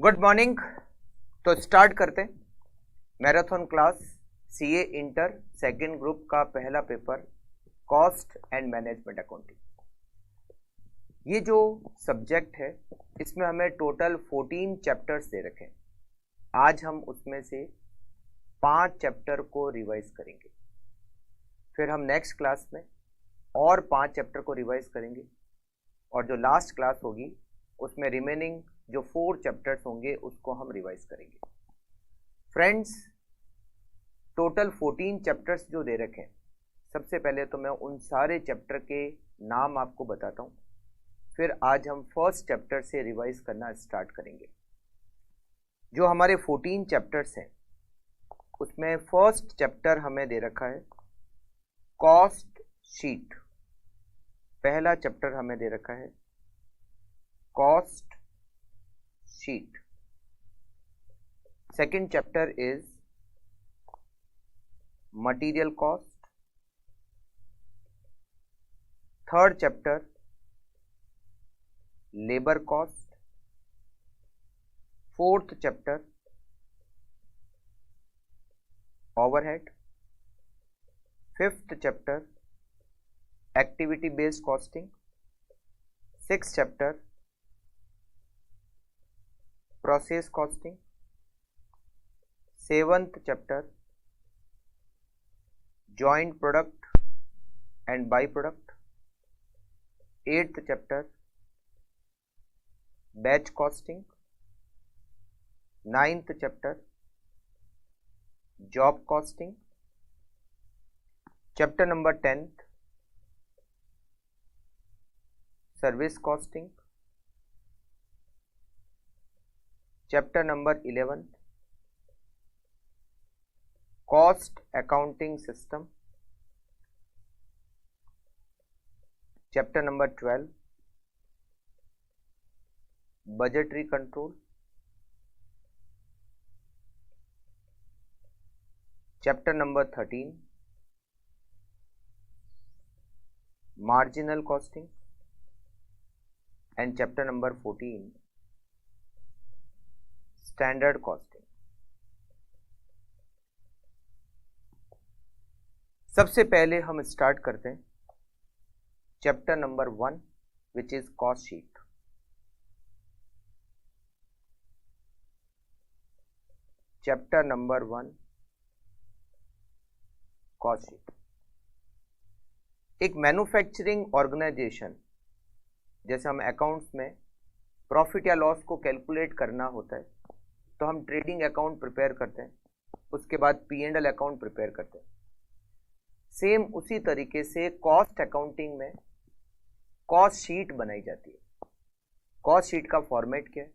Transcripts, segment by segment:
Good morning. तो start करते हैं marathon class CA inter second group का पहला paper cost and management accounting. ये जो सब्जेक्ट है इसमें हमें टोटल 14 चैप्टर्स दे रखे हैं। आज हम उसमें से 5 चैप्टर को रिवाइज करेंगे, फिर हम नेक्स्ट क्लास में और 5 चैप्टर को रिवाइज करेंगे और जो लास्ट क्लास होगी उसमें रिमेनिंग जो 4 चैप्टर्स होंगे उसको हम रिवाइज करेंगे। फ्रेंड्स, टोटल 14 चैप्टर्स जो दे रखे हैं, सबसे पहले तो मैं उन सारे चैप्टर के नाम आपको बताता हूँ, फिर आज हम फर्स्ट चैप्टर से रिवाइज करना स्टार्ट करेंगे। जो हमारे 14 चैप्टर्स हैं उसमें फर्स्ट चैप्टर हमें दे रखा है कॉस्ट शीट। पहला चैप्टर हमें दे रखा है cost sheet. Second chapter is material cost. Third chapter labor cost. Fourth chapter overhead. Fifth chapter activity based costing. Sixth chapter process costing. 7th chapter joint product and byproduct. 8th chapter batch costing. 9th chapter job costing. Chapter number 10th service costing. Chapter number 11 cost accounting system. Chapter number 12 budgetary control. Chapter number 13 marginal costing. And chapter number 14 standard costing. सबसे पहले हम start करते हैं chapter number 1 which is cost sheet. Chapter number 1 cost sheet. एक manufacturing organisation, जैसे हम accounts में profit या लॉस को कैलकुलेट करना होता है तो हम ट्रेडिंग अकाउंट प्रिपेयर करते हैं, उसके बाद P&L अकाउंट प्रिपेयर करते हैं। सेम उसी तरीके से कॉस्ट अकाउंटिंग में कॉस्ट शीट बनाई जाती है। कॉस्ट शीट का फॉर्मेट क्या है,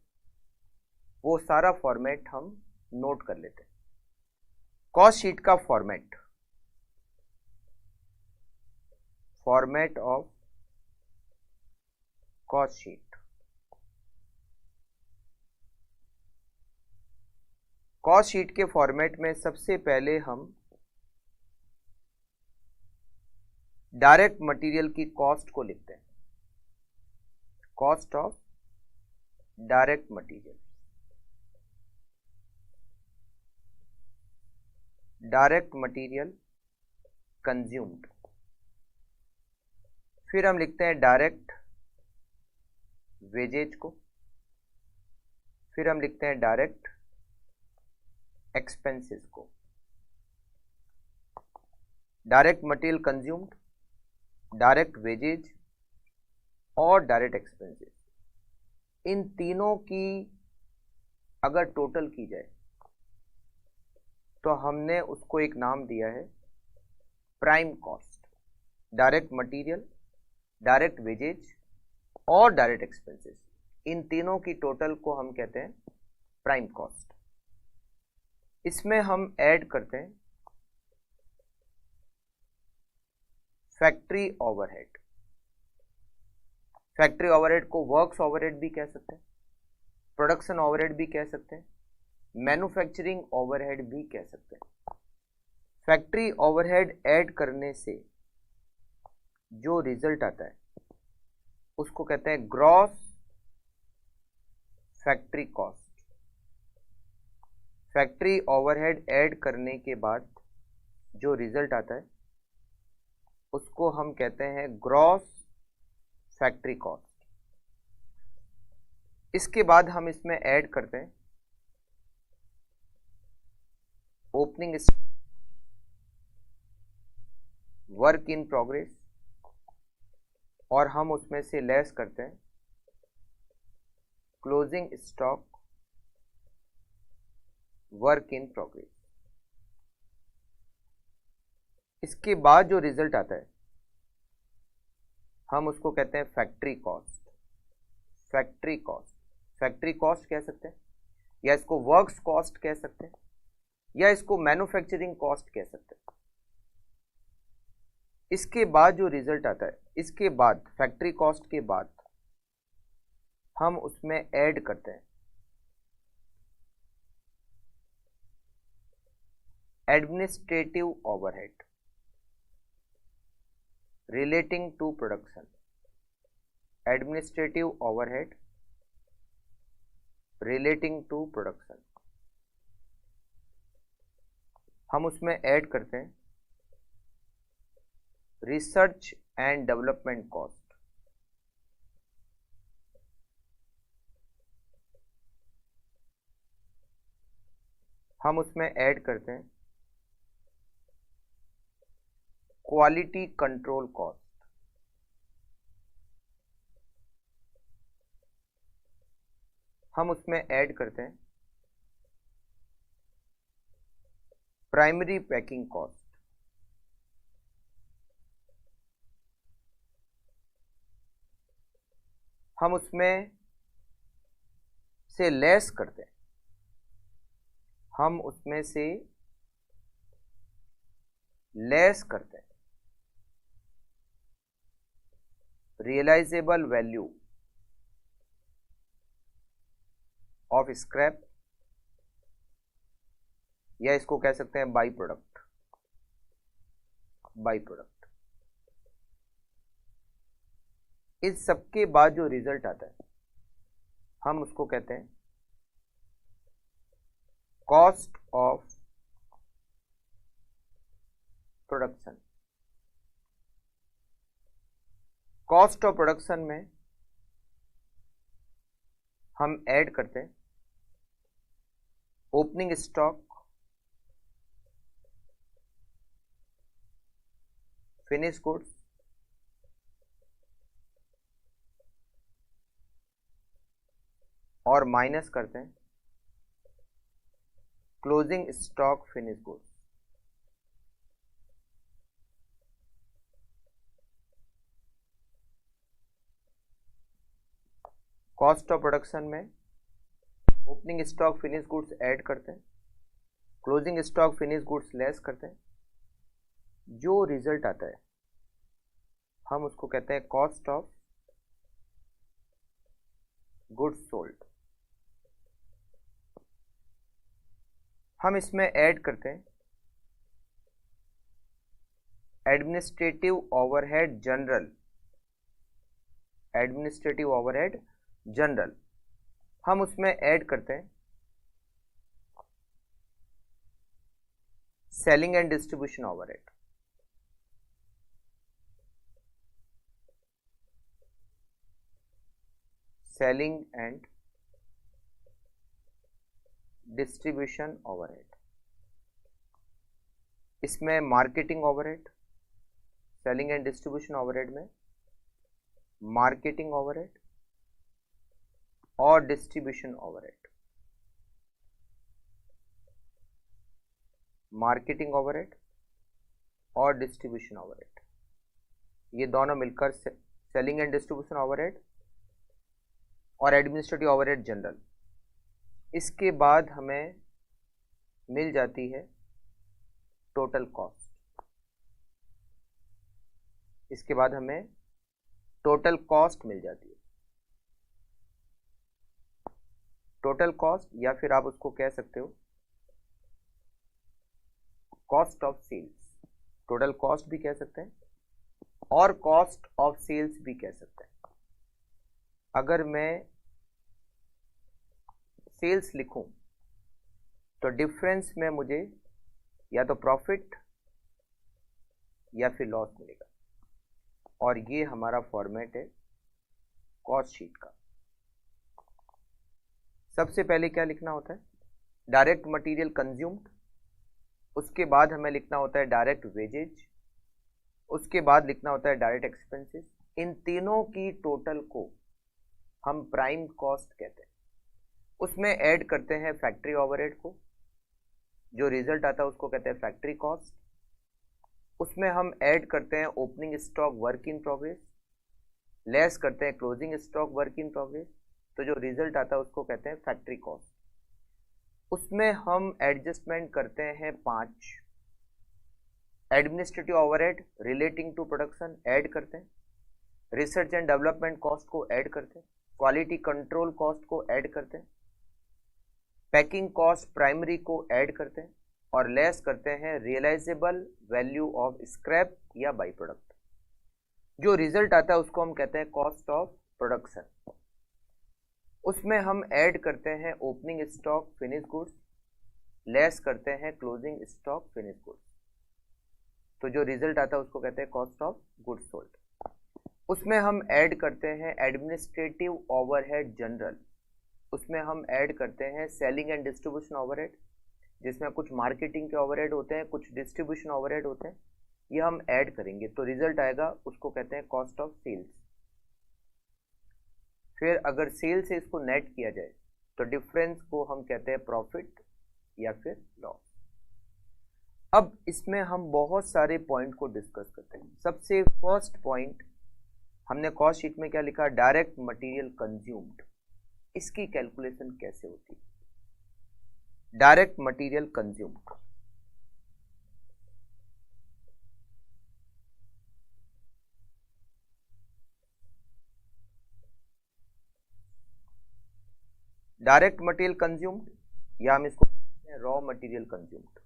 वो सारा फॉर्मेट हम नोट कर लेते हैं। कॉस्ट शीट का format of cost sheet. Cost sheet के फॉर्मेट में सबसे पहले हम डायरेक्ट मटेरियल की कॉस्ट को लिखते हैं, cost of direct material. Direct material consumed. फिर हम लिखते हैं डायरेक्ट वेजेज को। फिर हम लिखते हैं डायरेक्ट एक्सपेंसेस को। Direct material consumed, direct wages और डायरेक्ट एक्सपेंसेस, इन तीनों की अगर टोटल की जाए तो हमने उसको एक नाम दिया है prime cost. Direct material, direct wages और डायरेक्ट एक्सपेंसेस, इन तीनों की टोटल को हम कहते हैं प्राइम कॉस्ट। इसमें हम ऐड करते हैं फैक्ट्री ओवरहेड। फैक्ट्री ओवरहेड को वर्क्स ओवरहेड भी कह सकते हैं, प्रोडक्शन ओवरहेड भी कह सकते हैं, मैन्युफैक्चरिंग ओवरहेड भी कह सकते हैं। फैक्ट्री ओवरहेड ऐड करने से जो रिजल्ट आता है उसको कहते हैं gross factory cost. Factory overhead add करने के बाद जो रिजल्ट आता है उसको हम कहते हैं ग्रॉस फैक्ट्री कॉस्ट। इसके बाद हम इसमें ऐड करते हैं ओपनिंग वर्क इन प्रोग्रेस और हम उसमें से लेस करते हैं closing stock work in progress. इसके बाद जो रिजल्ट आता है हम उसको कहते हैं factory cost. Factory cost, factory cost कह सकते हैं, या इसको वर्क्स कॉस्ट कह सकते हैं, या इसको मैन्युफैक्चरिंग कॉस्ट कह सकते हैं। इसके बाद जो रिजल्ट आता है, इसके बाद फैक्ट्री कॉस्ट के बाद हम उसमें ऐड करते हैं administrative overhead relating to production. Administrative overhead relating to production हम उसमें ऐड करते हैं रिसर्च एंड डेवलपमेंट कॉस्ट। हम उसमें ऐड करते हैं क्वालिटी कंट्रोल कॉस्ट। हम उसमें ऐड करते हैं प्राइमरी पैकिंग कॉस्ट। हम उसमें से लेस करते हैं, हम उसमें से लेस करते हैं रियलाइजेबल वैल्यू ऑफ स्क्रैप, या इसको कह सकते हैं बाई प्रोडक्ट। By product. इस सबके बाद जो रिजल्ट आता है हम उसको कहते हैं cost of production. Cost of production में हम ऐड करते हैं ओपनिंग स्टॉक, फिनिश गुड्स, और माइनस करते हैं closing stock finish goods. Cost of production में opening stock finish goods add करते हैं, closing stock finish goods less करते हैं। जो रिजल्ट आता है हम उसको कहते हैं कॉस्ट ऑफ गुड्स सोल्ड। हम इसमें ऐड करते हैं administrative overhead general. Administrative overhead general हम उसमें ऐड करते हैं selling and distribution overhead. Selling and distribution overhead. इसमें marketing overhead, selling and distribution overhead में मार्केटिंग ओवरहेड और डिस्ट्रीब्यूशन ओवरहेड। मार्केटिंग ओवरहेड और डिस्ट्रीब्यूशन ओवरहेड, ये दोनों मिलकर सेलिंग एंड डिस्ट्रीब्यूशन ओवरहेड और एडमिनिस्ट्रेटिव ओवरहेड जनरल। इसके बाद हमें मिल जाती है टोटल कॉस्ट। इसके बाद हमें टोटल कॉस्ट मिल जाती है। टोटल कॉस्ट, या फिर आप उसको कह सकते हो cost of sales. Total cost भी कह सकते हैं और कॉस्ट ऑफ सेल्स भी कह सकते हैं। अगर मैं सेल्स लिखूं तो डिफरेंस में मुझे या तो प्रॉफिट या फिर लॉस मिलेगा, और ये हमारा फॉर्मेट है कॉस्ट शीट का। सबसे पहले क्या लिखना होता है? डायरेक्ट मटेरियल कंज्यूम्ड, उसके बाद हमें लिखना होता है डायरेक्ट वेजेज, उसके बाद लिखना होता है डायरेक्ट एक्सपेंसेस। इन तीनों की टोटल को हम प्राइम कॉस्ट कहते हैं। उसमें ऐड करते हैं फैक्ट्री ओवरहेड को, जो रिजल्ट आता है उसको कहते हैं फैक्ट्री कॉस्ट। उसमें हम ऐड करते हैं opening stock work in progress, less करते हैं closing stock work in progress, तो जो रिजल्ट आता है उसको कहते हैं फैक्ट्री कॉस्ट। उसमें हम एडजस्टमेंट करते हैं 5। Administrative overhead relating to production add करते हैं, रिसर्च एंड डेवलपमेंट कॉस्ट को ऐड करते हैं, क्वालिटी कंट्रोल कॉस्ट को ऐड करते हैं, पैकिंग कॉस्ट प्राइमरी को ऐड करते हैं, और लेस करते हैं रियलाइजेबल वैल्यू ऑफ स्क्रैप या बाई प्रोडक्ट। जो रिजल्ट आता है उसको हम कहते हैं कॉस्ट ऑफ प्रोडक्शन। उसमें हम ऐड करते हैं opening stock finish goods, less करते हैं क्लोजिंग स्टॉक फिनिश गुड्स, तो जो रिजल्ट आता है उसको कहते हैं कॉस्ट ऑफ गुड्स सोल्ड। उसमें हम ऐड करते हैं एडमिनिस्ट्रेटिव ओवरहेड जनरल, उसमें हम ऐड करते हैं सेलिंग एंड डिस्ट्रीब्यूशन ओवरहेड, जिसमें कुछ मार्केटिंग के ओवरहेड होते हैं, कुछ डिस्ट्रीब्यूशन ओवरहेड होते हैं, ये हम ऐड करेंगे तो रिजल्ट आएगा, उसको कहते हैं कॉस्ट ऑफ सेल्स। फिर अगर सेल से इसको नेट किया जाए तो डिफरेंस को हम कहते हैं प्रॉफिट या फिर लॉस। अब इसमें हम बहुत सारे पॉइंट को डिस्कस करते हैं। सबसे फर्स्ट पॉइंट हमने कॉस्ट शीट में क्या लिखा? Direct material consumed. इसकी कैलकुलेशन कैसे होती है? Direct material consumed, direct material consumed या हम इसको कहते हैं raw material consumed.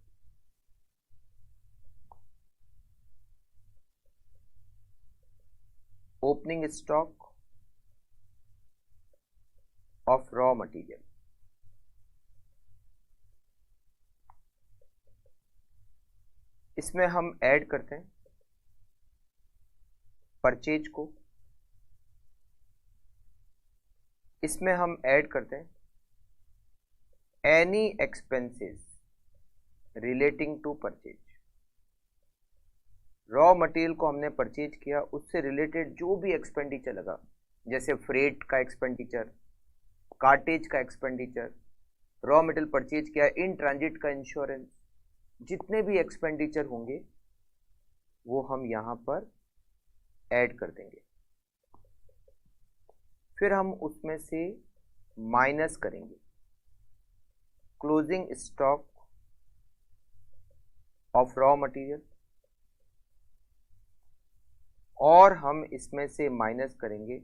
Opening stock of raw material, इसमें हम ऐड करते हैं परचेज को, इसमें हम ऐड करते हैं any expenses relating to purchase. Raw material को हमने परचेज किया, उससे रिलेटेड जो भी एक्सपेंडिचर लगा, जैसे फ्रेट का एक्सपेंडिचर, कार्टेज का एक्सपेंडिचर, रॉ मटेरियल परचेज किया, इन ट्रांजिट का इंश्योरेंस, जितने भी एक्सपेंडिचर होंगे वो हम यहां पर ऐड कर देंगे। फिर हम उसमें से माइनस करेंगे closing stock of raw material, और हम इसमें से माइनस करेंगे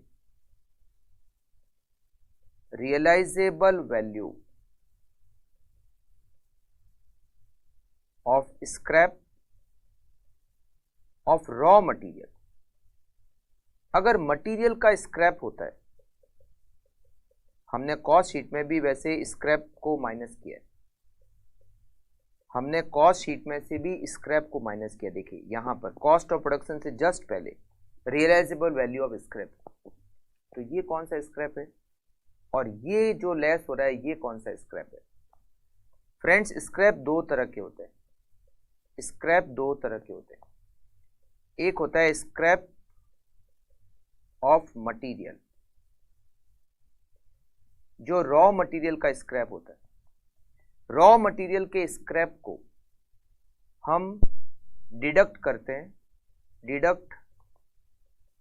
realisable value of scrap of raw material. अगर मटेरियल का स्क्रैप होता है, हमने कॉस्ट शीट में भी वैसे स्क्रैप को माइनस किया है, हमने कॉस्ट शीट में से भी स्क्रैप को माइनस किया। देखिए यहां पर कॉस्ट ऑफ प्रोडक्शन से जस्ट पहले रियलाइजेबल वैल्यू ऑफ स्क्रैप, तो ये कौन सा स्क्रैप है, और ये जो लेस हो रहा है ये कौन सा स्क्रैप है? फ्रेंड्स, स्क्रैप दो तरह के होते हैं। स्क्रैप दो तरह के होते हैं। एक होता है स्क्रैप ऑफ मटेरियल, जो रॉ मटेरियल का स्क्रैप होता है। रॉ मटेरियल के स्क्रैप को हम डिडक्ट करते हैं, deduct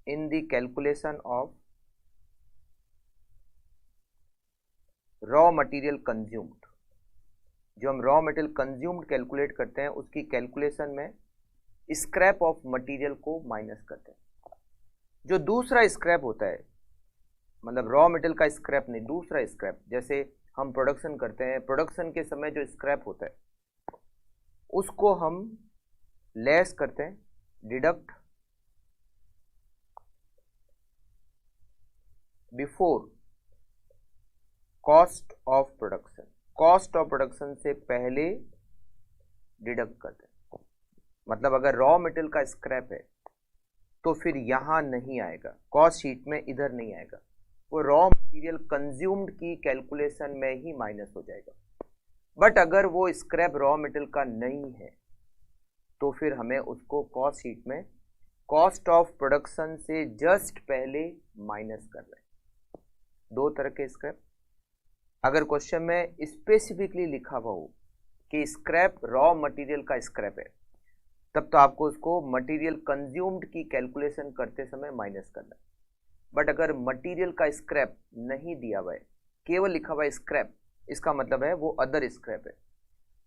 in the calculation of raw material consumed. जो हम रॉ मटेरियल कंज्यूम्ड कैलकुलेट करते हैं, उसकी कैलकुलेशन में स्क्रैप ऑफ मटेरियल को माइनस करते हैं। जो दूसरा स्क्रैप होता है, मतलब रॉ मटेरियल का स्क्रैप नहीं, दूसरा स्क्रैप, जैसे हम प्रोडक्शन करते हैं, प्रोडक्शन के समय जो स्क्रैप होता है उसको हम लेस करते हैं, deduct before cost of production. Cost of production से पहले डिडक्ट करते हैं। मतलब अगर रॉ मटेरियल का स्क्रैप है तो फिर यहां नहीं आएगा, कॉस्ट शीट में इधर नहीं आएगा, वो रॉ मटेरियल कंज्यूम्ड की कैलकुलेशन में ही माइनस हो जाएगा। बट अगर वो स्क्रैप रॉ मटेरियल का नहीं है तो फिर हमें उसको कॉस्ट शीट में कॉस्ट ऑफ प्रोडक्शन से जस्ट पहले माइनस करना है। दो तरह के स्क्रैप, अगर क्वेश्चन में स्पेसिफिकली लिखा हुआ हो कि स्क्रैप रॉ मटेरियल का स्क्रैप है, तब तो आपको उसको मटेरियल कंज्यूम्ड की कैलकुलेशन करते समय माइनस करना है। बट अगर मटेरियल का स्क्रैप नहीं दिया हुआ है, केवल लिखा हुआ है स्क्रैप, इसका मतलब है वो अदर स्क्रैप है,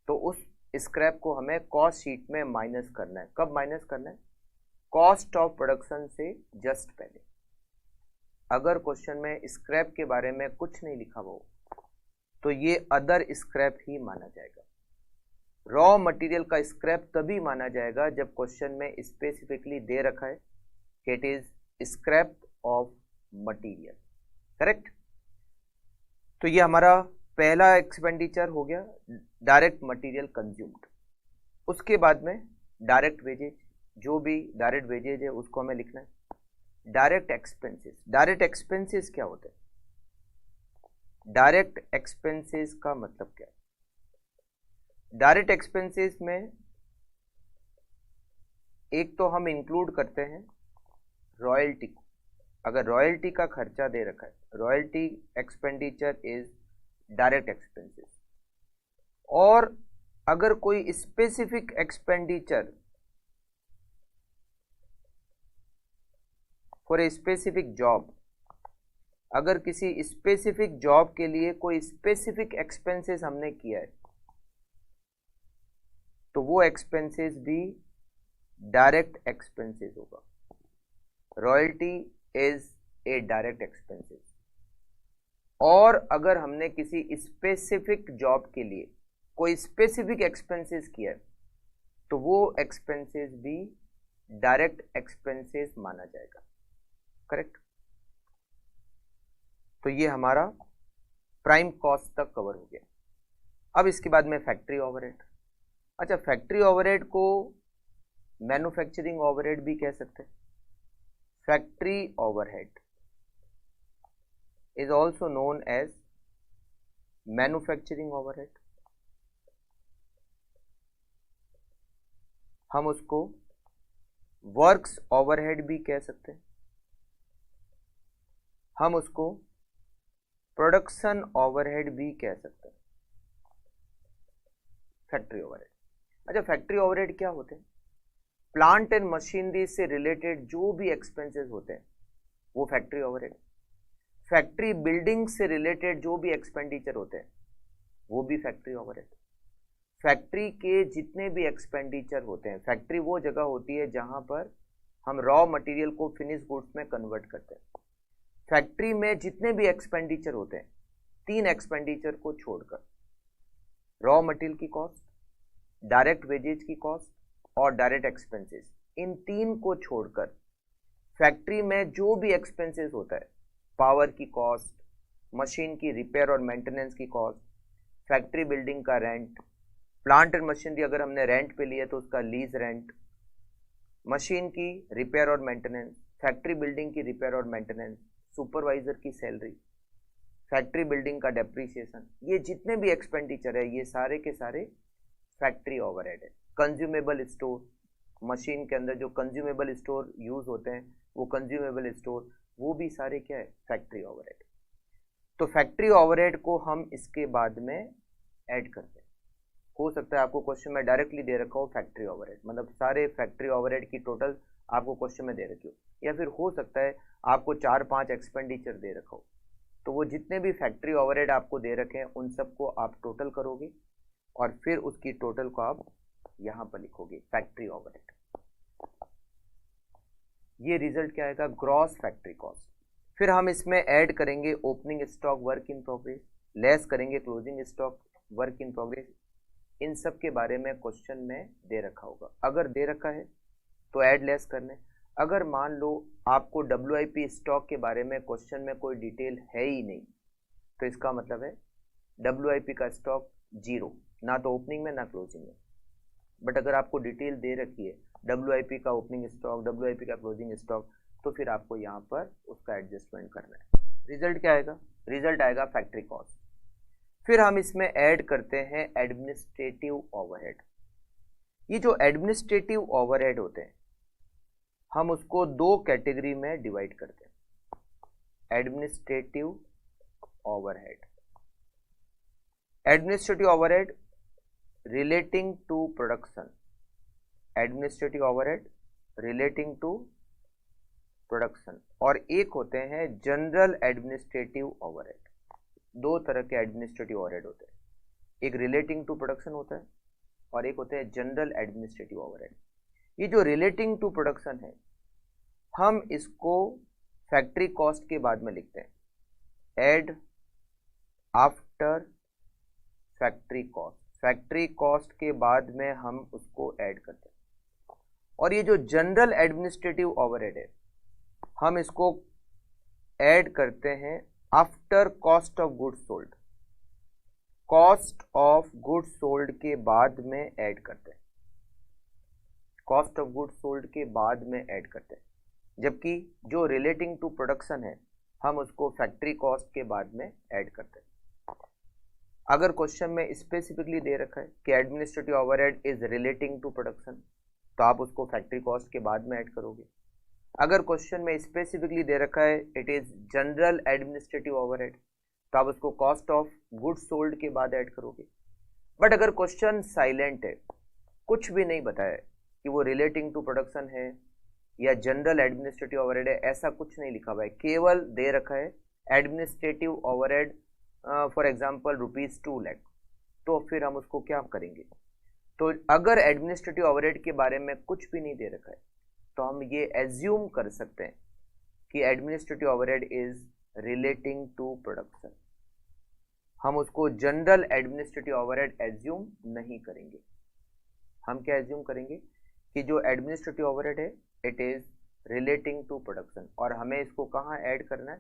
तो उस स्क्रैप को हमें कॉस्ट शीट में माइनस करना है। कब माइनस करना है? कॉस्ट ऑफ प्रोडक्शन से जस्ट पहले। अगर क्वेश्चन में स्क्रैप के बारे में कुछ नहीं लिखा हुआ हो तो ये अदर स्क्रैप ही माना जाएगा। रॉ मटेरियल का स्क्रैप तभी माना जाएगा जब क्वेश्चन में स्पेसिफिकली दे रखा है कि it is scrap of material. Correct? तो ये हमारा पहला एक्सपेंडिचर हो गया, डायरेक्ट मटेरियल कंज्यूम्ड। उसके बाद में डायरेक्ट वेजेज, जो भी डायरेक्ट वेजेज है उसको हमें लिखना है। डायरेक्ट एक्सपेंसेस, डायरेक्ट एक्सपेंसेस क्या होते हैं? डायरेक्ट एक्सपेंसेस का मतलब क्या है? डायरेक्ट एक्सपेंसेस में एक तो हम इंक्लूड करते हैं रॉयल्टी को। अगर रॉयल्टी का खर्चा दे रखा है, royalty expenditure is direct expenses. और अगर कोई specific expenditure for a specific job, अगर किसी स्पेसिफिक जॉब के लिए कोई स्पेसिफिक एक्सपेंसेस हमने किया है तो वो एक्सपेंसेस भी डायरेक्ट एक्सपेंसेस होगा। Royalty is a direct expenses. और अगर हमने किसी स्पेसिफिक जॉब के लिए कोई स्पेसिफिक एक्सपेंसेस किया है तो वो एक्सपेंसेस भी डायरेक्ट एक्सपेंसेस माना जाएगा। करेक्ट? तो ये हमारा प्राइम कॉस्ट तक कवर हो गया। अब इसके बाद में फैक्ट्री ओवरहेड। अच्छा, फैक्ट्री ओवरहेड को मैन्युफैक्चरिंग ओवरहेड भी कह सकते हैं। Factory overhead is also known as manufacturing overhead. हम उसको वर्क्स ओवरहेड भी कह सकते हैं, हम उसको प्रोडक्शन ओवरहेड भी कह सकते हैं। Factory overhead. अच्छा, फैक्ट्री ओवरहेड क्या होते हैं? प्लांट एंड मशीनरी से रिलेटेड जो भी एक्सपेंसेस होते हैं वो फैक्ट्री ओवरहेड। फैक्ट्री बिल्डिंग से रिलेटेड जो भी एक्सपेंडिचर होते हैं वो भी फैक्ट्री ओवरहेड। फैक्ट्री के जितने भी एक्सपेंडिचर होते हैं, फैक्ट्री वो जगह होती है जहां पर हम रॉ मटेरियल को फिनिश गुड्स में कन्वर्ट करते हैं। फैक्ट्री में जितने भी एक्सपेंडिचर होते हैं, तीन एक्सपेंडिचर को छोड़कर, रॉ मटेरियल की कॉस्ट, डायरेक्ट वेजेज की कॉस्ट और डायरेक्ट एक्सपेंसेस, इन तीन को छोड़कर फैक्ट्री में जो भी एक्सपेंसेस होता है, पावर की कॉस्ट, मशीन की रिपेयर और मेंटेनेंस की कॉस्ट, फैक्ट्री बिल्डिंग का रेंट, प्लांट एंड मशीनरी अगर हमने रेंट पे लिया तो उसका लीज रेंट, मशीन की रिपेयर और मेंटेनेंस, फैक्ट्री बिल्डिंग की रिपेयर और मेंटेनेंस, सुपरवाइजर की सैलरी, फैक्ट्री बिल्डिंग का डेप्रीशिएशन, ये जितने भी एक्सपेंडिचर है ये सारे के सारे फैक्ट्री ओवरहेड है। कंज्यूमेबल स्टोर, मशीन के अंदर जो कंज्यूमेबल स्टोर यूज होते हैं वो कंज्यूमेबल स्टोर, वो भी सारे क्या है? Factory overhead. तो फैक्ट्री ओवरहेड को हम इसके बाद में ऐड करते हैं। हो सकता है आपको क्वेश्चन में डायरेक्टली दे रखा हो फैक्ट्री ओवरहेड, मतलब सारे फैक्ट्री ओवरहेड की टोटल आपको क्वेश्चन में दे रखी हो, या फिर हो सकता है आपको 4-5 एक्सपेंडिचर दे रखा हो, तो वो जितने भी फैक्ट्री ओवरहेड आपको दे रखे हैं उन सबको आप टोटल करोगे और फिर उसकी टोटल को आप यहां पर लिखोगे फैक्ट्री ओवरहेड। ये रिजल्ट क्या आएगा? Gross factory cost. फिर हम इसमें ऐड करेंगे opening stock work in progress, less करेंगे closing stock work in progress. इन सब के बारे में क्वेश्चन में दे रखा होगा। अगर दे रखा है तो ऐड लेस करने। अगर मान लो आपको WIP स्टॉक के बारे में क्वेश्चन में कोई डिटेल है ही नहीं तो इसका मतलब है WIP का स्टॉक 0, ना तो ओपनिंग में ना क्लोजिंग में। बट अगर आपको डिटेल दे रखी है WIP का ओपनिंग स्टॉक, WIP का क्लोजिंग स्टॉक, तो फिर आपको यहाँ पर उसका एडजस्टमेंट करना है। रिजल्ट क्या आएगा? रिजल्ट आएगा फैक्ट्री कॉस्ट। फिर हम इसमें ऐड करते हैं एडमिनिस्ट्रेटिव ओवरहेड। ये जो एडमिनिस्ट्रेटिव ओवरहेड होते हैं हम उसको 2 कैटेगरी में डिवाइड करते हैं। Administrative overhead, administrative overhead relating to production, administrative overhead relating to production, और एक होते हैं जनरल एडमिनिस्ट्रेटिव ओवरहेड। 2 तरह के एडमिनिस्ट्रेटिव ओवरहेड होते हैं, एक रिलेटिंग टू प्रोडक्शन होता है और एक होते हैं जनरल एडमिनिस्ट्रेटिव ओवरहेड। ये जो रिलेटिंग टू प्रोडक्शन है हम इसको फैक्ट्री कॉस्ट के बाद में लिखते हैं, add after factory cost. Factory cost के बाद में हम उसको ऐड करते हैं। और ये जो जनरल एडमिनिस्ट्रेटिव ओवरहेड है हम इसको ऐड करते हैं after cost of goods sold. Cost of goods sold के बाद में ऐड करते हैं, कॉस्ट ऑफ गुड्स सोल्ड के बाद में ऐड करते हैं। जबकि जो रिलेटिंग टू प्रोडक्शन है हम उसको फैक्ट्री कॉस्ट के बाद में ऐड करते हैं। अगर क्वेश्चन में स्पेसिफिकली दे रखा है कि administrative overhead is relating to production, तो आप उसको फैक्ट्री कॉस्ट के बाद में ऐड करोगे। अगर क्वेश्चन में स्पेसिफिकली दे रखा है it is general administrative overhead, तो आप उसको कॉस्ट ऑफ गुड्स सोल्ड के बाद ऐड करोगे। बट अगर क्वेश्चन साइलेंट है, कुछ भी नहीं बताया कि वो रिलेटिंग टू प्रोडक्शन है या जनरल एडमिनिस्ट्रेटिव ओवरहेड है, ऐसा कुछ नहीं लिखा हुआ है, केवल दे रखा है administrative overhead for example ₹2 lakh, तो फिर हम उसको क्या करेंगे? तो अगर एडमिनिस्ट्रेटिव ओवरहेड के बारे में कुछ भी नहीं दे रखा है तो हम ये एज्यूम कर सकते हैं कि administrative overhead is relating to production. हम उसको जनरल एडमिनिस्ट्रेटिव ओवरहेड एज्यूम नहीं करेंगे। हम क्या एज्यूम करेंगे कि जो एडमिनिस्ट्रेटिव ओवरहेड है it is relating to production, और हमें इसको कहाँ ऐड करना है?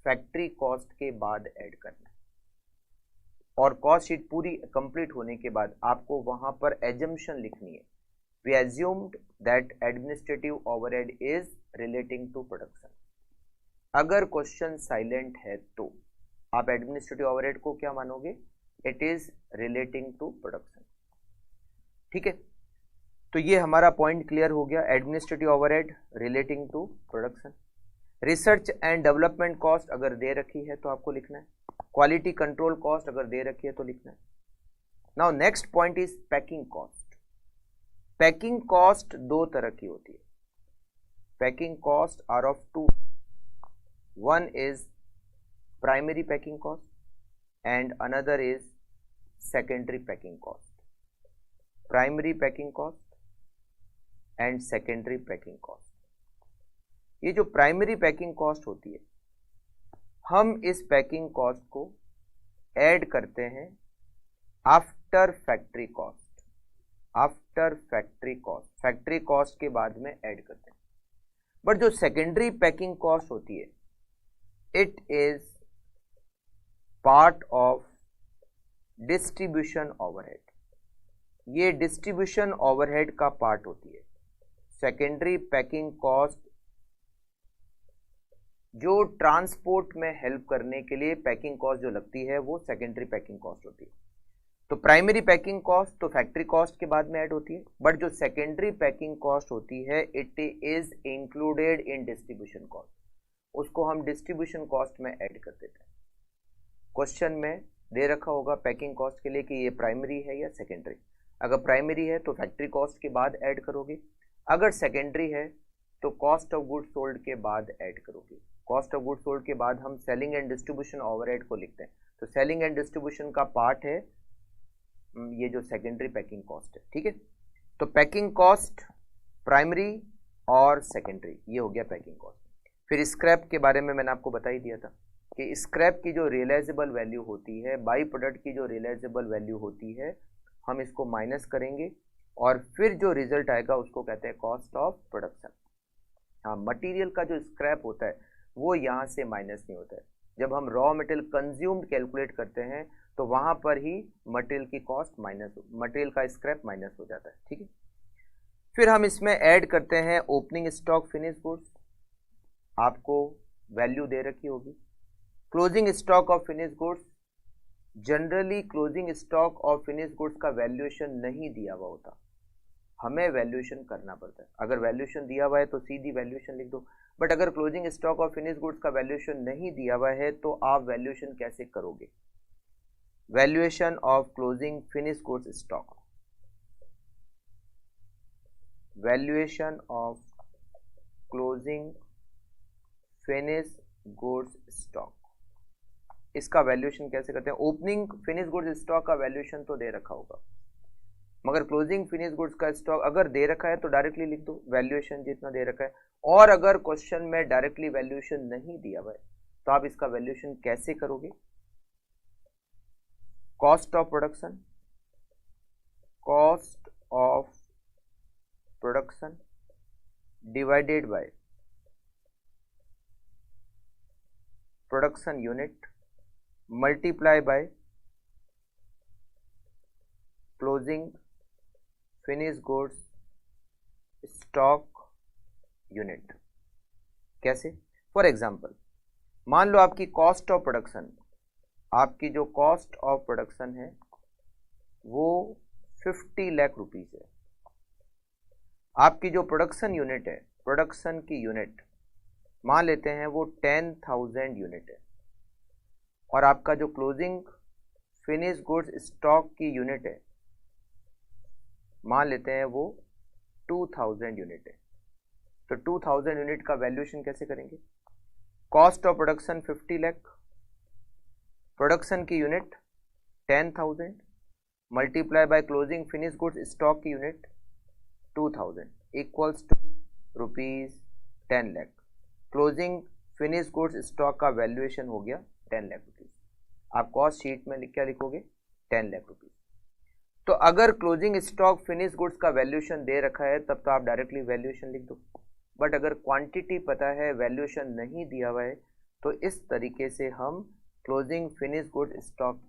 फैक्ट्री कॉस्ट के बाद ऐड करना है। और कॉस्ट शीट पूरी कंप्लीट होने के बाद आपको वहां पर एजम्पशन लिखनी है, we assumed that administrative overhead is relating to production. अगर क्वेश्चन साइलेंट है तो आप एडमिनिस्ट्रेटिव ओवरहेड को क्या मानोगे? It is relating to production. ठीक है, तो ये हमारा पॉइंट क्लियर हो गया, administrative overhead relating to production. Research and development cost अगर दे रखी है तो आपको लिखना है, क्वालिटी कंट्रोल कॉस्ट अगर दे रखी है तो लिखना है। Now next point is packing cost. Packing cost 2 तरह की होती है। Packing cost are of 2, one is primary packing cost and another is secondary packing cost. Primary packing cost and secondary packing cost. ये जो प्राइमरी पैकिंग कॉस्ट होती है हम इस पैकिंग कॉस्ट को ऐड करते हैं after factory cost. After factory cost, factory cost के बाद में ऐड करते हैं। बट जो सेकेंडरी पैकिंग कॉस्ट होती है it is part of distribution overhead। ये डिस्ट्रीब्यूशन ओवरहेड का पार्ट होती है। सेकेंडरी पैकिंग कॉस्ट जो ट्रांसपोर्ट में हेल्प करने के लिए पैकिंग कॉस्ट जो लगती है वो सेकेंडरी पैकिंग कॉस्ट होती है। तो प्राइमरी पैकिंग कॉस्ट तो फैक्ट्री कॉस्ट के बाद में ऐड होती है, बट जो सेकेंडरी पैकिंग कॉस्ट होती है it is included in distribution cost, उसको हम डिस्ट्रीब्यूशन कॉस्ट में ऐड कर देते हैं। क्वेश्चन में दे रखा होगा पैकिंग कॉस्ट के लिए कि ये प्राइमरी है या सेकेंडरी। अगर प्राइमरी है तो फैक्ट्री कॉस्ट के बाद ऐड करोगे, अगर सेकेंडरी है तो कॉस्ट ऑफ गुड्स सोल्ड के बाद ऐड करोगे। कॉस्ट ऑफ गुड्स सोल्ड के बाद हम सेलिंग एंड डिस्ट्रीब्यूशन ओवरहेड को लिखते हैं, तो सेलिंग एंड डिस्ट्रीब्यूशन का पार्ट है ये जो सेकेंडरी पैकिंग कॉस्ट है। ठीक है, तो पैकिंग कॉस्ट प्राइमरी और सेकेंडरी, ये हो गया पैकिंग कॉस्ट। फिर स्क्रैप के बारे में मैंने आपको बता ही दिया था कि स्क्रैप की जो रियलाइजेबल वैल्यू होती है, बाई प्रोडक्ट की जो रियलाइजेबल वैल्यू होती है, हम इसको माइनस करेंगे और फिर जो रिजल्ट आएगा उसको कहते हैं कॉस्ट ऑफ प्रोडक्शन। हाँ, मटेरियल का जो स्क्रैप होता है वो यहाँ से माइनस नहीं होता है। जब हम रॉ मटेरियल कंज्यूम्ड कैलकुलेट करते हैं तो वहां पर ही मटेरियल की कॉस्ट माइनस, मटेरियल का स्क्रैप माइनस हो जाता है, ठीक है। फिर हम इसमें ऐड करते हैं ओपनिंग स्टॉक फिनिश गुड्स, आपको वैल्यू दे रखी होगी। Closing stock of finish goods, generally closing stock of finish goods का वैल्यूएशन नहीं दिया हुआ होता, हमें वैल्यूएशन करना पड़ता है। अगर वैल्यूएशन दिया हुआ है तो सीधी वैल्यूएशन लिख दो, बट अगर closing stock of finish goods का वैल्यूएशन नहीं दिया हुआ है तो आप वैल्यूएशन कैसे करोगे? Valuation of closing finish goods stock, valuation of closing finish goods stock, इसका वैल्यूएशन कैसे करते हैं? ओपनिंग फिनिश गुड्स स्टॉक का वैल्यूएशन तो दे रखा होगा, मगर क्लोजिंग फिनिश गुड्स का स्टॉक अगर दे रखा है तो डायरेक्टली लिख दो वैल्यूएशन जितना दे रखा है। और अगर क्वेश्चन में डायरेक्टली वैल्यूएशन नहीं दिया हुआ है तो आप इसका वैल्यूएशन कैसे करोगे? Cost of production, cost of production divided by production unit multiply by closing finish goods stock unit. कैसे? फॉर एग्जांपल, मान लो आपकी कॉस्ट ऑफ प्रोडक्शन, आपकी जो कॉस्ट ऑफ प्रोडक्शन है वो 50 लाख रुपीज है। आपकी जो प्रोडक्शन यूनिट है, प्रोडक्शन की यूनिट मान लेते हैं वो 10,000 यूनिट है, और आपका जो क्लोजिंग फिनिश गुड्स स्टॉक की यूनिट है मान लेते हैं वो 2000 यूनिट है। तो 2000 यूनिट का वैल्यूएशन कैसे करेंगे? Cost of production 50 lakh, production की unit 10,000 multiply by closing finish goods stock की unit 2000 equals to ₹10 lakh. Closing finish goods stock का वैल्यूएशन हो गया 10 लाख रुपीज। आप कॉस्ट शीट में क्या लिखोगे? 10 लाख रुपीज। तो अगर क्लोजिंग स्टॉक फिनिश गुड्स का वैल्यूएशन दे रखा है तब तो आप डायरेक्टली वैल्यूएशन लिख दो, बट अगर क्वांटिटी पता है वैल्यूएशन नहीं दिया हुआ है तो इस तरीके से हम closing finish goods stock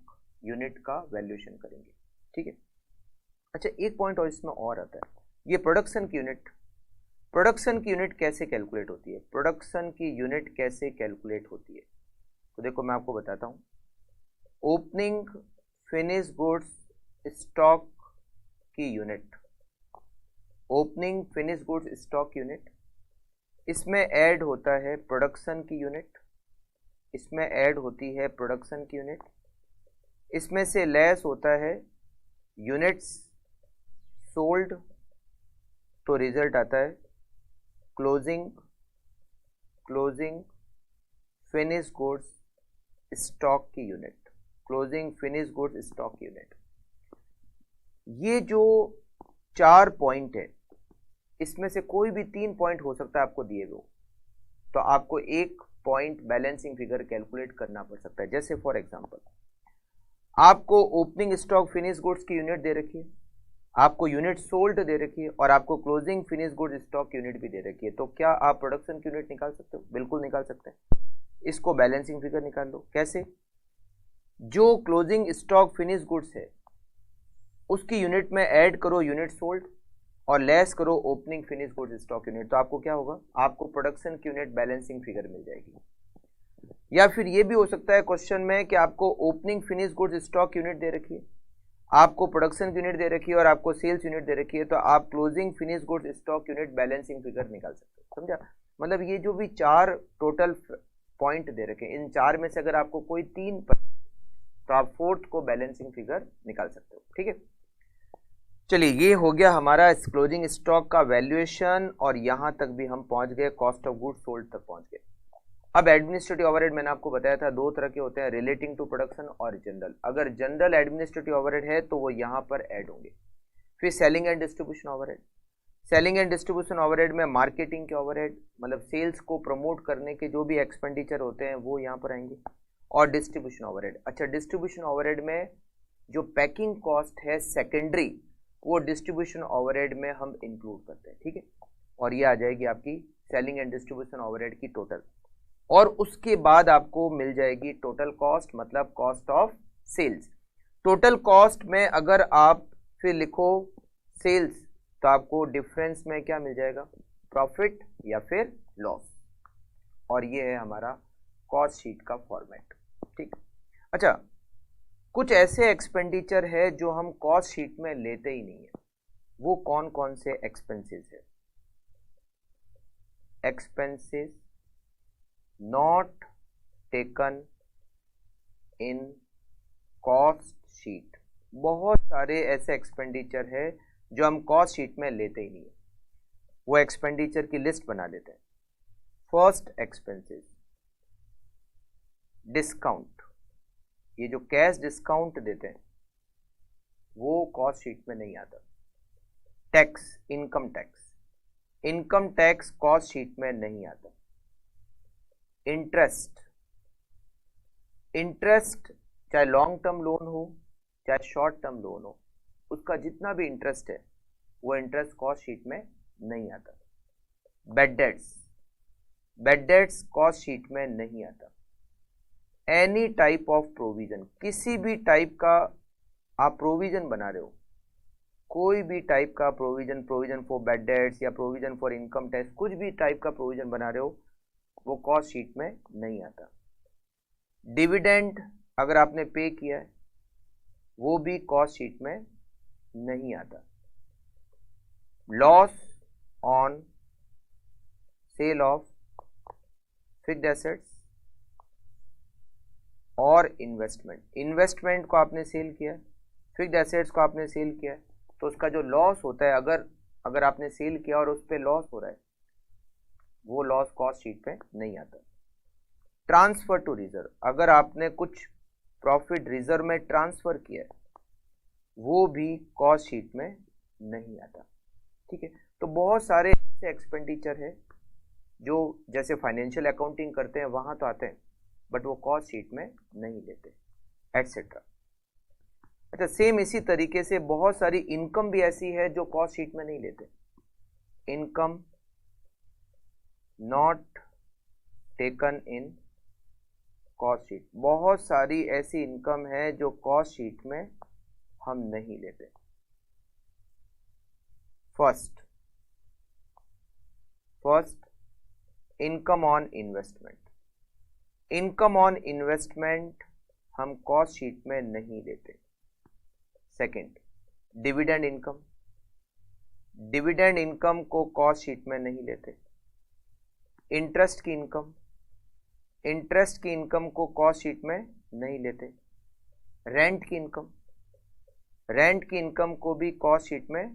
unit का वैल्यूएशन करेंगे, ठीक है। अच्छा, एक पॉइंट और इसमें और आता है, ये प्रोडक्शन की यूनिट, प्रोडक्शन की यूनिट कैसे कैलकुलेट होती है? प्रोडक्शन की यूनिट कैसे कैलकुलेट होती है? तो देखो मैं आपको बताता हूँ। ओपनिंग फिनिश गुड्स स्टॉक की unit, opening finish goods stock unit, इसमें ऐड होता है प्रोडक्शन की यूनिट, इसमें ऐड होती है प्रोडक्शन की यूनिट, इसमें से लेस होता है यूनिट्स सोल्ड, तो रिजल्ट आता है क्लोजिंग फिनिश गुड्स स्टॉक की unit, closing finish goods stock की यूनिट। ये जो 4 पॉइंट है इसमें से कोई भी 3 पॉइंट हो सकता है आपको दिए हुए, तो आपको एक पॉइंट बैलेंसिंग फिगर कैलकुलेट करना पड़ सकता है। जैसे फॉर एग्जांपल, आपको ओपनिंग स्टॉक फिनिश गुड्स की यूनिट दे रखी है, आपको यूनिट सोल्ड दे रखी है, और आपको closing finish goods stock unit भी दे रखी है। तो क्या आप प्रोडक्शन की यूनिट निकाल सकते हो? बिल्कुल निकाल सकते हैं। इसको बैलेंसिंग फिगर निकाल लो। कैसे? जो क्लोजिंग स्टॉक फिनिश गुड्स है उसकी यूनिट में ऐड करो यूनिट सोल्ड और लेस करो opening finish goods stock unit, तो आपको क्या होगा? आपको प्रोडक्शन की यूनिट बैलेंसिंग फिगर मिल जाएगी। या फिर ये भी हो सकता है क्वेश्चन में कि आपको opening finish goods stock unit दे रखी है, आपको प्रोडक्शन की यूनिट दे रखी है और आपको सेल्स यूनिट दे रखी है, तो आप closing finish goods stock unit balancing figure निकाल सकते हो। समझा? मतलब ये जो भी 4 टोटल पॉइंट दे रखे, इन 4 में से अगर आपको कोई 3 तो आप 4th को बैलेंसिंग फिगर निकाल सकते हो, ठीक है। चलिए, ये हो गया हमारा क्लोजिंग स्टॉक का वैल्यूएशन, और यहां तक भी हम पहुंच गए, कॉस्ट ऑफ गुड्स सोल्ड तक पहुंच गए। अब एडमिनिस्ट्रेटिव ओवरहेड मैंने आपको बताया था 2 तरह के होते हैं, रिलेटिंग टू प्रोडक्शन और जनरल। अगर जनरल एडमिनिस्ट्रेटिव ओवरहेड है तो वो यहाँ पर ऐड होंगे। फिर selling and distribution overhead, selling and distribution overhead में मार्केटिंग के ओवरहेड, मतलब सेल्स को प्रमोट करने के जो भी एक्सपेंडिचर होते हैं वो यहाँ पर आएंगे, और डिस्ट्रीब्यूशन ओवरहेड। अच्छा, डिस्ट्रीब्यूशन ओवरहेड में जो पैकिंग कॉस्ट है सेकेंडरी, वो डिस्ट्रीब्यूशन ओवरहेड में हम इंक्लूड करते हैं, ठीक है। और ये आ जाएगी आपकी सेलिंग एंड डिस्ट्रीब्यूशन ओवरहेड की टोटल, और उसके बाद आपको मिल जाएगी टोटल कॉस्ट, मतलब cost of sales. Total cost में अगर आप फिर लिखो सेल्स तो आपको डिफरेंस में क्या मिल जाएगा, प्रॉफिट या फिर लॉस। और ये है हमारा कॉस्ट शीट का फॉर्मेट। ठीक। अच्छा, कुछ ऐसे एक्सपेंडिचर है जो हम कॉस्ट शीट में लेते ही नहीं है। वो कौन कौन से एक्सपेंसेस है? Expenses not taken in cost sheet. बहुत सारे ऐसे एक्सपेंडिचर है जो हम कॉस्ट शीट में लेते ही नहीं है, वो एक्सपेंडिचर की लिस्ट बना देते हैं। First expenses, discount. ये जो कैश डिस्काउंट देते हैं वो कॉस्ट शीट में नहीं आता। Tax, income tax, income tax cost sheet में नहीं आता। इंटरेस्ट, इंटरेस्ट चाहे लॉन्ग टर्म लोन हो चाहे शॉर्ट टर्म लोन हो, उसका जितना भी इंटरेस्ट है वो इंटरेस्ट कॉस्ट शीट में नहीं आता। Bad debts, bad debts cost sheet में नहीं आता। एनी टाइप ऑफ प्रोविजन, किसी भी टाइप का आप प्रोविजन बना रहे हो, कोई भी टाइप का provision, provision for bad debts या प्रोविजन फॉर इनकम टैक्स, कुछ भी टाइप का प्रोविजन बना रहे हो वो कॉस्ट शीट में नहीं आता। डिविडेंड अगर आपने पे किया है वो भी कॉस्ट शीट में नहीं आता। Loss on sale of fixed assets और इन्वेस्टमेंट, इन्वेस्टमेंट को आपने सेल किया, फिक्स्ड एसेट्स को आपने सेल किया, तो उसका जो लॉस होता है, अगर आपने सेल किया और उस पर लॉस हो रहा है, वो लॉस कॉस्ट शीट पे नहीं आता। ट्रांसफर टू रिजर्व, अगर आपने कुछ प्रॉफिट रिजर्व में ट्रांसफर किया है वो भी कॉस्ट शीट में नहीं आता। ठीक है, तो बहुत सारे ऐसे एक्सपेंडिचर है जो जैसे फाइनेंशियल अकाउंटिंग करते हैं वहां तो आते हैं बट वो कॉस्ट शीट में नहीं लेते, एटसेट्रा। अच्छा, सेम इसी तरीके से बहुत सारी इनकम भी ऐसी है जो कॉस्ट शीट में नहीं लेते। Income not taken in cost sheet, बहुत सारी ऐसी इनकम है जो कॉस्ट शीट में हम नहीं लेते। First income on investment, income on investment हम कॉस्ट शीट में नहीं लेते। Second, dividend income, dividend income को कॉस्ट शीट में नहीं लेते। इंटरेस्ट की इनकम, इंटरेस्ट की इनकम को कॉस्ट शीट में नहीं लेते। रेंट की इनकम, रेंट की इनकम को भी कॉस्ट शीट में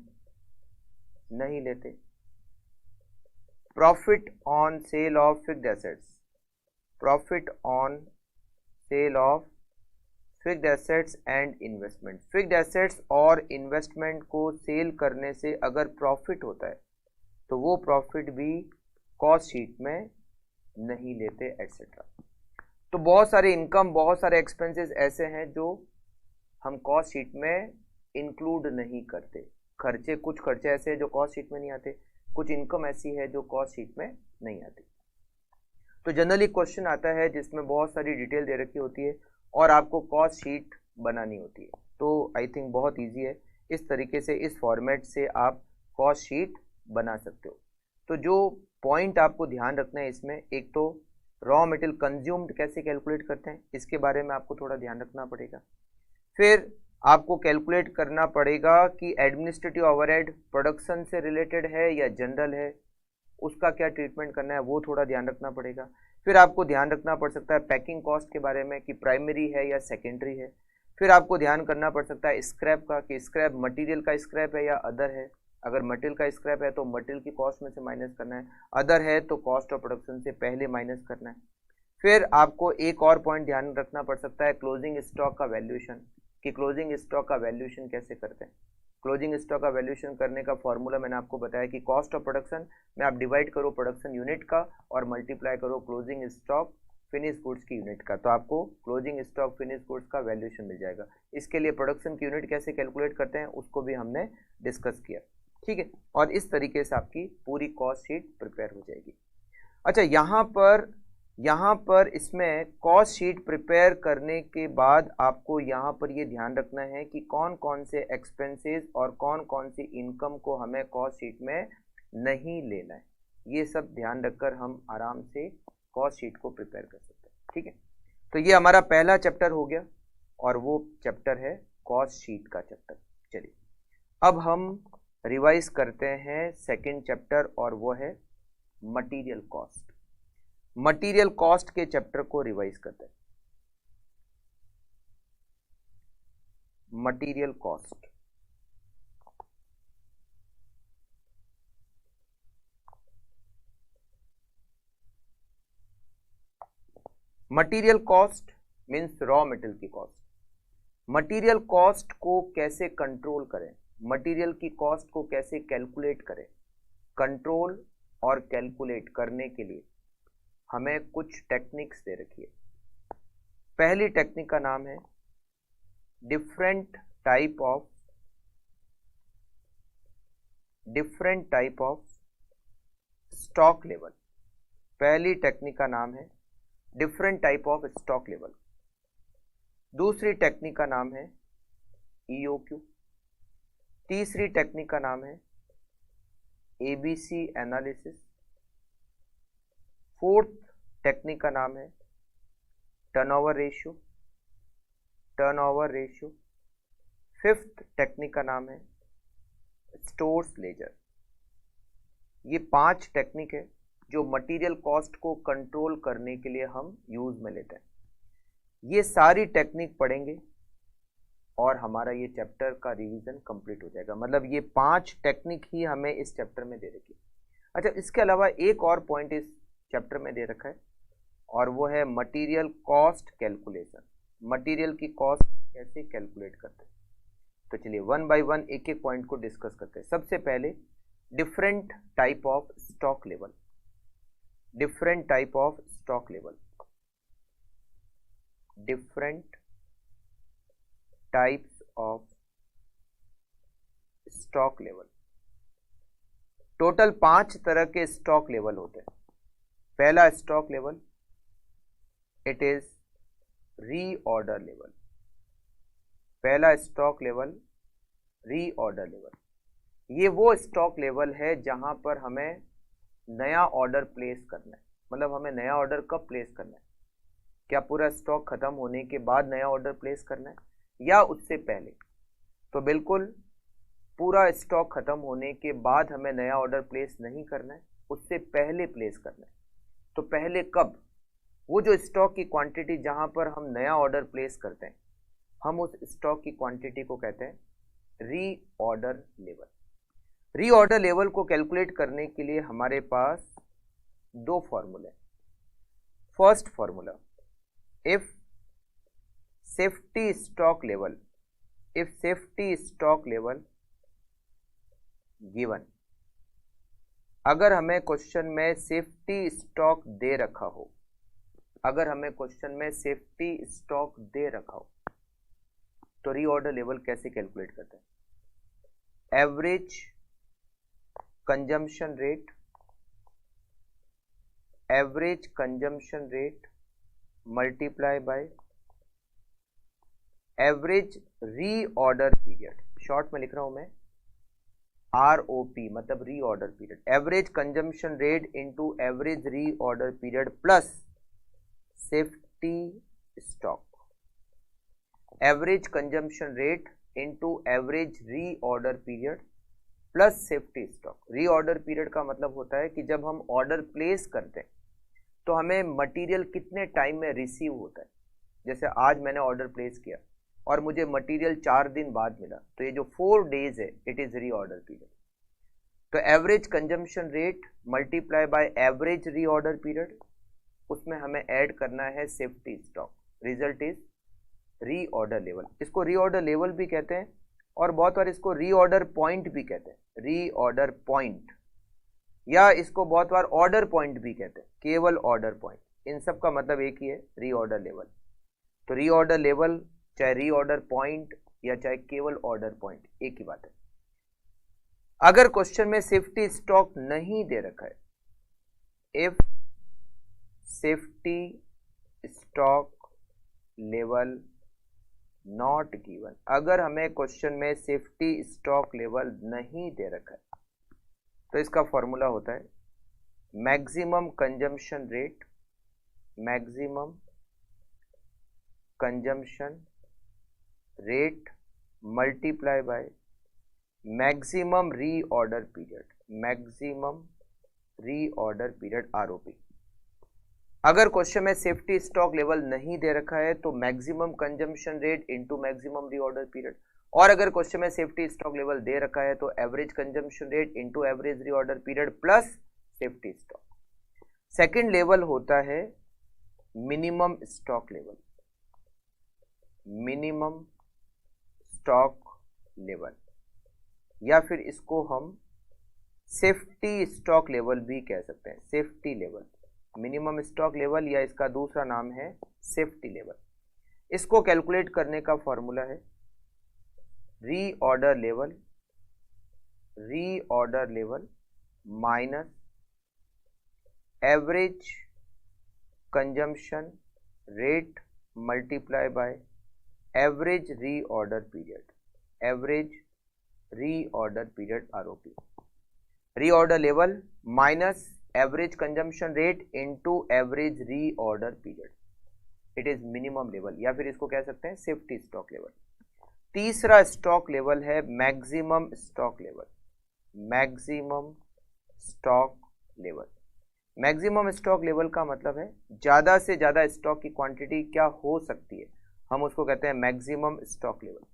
नहीं लेते। Profit on sale of fixed assets, profit on sale of fixed assets and investment, fixed assets और इन्वेस्टमेंट को सेल करने से अगर प्रॉफिट होता है तो वो प्रॉफिट भी कॉस्ट शीट में नहीं लेते, एटसेट्रा। तो बहुत सारे इनकम, बहुत सारे एक्सपेंसेस ऐसे हैं जो हम कॉस्ट शीट में इंक्लूड नहीं करते। खर्चे, कुछ खर्चे ऐसे हैं जो कॉस्ट शीट में नहीं आते, कुछ इनकम ऐसी है जो कॉस्ट शीट में नहीं आती। तो जनरली क्वेश्चन आता है जिसमें बहुत सारी डिटेल दे रखी होती है और आपको कॉस्ट शीट बनानी होती है। तो आई थिंक बहुत इजी है, इस तरीके से, इस फॉर्मेट से आप कॉस्ट शीट बना सकते हो। तो जो पॉइंट आपको ध्यान रखना है इसमें, एक तो रॉ मटेरियल कंज्यूम्ड कैसे कैलकुलेट करते हैं इसके बारे में आपको थोड़ा ध्यान रखना पड़ेगा। फिर आपको कैलकुलेट करना पड़ेगा कि एडमिनिस्ट्रेटिव ओवरहेड प्रोडक्शन से रिलेटेड है या जनरल है, उसका क्या ट्रीटमेंट करना है वो थोड़ा ध्यान रखना पड़ेगा। फिर आपको ध्यान रखना पड़ सकता है पैकिंग कॉस्ट के बारे में कि प्राइमरी है या सेकेंडरी है। फिर आपको ध्यान करना पड़ सकता है स्क्रैप का कि स्क्रैप मटेरियल का स्क्रैप है या अदर है। अगर मटेरियल का स्क्रैप है तो मटेरियल की कॉस्ट में से माइनस करना है, अदर है तो कॉस्ट ऑफ प्रोडक्शन से पहले माइनस करना है। फिर आपको एक और पॉइंट ध्यान रखना पड़ सकता है क्लोजिंग स्टॉक का वैल्यूएशन, कि क्लोजिंग स्टॉक का वैल्यूएशन कैसे करते हैं। क्लोजिंग स्टॉक का वैल्यूएशन करने का फॉर्मूला मैंने आपको बताया कि कॉस्ट ऑफ प्रोडक्शन में आप डिवाइड करो प्रोडक्शन यूनिट का और मल्टीप्लाई करो क्लोजिंग स्टॉक फिनिश गुड्स की यूनिट का, तो आपको क्लोजिंग स्टॉक फिनिश गुड्स का वैल्यूएशन मिल जाएगा। इसके लिए प्रोडक्शन की यूनिट कैसे कैलकुलेट करते हैं उसको भी हमने डिस्कस किया, ठीक है। और इस तरीके से आपकी पूरी कॉस्ट शीट प्रिपेयर हो जाएगी। अच्छा, यहाँ पर यहाँ पर इसमें कॉस्ट शीट प्रिपेयर करने के बाद आपको यहाँ पर ये ध्यान रखना है कि कौन कौन से एक्सपेंसेस और कौन कौन सी इनकम को हमें कॉस्ट शीट में नहीं लेना है। ये सब ध्यान रखकर हम आराम से कॉस्ट शीट को प्रिपेयर कर सकते हैं। ठीक है, तो ये हमारा पहला चैप्टर हो गया और वो चैप्टर है कॉस्ट शीट का चैप्टर। चलिए अब हम रिवाइज करते हैं सेकेंड चैप्टर और वो है मटेरियल कॉस्ट। मटेरियल कॉस्ट के चैप्टर को रिवाइज करते हैं। Material cost, material cost means raw material की कॉस्ट। मटेरियल कॉस्ट को कैसे कंट्रोल करें, मटेरियल की कॉस्ट को कैसे कैलकुलेट करें। कंट्रोल और कैलकुलेट करने के लिए हमें कुछ टेक्निक्स दे रखी है। पहली टेक्निक का नाम है different type of stock level. पहली टेक्निक का नाम है different type of stock level. दूसरी टेक्निक का नाम है EOQ। तीसरी टेक्निक का नाम है ABC एनालिसिस। फोर्थ टेक्निक का नाम है टर्नओवर रेशियो। फिफ्थ टेक्निक का नाम है स्टोर्स लेजर। ये 5 टेक्निक है जो मटेरियल कॉस्ट को कंट्रोल करने के लिए हम यूज में लेते हैं। ये सारी टेक्निक पढ़ेंगे और हमारा ये चैप्टर का रिवीजन कंप्लीट हो जाएगा। मतलब ये 5 टेक्निक ही हमें इस चैप्टर में दे रखी है। अच्छा, इसके अलावा एक और पॉइंट इस चैप्टर में दे रखा है और वो है मटेरियल कॉस्ट कैलकुलेशन। मटेरियल की कॉस्ट कैसे कैलकुलेट करते हैं। तो चलिए वन बाय वन एक एक पॉइंट को डिस्कस करते हैं। सबसे पहले different type of stock level. Different type of stock level, different types of stock level. Total 5 तरह के स्टॉक लेवल होते हैं। पहला stock level, it is reorder level. पहला स्टॉक लेवल रीऑर्डर लेवल। ये वो स्टॉक लेवल है जहां पर हमें नया ऑर्डर प्लेस करना है। मतलब हमें नया ऑर्डर कब प्लेस करना है, क्या पूरा स्टॉक खत्म होने के बाद नया ऑर्डर प्लेस करना है या उससे पहले। तो बिल्कुल पूरा स्टॉक खत्म होने के बाद हमें नया ऑर्डर प्लेस नहीं करना है, उससे पहले प्लेस करना है। तो पहले कब, वो जो स्टॉक की क्वांटिटी जहां पर हम नया ऑर्डर प्लेस करते हैं, हम उस स्टॉक की क्वांटिटी को कहते हैं रीऑर्डर लेवल। रीऑर्डर लेवल को कैलकुलेट करने के लिए हमारे पास 2 फॉर्मूले। First formula, if safety stock level given. अगर हमें क्वेश्चन में सेफ्टी स्टॉक दे रखा हो, तो रीऑर्डर लेवल कैसे कैलकुलेट करते हैं। Average consumption rate multiply by average reorder period. Short में लिख रहा हूं मैं ROP, मतलब reorder period. Average consumption rate into average reorder period plus safety stock. Average consumption rate into average reorder period plus safety stock. Reorder period का मतलब होता है कि जब हम ऑर्डर प्लेस करते हैं तो हमें मटेरियल कितने टाइम में रिसीव होता है। जैसे आज मैंने ऑर्डर प्लेस किया और मुझे मटेरियल 4 दिन बाद मिला, तो ये जो 4 डेज है इट इज रीऑर्डर पीरियड। तो average consumption rate multiply by average reorder period, उसमें हमें ऐड करना है safety stock. Result is reorder level. इसको रीऑर्डर लेवल भी कहते हैं और बहुत बार इसको रीऑर्डर पॉइंट भी कहते हैं। रीऑर्डर पॉइंट, या इसको बहुत बार ऑर्डर पॉइंट भी कहते हैं, केवल ऑर्डर पॉइंट। इन सब का मतलब एक ही है, रीऑर्डर लेवल। तो रीऑर्डर लेवल चाहे रीऑर्डर पॉइंट या चाहे केवल ऑर्डर पॉइंट, एक ही बात है। अगर क्वेश्चन में सेफ्टी स्टॉक नहीं दे रखा है, if safety stock level not given. अगर हमें क्वेश्चन में सेफ्टी स्टॉक लेवल नहीं दे रखा है तो इसका फॉर्मूला होता है maximum consumption rate, maximum consumption rate multiply by maximum reorder period, maximum reorder period ROP। अगर क्वेश्चन में सेफ्टी स्टॉक लेवल नहीं दे रखा है तो maximum consumption rate into maximum reorder period, और अगर क्वेश्चन में सेफ्टी स्टॉक लेवल दे रखा है तो average consumption rate into average reorder period plus safety stock. Second level होता है minimum stock level, minimum stock level, या फिर इसको हम सेफ्टी स्टॉक लेवल भी कह सकते हैं, safety level, minimum stock level, या इसका दूसरा नाम है सेफ्टी लेवल। इसको कैलकुलेट करने का फॉर्मूला है reorder level, reorder level minus average consumption rate multiply by average reorder period, average reorder period ROP। Reorder level minus average consumption rate into average reorder period, it is minimum level, या फिर इसको कह सकते हैं safety stock level. तीसरा stock level है maximum stock level, maximum stock level. Maximum stock level का मतलब है ज्यादा से ज्यादा स्टॉक की क्वांटिटी क्या हो सकती है, हम उसको कहते हैं मैक्सिमम स्टॉक लेवल।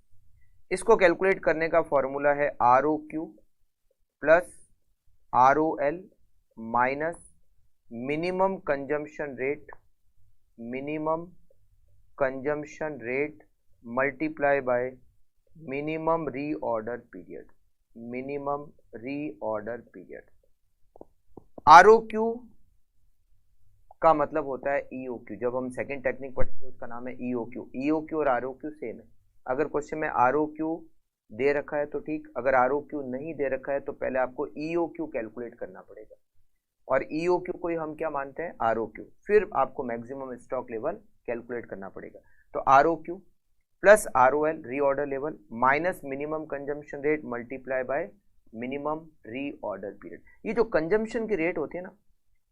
इसको कैलकुलेट करने का फॉर्मूला है ROQ plus ROL minus minimum consumption rate, minimum consumption rate multiply by minimum reorder period, minimum reorder period. ROQ का मतलब होता है EOQ। जब हम सेकंड टेक्निक पढ़ते हैं उसका नाम है EOQ। EOQ और ROQ सेम है। अगर क्वेश्चन में ROQ दे रखा है तो ठीक, अगर ROQ नहीं दे रखा है तो पहले आपको EOQ कैलकुलेट करना पड़ेगा, और EOQ को ही हम क्या मानते हैं ROQ, फिर आपको मैक्सिमम स्टॉक लेवल कैलकुलेट करना पड़ेगा। तो ROQ plus ROL reorder level minus minimum consumption rate multiply by minimum reorder period. ये जो कंजम्पशन की रेट होती है ना,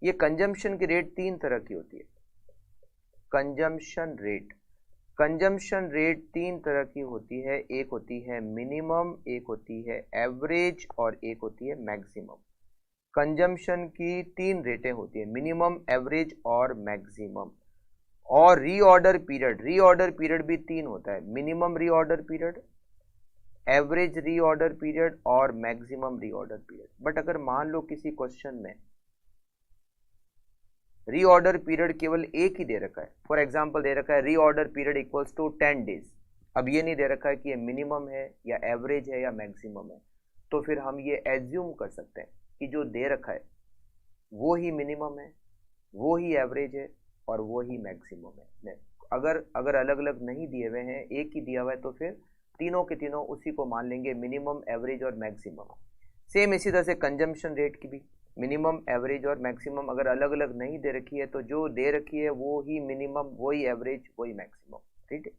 ये कंजम्पशन की रेट तीन तरह की होती है। कंजम्पशन रेट, कंजम्पशन रेट तीन तरह की होती है, एक होती है मिनिमम, एक होती है एवरेज और एक होती है मैक्सिमम। कंजम्पशन की तीन रेटें होती है, मिनिमम, एवरेज और मैक्सिमम। और रीऑर्डर पीरियड, रीऑर्डर पीरियड भी तीन होता है, minimum reorder period, average reorder period और मैक्सिमम रीऑर्डर पीरियड। बट अगर मान लो किसी क्वेश्चन में रीऑर्डर पीरियड केवल एक ही दे रखा है, फॉर एग्जांपल दे रखा है reorder period equals to 10 days, अब ये नहीं दे रखा है कि ये मिनिमम है या एवरेज है या मैक्सिमम है, तो फिर हम ये एज्यूम कर सकते हैं कि जो दे रखा है वो ही मिनिमम है, वो ही एवरेज है और वो ही मैक्सिमम है। अगर अलग अलग नहीं दिए हुए हैं, एक ही दिया हुआ है, तो फिर तीनों के तीनों उसी को मान लेंगे, मिनिमम, एवरेज और मैक्सिमम। सेम इसी तरह से कंजम्पशन रेट की भी मिनिमम, एवरेज और मैक्सिमम अगर अलग अलग नहीं दे रखी है तो जो दे रखी है वो ही मिनिमम, वही एवरेज, वही मैक्सिमम। ठीक है,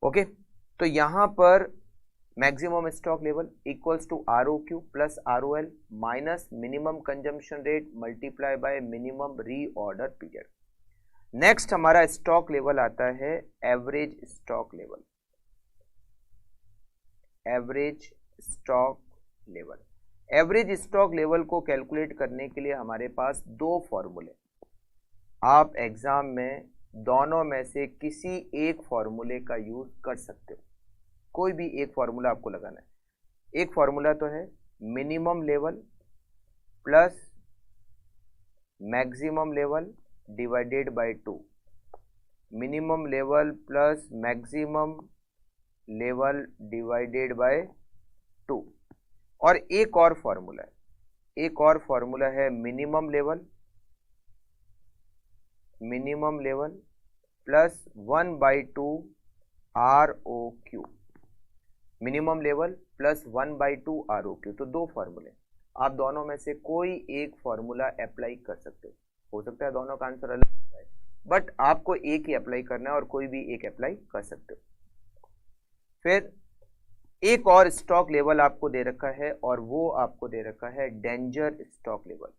ओके। तो यहां पर maximum stock level equals to ROQ plus ROL minus minimum consumption rate multiply by minimum reorder period. Next हमारा स्टॉक लेवल आता है average stock level, average stock level. Average stock level को calculate करने के लिए हमारे पास दो फॉर्मूले, आप एग्जाम में दोनों में से किसी एक फॉर्मूले का यूज कर सकते हो, कोई भी एक फॉर्मूला आपको लगाना है। एक फॉर्मूला तो है minimum level plus maximum level divided by 2, minimum level plus maximum level divided by 2। और एक और फॉर्मूला है, एक और फॉर्मूला है minimum level, minimum level plus 1/2 ROQ, minimum level plus 1/2 ROQ। तो दो फॉर्मूले, आप दोनों में से कोई एक फॉर्मूला अप्लाई कर सकते हो। हो सकता है दोनों का आंसर अलग है, बट आपको एक ही अप्लाई करना है और कोई भी एक अप्लाई कर सकते हो। फिर एक और स्टॉक लेवल आपको दे रखा है और वो आपको दे रखा है danger stock level.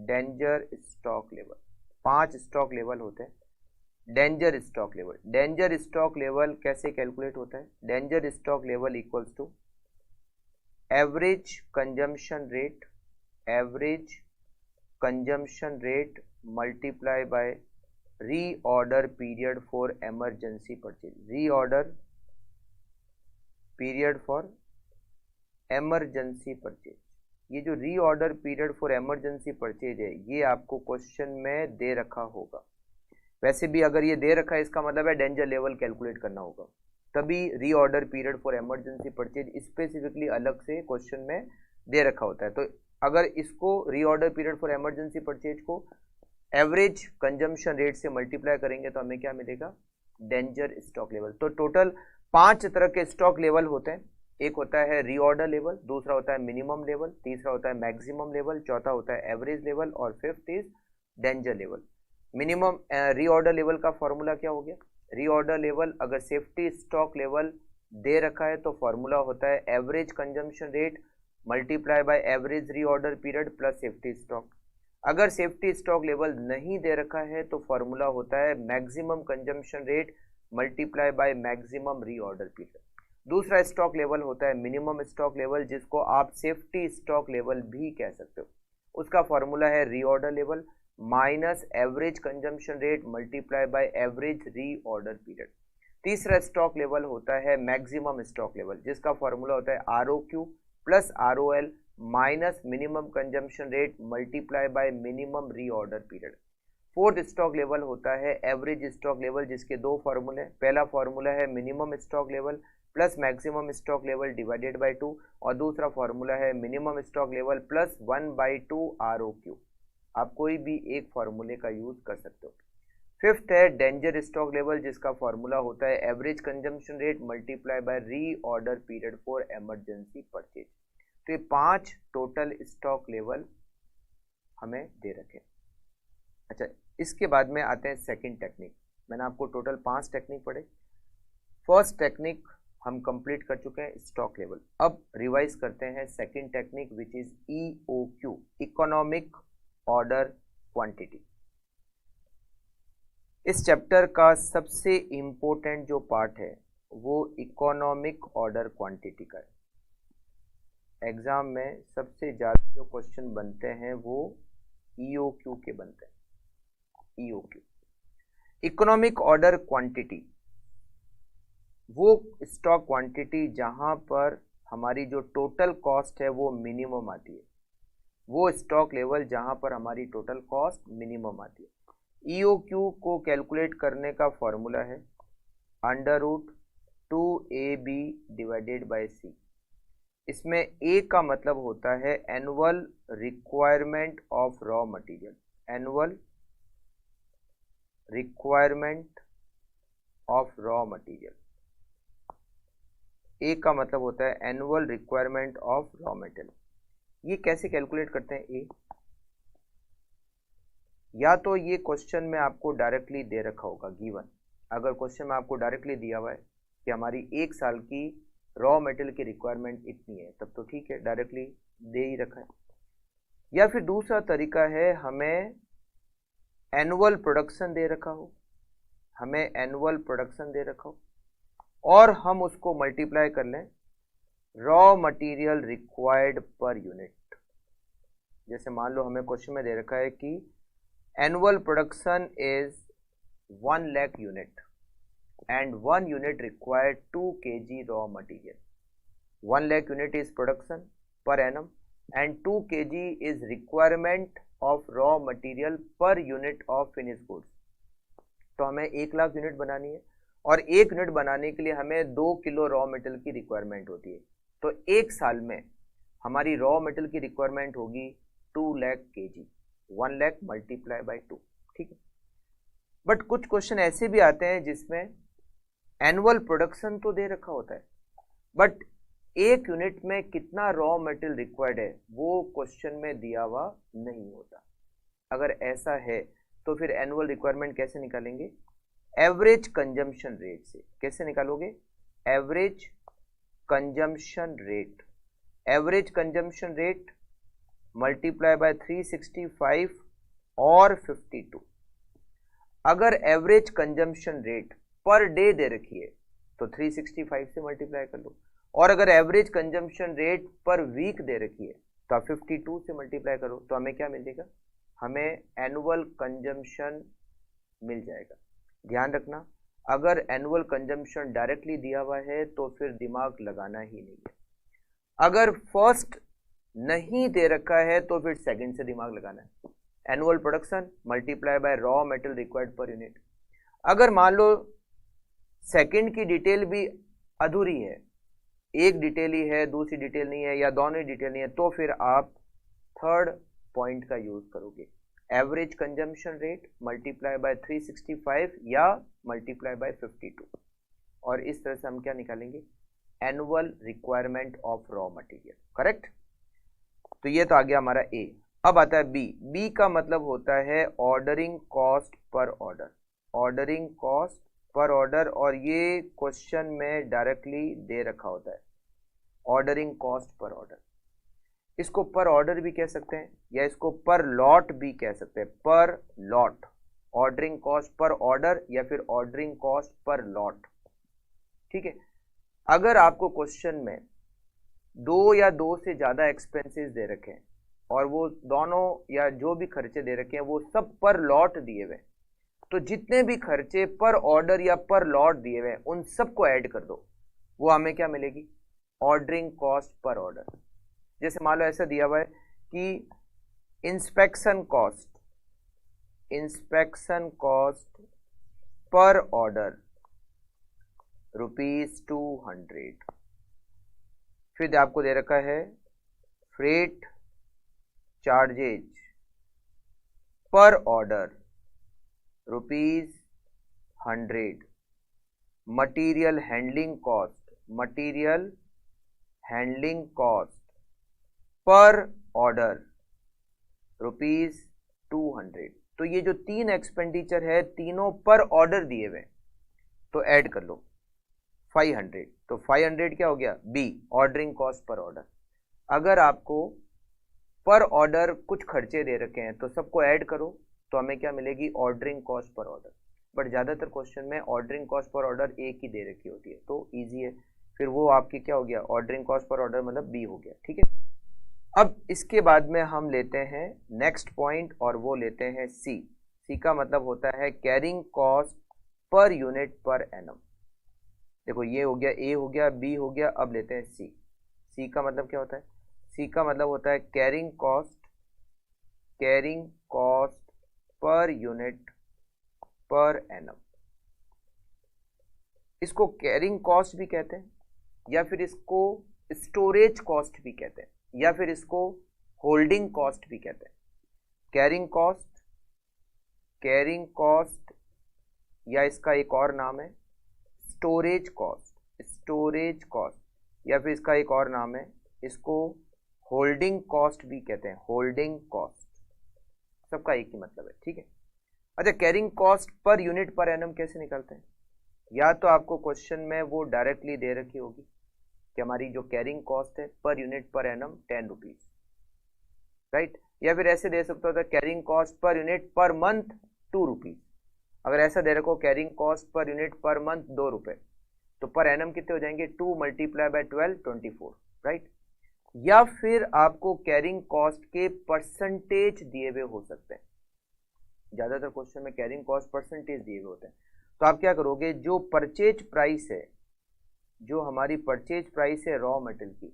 Danger stock level, 5 stock level होते हैं। Danger stock level, danger stock level कैसे कैलकुलेट होता है? Danger stock level equals to average consumption rate, average consumption rate multiply by reorder period for emergency purchase. Reorder period for emergency purchase, ये जो reorder period for emergency purchase है ये आपको question में दे रखा होगा। वैसे भी अगर ये दे रखा है इसका मतलब है डेंजर लेवल कैलकुलेट करना होगा, तभी reorder period for emergency purchase specifically अलग से क्वेश्चन में दे रखा होता है। तो अगर इसको reorder period for emergency purchase को एवरेज कंजम्पशन रेट से मल्टीप्लाई करेंगे तो हमें क्या मिलेगा? Danger stock level. तो टोटल 5 तरह के स्टॉक लेवल होते हैं। एक होता है रीऑर्डर लेवल, दूसरा होता है मिनिमम लेवल, तीसरा होता है मैक्सिमम लेवल, चौथा होता है एवरेज लेवल और fifth is danger level. Minimum reorder level का फॉर्मूला क्या हो गया? रीऑर्डर लेवल अगर सेफ्टी स्टॉक लेवल दे रखा है तो फॉर्मूला होता है average consumption rate multiply by average reorder period plus safety stock. अगर सेफ्टी स्टॉक लेवल नहीं दे रखा है तो फॉर्मूला होता है maximum consumption rate multiply by maximum reorder period. दूसरा स्टॉक लेवल होता है मिनिमम स्टॉक लेवल, जिसको आप सेफ्टी स्टॉक लेवल भी कह सकते हो। उसका फॉर्मूला है reorder level minus average consumption rate multiply by average reorder period. तीसरा स्टॉक लेवल होता है मैक्सिमम स्टॉक लेवल, जिसका फॉर्मूला होता है ROQ plus ROL minus minimum consumption rate multiply by minimum reorder period. Fourth stock level होता है average stock level, जिसके दो फॉर्मूले। पहला फॉर्मूला है minimum stock level plus maximum stock level divided by 2 और दूसरा फॉर्मूला है minimum stock level plus 1/2 ROQ। आप कोई भी एक फॉर्मूले का यूज कर सकते हो। फिफ्थ है डेंजर स्टॉक लेवल, जिसका फॉर्मूला होता है average consumption rate multiply by reorder period for emergency purchase. तो ये 5 टोटल स्टॉक लेवल हमें दे रखे। अच्छा, इसके बाद में आते हैं सेकंड टेक्निक। मैंने आपको टोटल 5 टेक्निक पढ़े। फर्स्ट टेक्निक हम कंप्लीट कर चुके हैं, स्टॉक लेवल। अब रिवाइज करते हैं second technique which is EOQ, economic order quantity. इस चैप्टर का सबसे इंपॉर्टेंट जो पार्ट है वो इकोनॉमिक ऑर्डर क्वांटिटी का है। एग्जाम में सबसे ज्यादा जो क्वेश्चन बनते हैं वो EOQ के बनते हैं। EOQ, इकोनॉमिक ऑर्डर क्वांटिटी, वो स्टॉक क्वांटिटी जहां पर हमारी जो टोटल कॉस्ट है वो मिनिमम आती है, वो स्टॉक लेवल जहां पर हमारी टोटल कॉस्ट मिनिमम आती है। EOQ को कैलकुलेट करने का फॉर्मूला है √2AB डिवाइडेड बाय C। इसमें A का मतलब होता है annual requirement of raw material, annual requirement of raw material. A का मतलब होता है annual requirement of raw material. ये कैसे कैलकुलेट करते हैं A? या तो ये क्वेश्चन में आपको डायरेक्टली दे रखा होगा गिवन। अगर क्वेश्चन में आपको डायरेक्टली दिया हुआ है कि हमारी 1 साल की रॉ मटेरियल की रिक्वायरमेंट इतनी है, तब तो ठीक है, डायरेक्टली दे ही रखा है। या फिर दूसरा तरीका है हमें एनुअल प्रोडक्शन दे रखा हो, हमें एनुअल प्रोडक्शन दे रखा हो और हम उसको मल्टीप्लाई कर लें raw material required per unit. जैसे मान लो हमें क्वेश्चन में दे रखा है कि annual production is 1 lakh unit and 1 unit required 2 kg raw material. 1 lakh unit is production per annum and 2 kg is requirement of raw material per unit of finished goods. तो हमें 1 lakh unit बनानी है और 1 यूनिट बनाने के लिए हमें 2 किलो रॉ मटेरियल की रिक्वायरमेंट होती है। तो 1 साल में हमारी रॉ मटेरियल की रिक्वायरमेंट होगी 2 lakh kg, 1 lakh multiply by 2, ठीक है। बट कुछ क्वेश्चन ऐसे भी आते हैं जिसमें एनुअल प्रोडक्शन तो दे रखा होता है बट 1 यूनिट में कितना रॉ मटेरियल रिक्वायर्ड है वो क्वेश्चन में दिया हुआ नहीं होता। अगर ऐसा है तो फिर एनुअल रिक्वायरमेंट कैसे निकालेंगे? एवरेज कंजम्पशन रेट से। कैसे निकालोगे? Average consumption rate. Average consumption rate multiply bye 365 और 52। अगर average consumption rate per day they रखी है तो 365 से मल्टीप्लाई कर लो, और अगर average consumption rate per week दे रखी है तो आप 52 से मल्टीप्लाई करो, तो हमें क्या मिलेगा? हमें एनुअल कंजम्पशन मिल जाएगा। ध्यान रखना, अगर एनुअल कंजम्पशन डायरेक्टली दिया हुआ है तो फिर दिमाग लगाना ही नहीं है। अगर फर्स्ट नहीं दे रखा है तो फिर सेकंड से दिमाग लगाना है। Annual production multiply by raw material required per unit. अगर मान लो सेकंड की डिटेल भी अधूरी है, एक डिटेल ही है, दूसरी डिटेल नहीं है, या दोनों ही डिटेल नहीं है, तो फिर आप थर्ड पॉइंट का यूज करोगे, average consumption rate multiply bye 365 या मल्टीप्लाई बाय 52, और इस तरह से हम क्या निकालेंगे? Annual requirement of raw material. Correct? तो ये तो आ गया हमारा ए। अब आता है बी। बी का मतलब होता है ordering cost per order. Ordering cost per order, और ये क्वेश्चन में डायरेक्टली दे रखा होता है, ऑर्डरिंग कॉस्ट पर ऑर्डर। इसको पर ऑर्डर भी कह सकते हैं या इसको पर लॉट भी कह सकते हैं। पर lot, ordering cost per order या फिर ऑर्डरिंग कॉस्ट पर लॉट। ठीक है? अगर आपको क्वेश्चन में दो या दो से ज्यादा एक्सपेंसेस दे रखे हैं और वो दोनों या जो भी खर्चे दे रखे हैं वो सब पर लॉट दिए हुए, तो जितने भी खर्चे पर ऑर्डर या पर लॉट दिए हुए उन सबको ऐड कर दो, वो हमें क्या मिलेगी? Ordering cost per order. जैसे मान लो ऐसा दिया हुआ है कि इंस्पेक्शन कॉस्ट पर ऑर्डर ₹200। फिर आपको दे रखा है फ्रेट चार्जेज पर order ₹100। Material handling cost per order ₹200। तो ये जो तीन एक्सपेंडिचर है तीनों पर ऑर्डर दिए हुए, तो ऐड कर लो 500। तो 500 क्या हो गया? B, ordering cost per order. अगर आपको पर ऑर्डर कुछ खर्चे दे रखे हैं तो सबको ऐड करो, तो हमें क्या मिलेगी? Ordering cost per order. But ज्यादातर क्वेश्चन में ऑर्डरिंग कॉस्ट पर ऑर्डर एक ही दे रखी होती है, तो इजी है, फिर वो आपकी क्या हो गया? ऑर्डरिंग कॉस्ट पर ऑर्डर मतलब बी हो गया। ठीक है? अब इसके बाद में हम लेते हैं नेक्स्ट पॉइंट, और वो लेते हैं सी। सी का मतलब होता है carrying cost per unit per annum. देखो ये हो गया, ए हो गया, बी हो गया, अब लेते हैं सी। सी का मतलब क्या होता है? सी का मतलब होता है carrying cost per unit per annum. इसको कैरिंग कॉस्ट भी कहते हैं, या फिर इसको स्टोरेज कॉस्ट भी कहते हैं, या फिर इसको होल्डिंग कॉस्ट भी कहते हैं। कैरिंग कॉस्ट या इसका एक और नाम है स्टोरेज कॉस्ट, या फिर इसका एक और नाम है, इसको होल्डिंग कॉस्ट भी कहते हैं। होल्डिंग कॉस्ट सबका एक ही मतलब है। ठीक है? अच्छा, carrying cost per unit per annum कैसे निकालते हैं? या तो आपको क्वेश्चन में वो डायरेक्टली दे रखी होगी कि हमारी जो कैरिंग कॉस्ट है per unit per annum 10 rupees, right? या फिर ऐसे दे सकते हो carrying cost per unit per month 2 rupees. अगर ऐसा दे रखो carrying cost per unit per month 2 रुपए, तो पर एनम कितने हो जाएंगे? 2 मल्टीप्लाई बाय 12 24, राइट? या फिर आपको कैरिंग कॉस्ट के परसेंटेज दिए हुए हो सकते हैं। ज्यादातर क्वेश्चन में कैरिंग कॉस्ट परसेंटेज दिए हुए होते हैं, तो आप क्या करोगे? जो परचेज प्राइस है, जो हमारी परचेज प्राइस है रॉ मटेरियल की,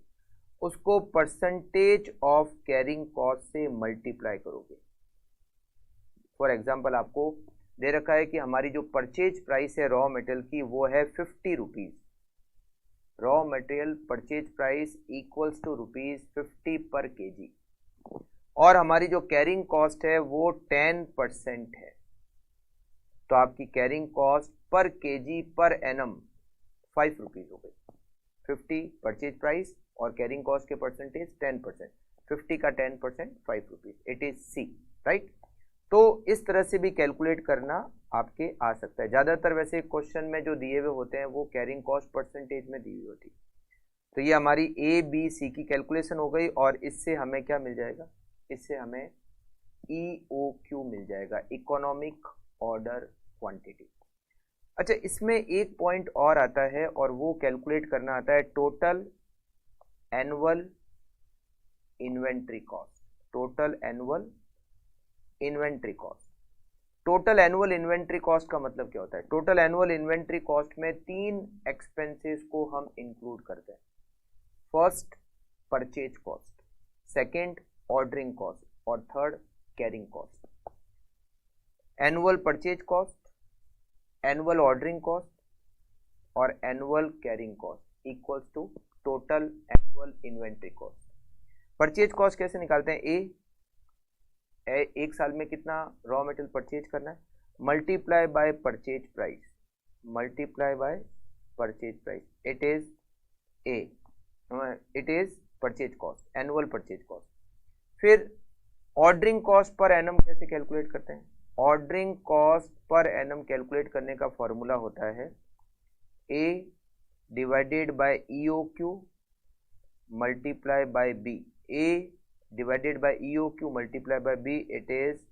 उसको परसेंटेज ऑफ कैरिंग कॉस्ट से मल्टीप्लाई करोगे। फॉर एग्जाम्पल आपको दे रखा है कि हमारी जो परचेज प्राइस है रॉ मटेरियल की वो है 50 rupees. Raw material purchase price equals to ₹50 per KG, और हमारी जो कैरिंग कॉस्ट है वो 10% है। तो आपकी carrying cost per kg per annum 5 rupees हो गई। 50 परचेज प्राइस और कैरिंग कॉस्ट के परसेंटेज 10%, 50 का 10% 5 rupees. It is see, right? तो इस तरह से भी कैलकुलेट करना आपके आ सकता है। ज़्यादातर वैसे क्वेश्चन में जो दिए हुए होते हैं वो कैरिंग कॉस्ट परसेंटेज में दी हुई होती है। तो ये हमारी ए बी सी की कैलकुलेशन हो गई और इससे हमें क्या मिल जाएगा, इससे हमें EOQ मिल जाएगा, इकोनॉमिक ऑर्डर क्वांटिटी। अच्छा, इसमें एक पॉइंट और आता है और वो कैलकुलेट करना आता है total annual inventory cost. Total annual inventory cost. Total annual inventory cost का मतलब क्या होता है? टोटल एनुअल इन्वेंट्री कॉस्ट में 3 एक्सपेंसेस को हम इंक्लूड करते हैं। First purchase cost, second ordering cost और third carrying cost. Annual purchase cost, annual ordering cost और annual carrying cost equals to total annual inventory cost. Purchase cost कैसे निकालते हैं? एक साल में कितना रॉ मटेरियल परचेज करना है, multiply by purchase price, multiply by purchase price, it is purchase cost, annual purchase cost. फिर ऑर्डरिंग कॉस्ट पर एनम कैसे कैलकुलेट करते हैं? Ordering cost per annum calculate करने का फॉर्मूला होता है A divided by EOQ multiply by B। A divided by EOQ multiply by B, it is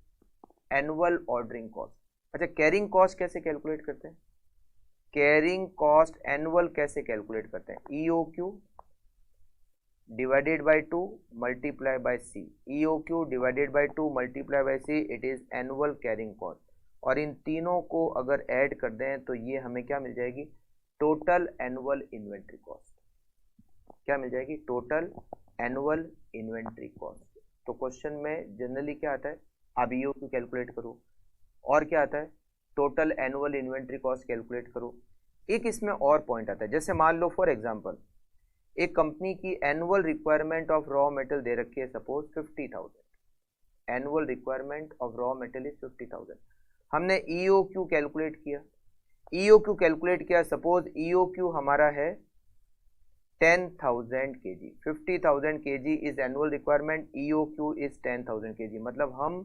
annual ordering cost. अच्छा, carrying cost कैसे calculate करते हैं? कैरिंग कॉस्ट एनुअल कैसे calculate करते हैं? EOQ divided by 2 multiply by C। EOQ divided by 2 multiply by C, it is annual carrying cost. और इन तीनों को अगर ऐड कर दें तो ये हमें क्या मिल जाएगी? Total annual inventory cost. क्या मिल जाएगी? Total annual inventory cost. तो क्वेश्चन में जनरली क्या आता है? आप EOQ कैलकुलेट करो, और क्या आता है? Total annual inventory cost calculate करो। एक इसमें और पॉइंट आता है, जैसे मान लो फॉर एग्जांपल एक कंपनी की annual requirement of raw material दे रखी है, suppose 50,000। Annual requirement of raw material is 50,000। हमने EOQ कैलकुलेट किया, EOQ कैलकुलेट किया, सपोज EOQ हमारा है 10,000 kg। 50,000 kg is annual requirement, EOQ is 10,000 kg। मतलब हम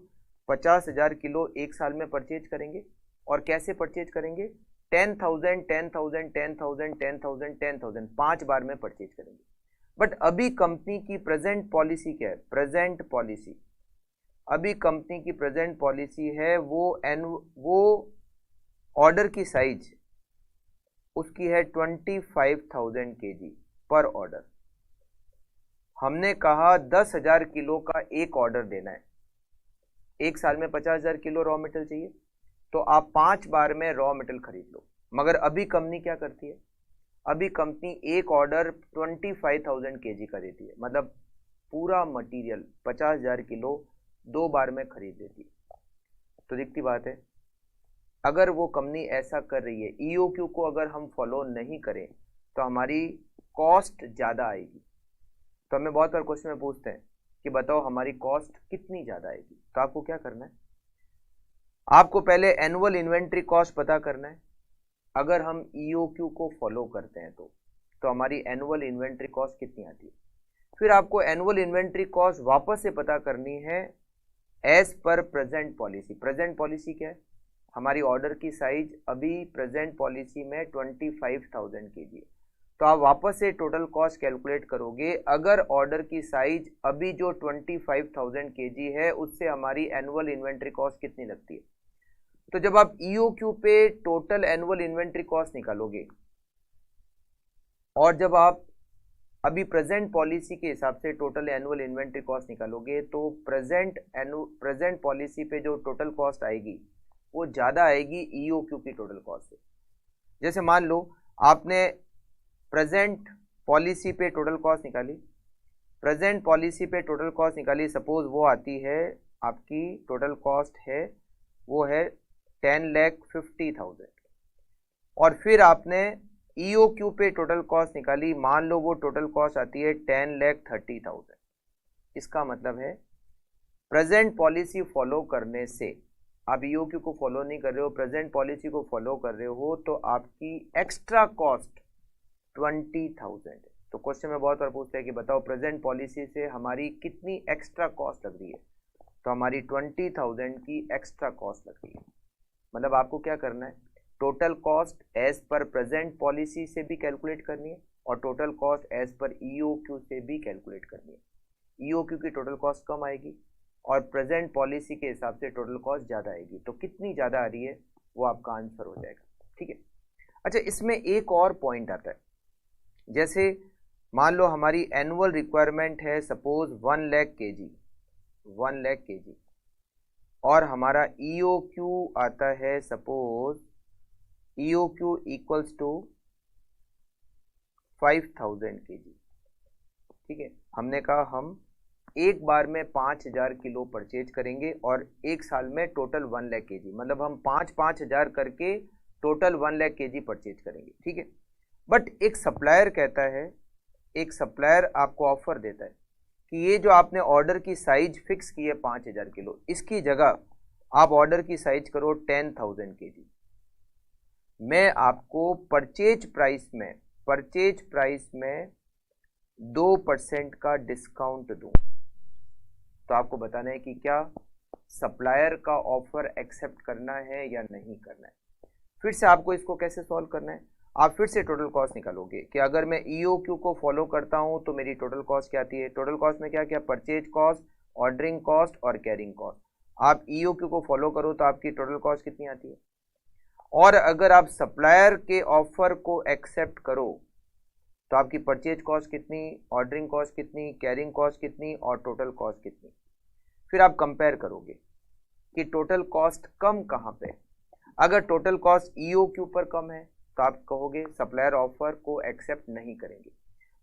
50,000 किलो एक साल में परचेज करेंगे। और कैसे परचेज करेंगे? 10,000 10,000 10,000 10,000 10,000 5 बार में परचेज करेंगे। बट अभी कंपनी की प्रेजेंट पॉलिसी क्या है? प्रेजेंट पॉलिसी, अभी कंपनी की प्रेजेंट पॉलिसी है वो ऑर्डर की साइज उसकी है 25,000 kg पर ऑर्डर। हमने कहा 10,000 किलो का एक ऑर्डर देना है, एक साल में 50,000 किलो रॉ मटेरियल चाहिए, तो आप 5 बार में रॉ मटेरियल खरीद लो। मगर अभी कंपनी क्या करती है? अभी कंपनी एक ऑर्डर 25,000 kg का देती है, मतलब पूरा मटेरियल 50,000 किलो 2 बार में खरीद लेती है। तो दिखती बात है, अगर वो कंपनी ऐसा कर रही है, EOQ को अगर हम फॉलो नहीं करें तो हमारी कॉस्ट ज़्यादा आएगी। तो हमें बहुत बार क्वेश्चन में पूछते हैं कि बताओ हमारी कॉस्ट कितनी ज़्यादा आएगी। तो आपको क्या करना है? आपको पहले एनुअल इन्वेंट्री कॉस्ट पता करना है। अगर हम EOQ को फॉलो करते हैं तो हमारी एनुअल इन्वेंट्री कॉस्ट कितनी आती है। फिर आपको एनुअल इन्वेंट्री कॉस्ट वापस से पता करनी है as per present policy. Present policy क्या है? हमारी ऑर्डर की साइज अभी प्रेजेंट पॉलिसी में 25,000 kg है। तो आप वापस से टोटल कॉस्ट कैलकुलेट करोगे। अगर ऑर्डर की साइज अभी जो 25,000 kg है उससे हमारी एनुअल इन्वेंट्री कॉस्ट कितनी लगती है। तो जब आप EOQ पे टोटल एनुअल इन्वेंट्री कॉस्ट निकालोगे और जब आप अभी प्रेजेंट पॉलिसी के हिसाब से टोटल एनुअल इन्वेंट्री कॉस्ट निकालोगे तो प्रेजेंट पॉलिसी पे जो टोटल कॉस्ट आएगी वो ज़्यादा आएगी EOQ की टोटल कॉस्ट से। जैसे मान लो आपने प्रेजेंट पॉलिसी पे टोटल कॉस्ट निकाली, प्रेजेंट पॉलिसी पे टोटल कॉस्ट निकाली, सपोज वो आती है आपकी टोटल कॉस्ट है वो है 10,50,000। और फिर आपने EOQ पे टोटल कॉस्ट निकाली, मान लो वो टोटल कॉस्ट आती है 10,30,000। इसका मतलब है प्रेजेंट पॉलिसी फॉलो करने से, आप EOQ को फॉलो नहीं कर रहे हो, प्रेजेंट पॉलिसी को फॉलो कर रहे हो, तो आपकी एक्स्ट्रा कॉस्ट 20,000 है। तो क्वेश्चन में बहुत बार पूछते हैं कि बताओ प्रेजेंट पॉलिसी से हमारी कितनी एक्स्ट्रा कॉस्ट लग रही है। तो हमारी 20,000 की एक्स्ट्रा कॉस्ट लग रही है। मतलब आपको क्या करना है, total cost as per present policy से भी कैलकुलेट करनी है और total cost as per EOQ से भी कैलकुलेट करनी है। ईओक्यू की टोटल कॉस्ट कम आएगी और प्रेजेंट पॉलिसी के हिसाब से टोटल कॉस्ट ज़्यादा आएगी, तो कितनी ज़्यादा आ रही है वो आपका आंसर हो जाएगा। ठीक है। अच्छा, इसमें एक और पॉइंट आता है, जैसे मान लो हमारी एनुअल रिक्वायरमेंट है suppose 1 lakh KG, 1 lakh KG, और हमारा ईओक्यू आता है suppose EOQ equals to 5000 KG. ठीक है, हमने कहा हम एक बार में 5000 किलो परचेज करेंगे और एक साल में टोटल 1 लाख केजी, मतलब हम 5,000 करके टोटल 1 लाख केजी परचेज करेंगे। ठीक है, बट एक सप्लायर कहता है, एक सप्लायर आपको ऑफर देता है कि ये जो आपने ऑर्डर की साइज फिक्स की है 5,000 किलो, इसकी जगह आप ऑर्डर की साइज करो 10,000 केजी। मैं आपको परचेज प्राइस में 2% का डिस्काउंट दूं। तो आपको बताना है कि क्या सप्लायर का ऑफर एक्सेप्ट करना है या नहीं करना है। फिर से आपको इसको कैसे सॉल्व करना है, आप फिर से टोटल कॉस्ट निकालोगे कि अगर मैं ईओक्यू को फॉलो करता हूं तो मेरी टोटल कॉस्ट क्या आती है। टोटल कॉस्ट में क्या क्या, परचेज कॉस्ट, ऑर्डरिंग कॉस्ट और कैरिंग कॉस्ट। आप ईओक्यू को फॉलो करो तो आपकी टोटल कॉस्ट कितनी आती है, और अगर आप सप्लायर के ऑफर को एक्सेप्ट करो तो आपकी परचेज कॉस्ट कितनी, ऑर्डरिंग कॉस्ट कितनी, कैरिंग कॉस्ट कितनी और टोटल कॉस्ट कितनी। फिर आप कंपेयर करोगे कि टोटल कॉस्ट कम कहाँ पे। अगर टोटल कॉस्ट ईओक्यू पर कम है तो आप कहोगे सप्लायर ऑफर को एक्सेप्ट नहीं करेंगे,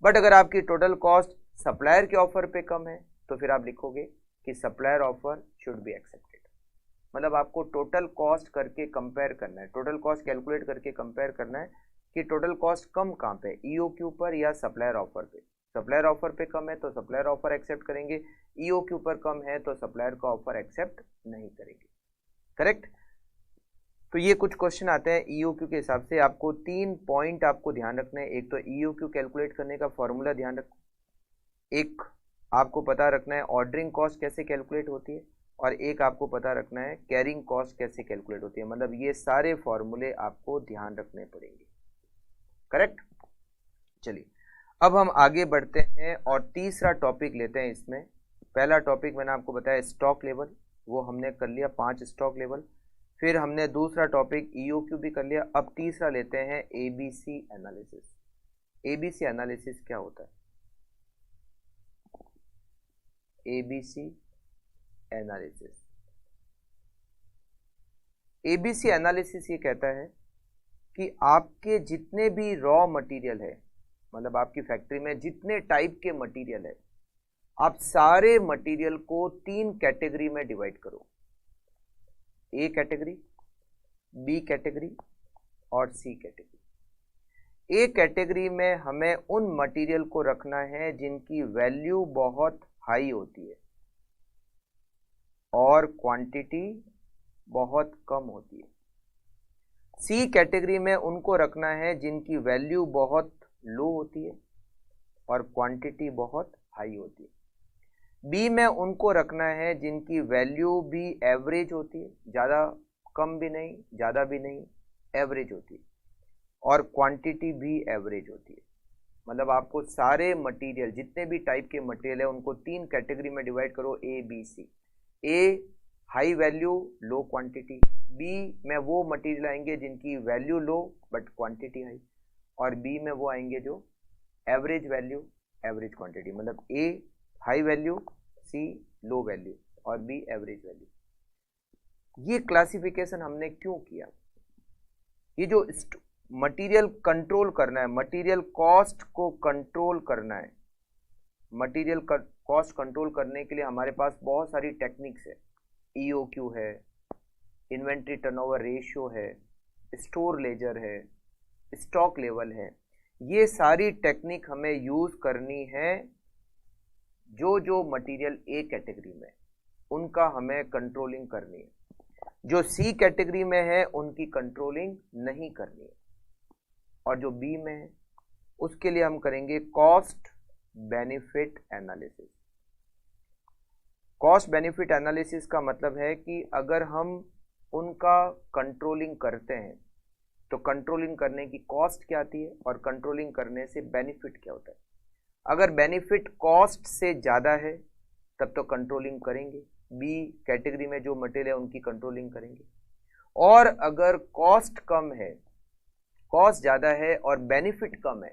बट अगर आपकी टोटल कॉस्ट सप्लायर के ऑफर पे कम है तो फिर आप लिखोगे कि supplier offer should be accepted. मतलब आपको टोटल कॉस्ट करके कंपेयर करना है, टोटल कॉस्ट कैलकुलेट करके कंपेयर करना है कि टोटल कॉस्ट कम कहाँ पे, ईओक्यू पर या सप्लायर ऑफर पे। सप्लायर ऑफर पे कम है तो सप्लायर ऑफर एक्सेप्ट करेंगे, ईओक्यू पर कम है तो सप्लायर का ऑफर एक्सेप्ट नहीं करेंगे। करेक्ट। तो ये कुछ क्वेश्चन आते हैं ईओक्यू के हिसाब से। आपको 3 पॉइंट आपको ध्यान रखना है। एक तो ईओक्यू कैलकुलेट करने का फॉर्मूला ध्यान रखो, एक आपको पता रखना है ऑर्डरिंग कॉस्ट कैसे कैलकुलेट होती है, और एक आपको पता रखना है कैरिंग कॉस्ट कैसे कैलकुलेट होती है। मतलब ये सारे फॉर्मूले आपको ध्यान रखने पड़ेंगे। करेक्ट। चलिए अब हम आगे बढ़ते हैं और तीसरा टॉपिक लेते हैं। इसमें पहला टॉपिक मैंने आपको बताया स्टॉक लेवल, वो हमने कर लिया 5 स्टॉक लेवल। फिर हमने दूसरा टॉपिक ईओक्यू भी कर लिया। अब तीसरा लेते हैं एबीसी एनालिसिस। एबीसी एनालिसिस क्या होता है? एबीसी एनालिसिस, एबीसी एनालिसिस ये कहता है कि आपके जितने भी रॉ मटेरियल है, मतलब आपकी फैक्ट्री में जितने टाइप के मटेरियल है, आप सारे मटेरियल को 3 कैटेगरी में डिवाइड करो। ए कैटेगरी, बी कैटेगरी और सी कैटेगरी। ए कैटेगरी में हमें उन मटेरियल को रखना है जिनकी वैल्यू बहुत हाई होती है और क्वांटिटी बहुत कम होती है। सी कैटेगरी में उनको रखना है जिनकी वैल्यू बहुत लो होती है और क्वांटिटी बहुत हाई होती है। बी में उनको रखना है जिनकी वैल्यू भी एवरेज होती है, ज़्यादा कम भी नहीं ज़्यादा भी नहीं, एवरेज होती है, और क्वांटिटी भी एवरेज होती है। मतलब आपको सारे मटेरियल, जितने भी टाइप के मटेरियल है, उनको 3 कैटेगरी में डिवाइड करो, A B C. A high value low quantity, B में वो मटेरियल आएंगे जिनकी value low but quantity high, और बी में वो आएंगे जो एवरेज वैल्यू एवरेज क्वांटिटी। मतलब A high value, C low value और बी एवरेज वैल्यू। ये क्लासिफिकेशन हमने क्यों किया? ये जो मटेरियल कंट्रोल करना है, मटेरियल कॉस्ट को कंट्रोल करना है, मटेरियल कॉस्ट कंट्रोल करने के लिए हमारे पास बहुत सारी टेक्निक्स है। ईओक्यू है, इन्वेंट्री टर्नओवर रेशियो है, स्टोर लेजर है, स्टॉक लेवल है। ये सारी टेक्निक हमें यूज करनी है। जो जो मटेरियल ए कैटेगरी में, उनका हमें कंट्रोलिंग करनी है। जो सी कैटेगरी में है उनकी कंट्रोलिंग नहीं करनी है, और जो बी में है उसके लिए हम करेंगे cost benefit analysis. Cost benefit analysis का मतलब है कि अगर हम उनका कंट्रोलिंग करते हैं तो कंट्रोलिंग करने की कॉस्ट क्या आती है और कंट्रोलिंग करने से बेनिफिट क्या होता है। अगर बेनिफिट कॉस्ट से ज़्यादा है तब तो कंट्रोलिंग करेंगे, बी कैटेगरी में जो मटेरियल है उनकी कंट्रोलिंग करेंगे। और अगर कॉस्ट कम है, कॉस्ट ज़्यादा है और बेनिफिट कम है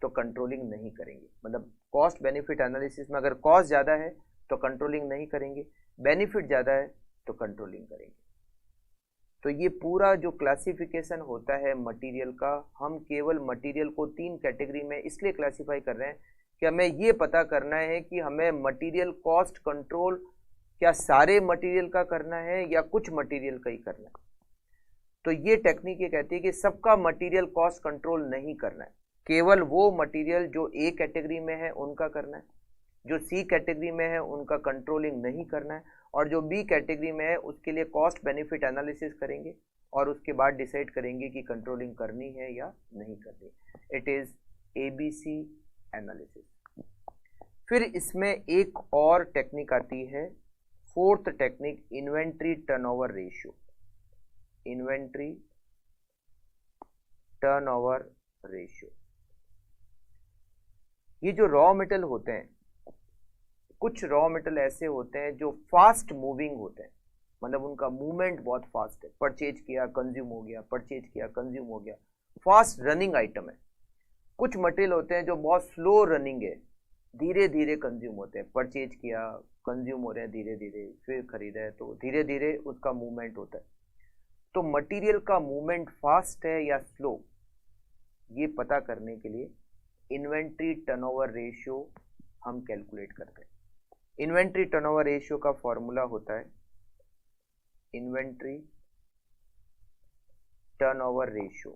तो कंट्रोलिंग नहीं करेंगे। मतलब कॉस्ट बेनिफिट एनालिसिस में अगर कॉस्ट ज़्यादा है तो कंट्रोलिंग नहीं करेंगे, बेनिफिट ज़्यादा है तो कंट्रोलिंग करेंगे। तो ये पूरा जो क्लासिफिकेशन होता है मटेरियल का, हम केवल मटेरियल को 3 कैटेगरी में इसलिए क्लासिफाई कर रहे हैं कि हमें ये पता करना है कि हमें मटेरियल कॉस्ट कंट्रोल क्या सारे मटेरियल का करना है या कुछ मटेरियल का ही करना है। तो ये टेक्निक ये कहती है कि सबका मटेरियल कॉस्ट कंट्रोल नहीं करना है, केवल वो मटेरियल जो ए कैटेगरी में है उनका करना है, जो सी कैटेगरी में है उनका कंट्रोलिंग नहीं करना है, और जो बी कैटेगरी में है उसके लिए कॉस्ट बेनिफिट एनालिसिस करेंगे और उसके बाद डिसाइड करेंगे कि कंट्रोलिंग करनी है या नहीं करनी। It is ABC analysis. फिर इसमें एक और टेक्निक आती है, 4th technique, inventory turnover ratio. Inventory turnover ratio. ये जो रॉ मेटेरियल होते हैं, कुछ रॉ मेटेरियल ऐसे होते हैं जो फास्ट मूविंग होते हैं, मतलब उनका मूवमेंट बहुत फास्ट है, परचेज किया कंज्यूम हो गया, परचेज किया कंज्यूम हो गया, फास्ट रनिंग आइटम है। कुछ मटेरियल होते हैं जो बहुत स्लो रनिंग है, धीरे धीरे कंज्यूम होते हैं, परचेज किया कंज्यूम हो रहे हैं धीरे धीरे, फिर खरीदा है तो धीरे धीरे उसका मूवमेंट होता है। तो मटेरियल का मूवमेंट फास्ट है या स्लो, ये पता करने के लिए इन्वेंट्री टर्नओवर रेशियो हम कैलकुलेट करते हैं। इन्वेंट्री टर्नओवर रेशियो का फॉर्मूला होता है, इन्वेंट्री टर्नओवर रेशियो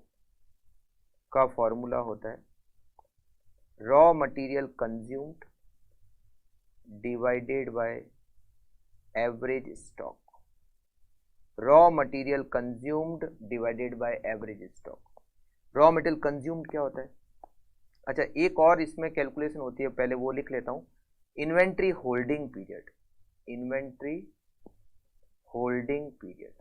का फॉर्मूला होता है raw material consumed divided by average stock. Raw material consumed divided by average stock. Raw material consumed क्या होता है? अच्छा, एक और इसमें कैलकुलेशन होती है, पहले वो लिख लेता हूं। Inventory holding period. Inventory holding period.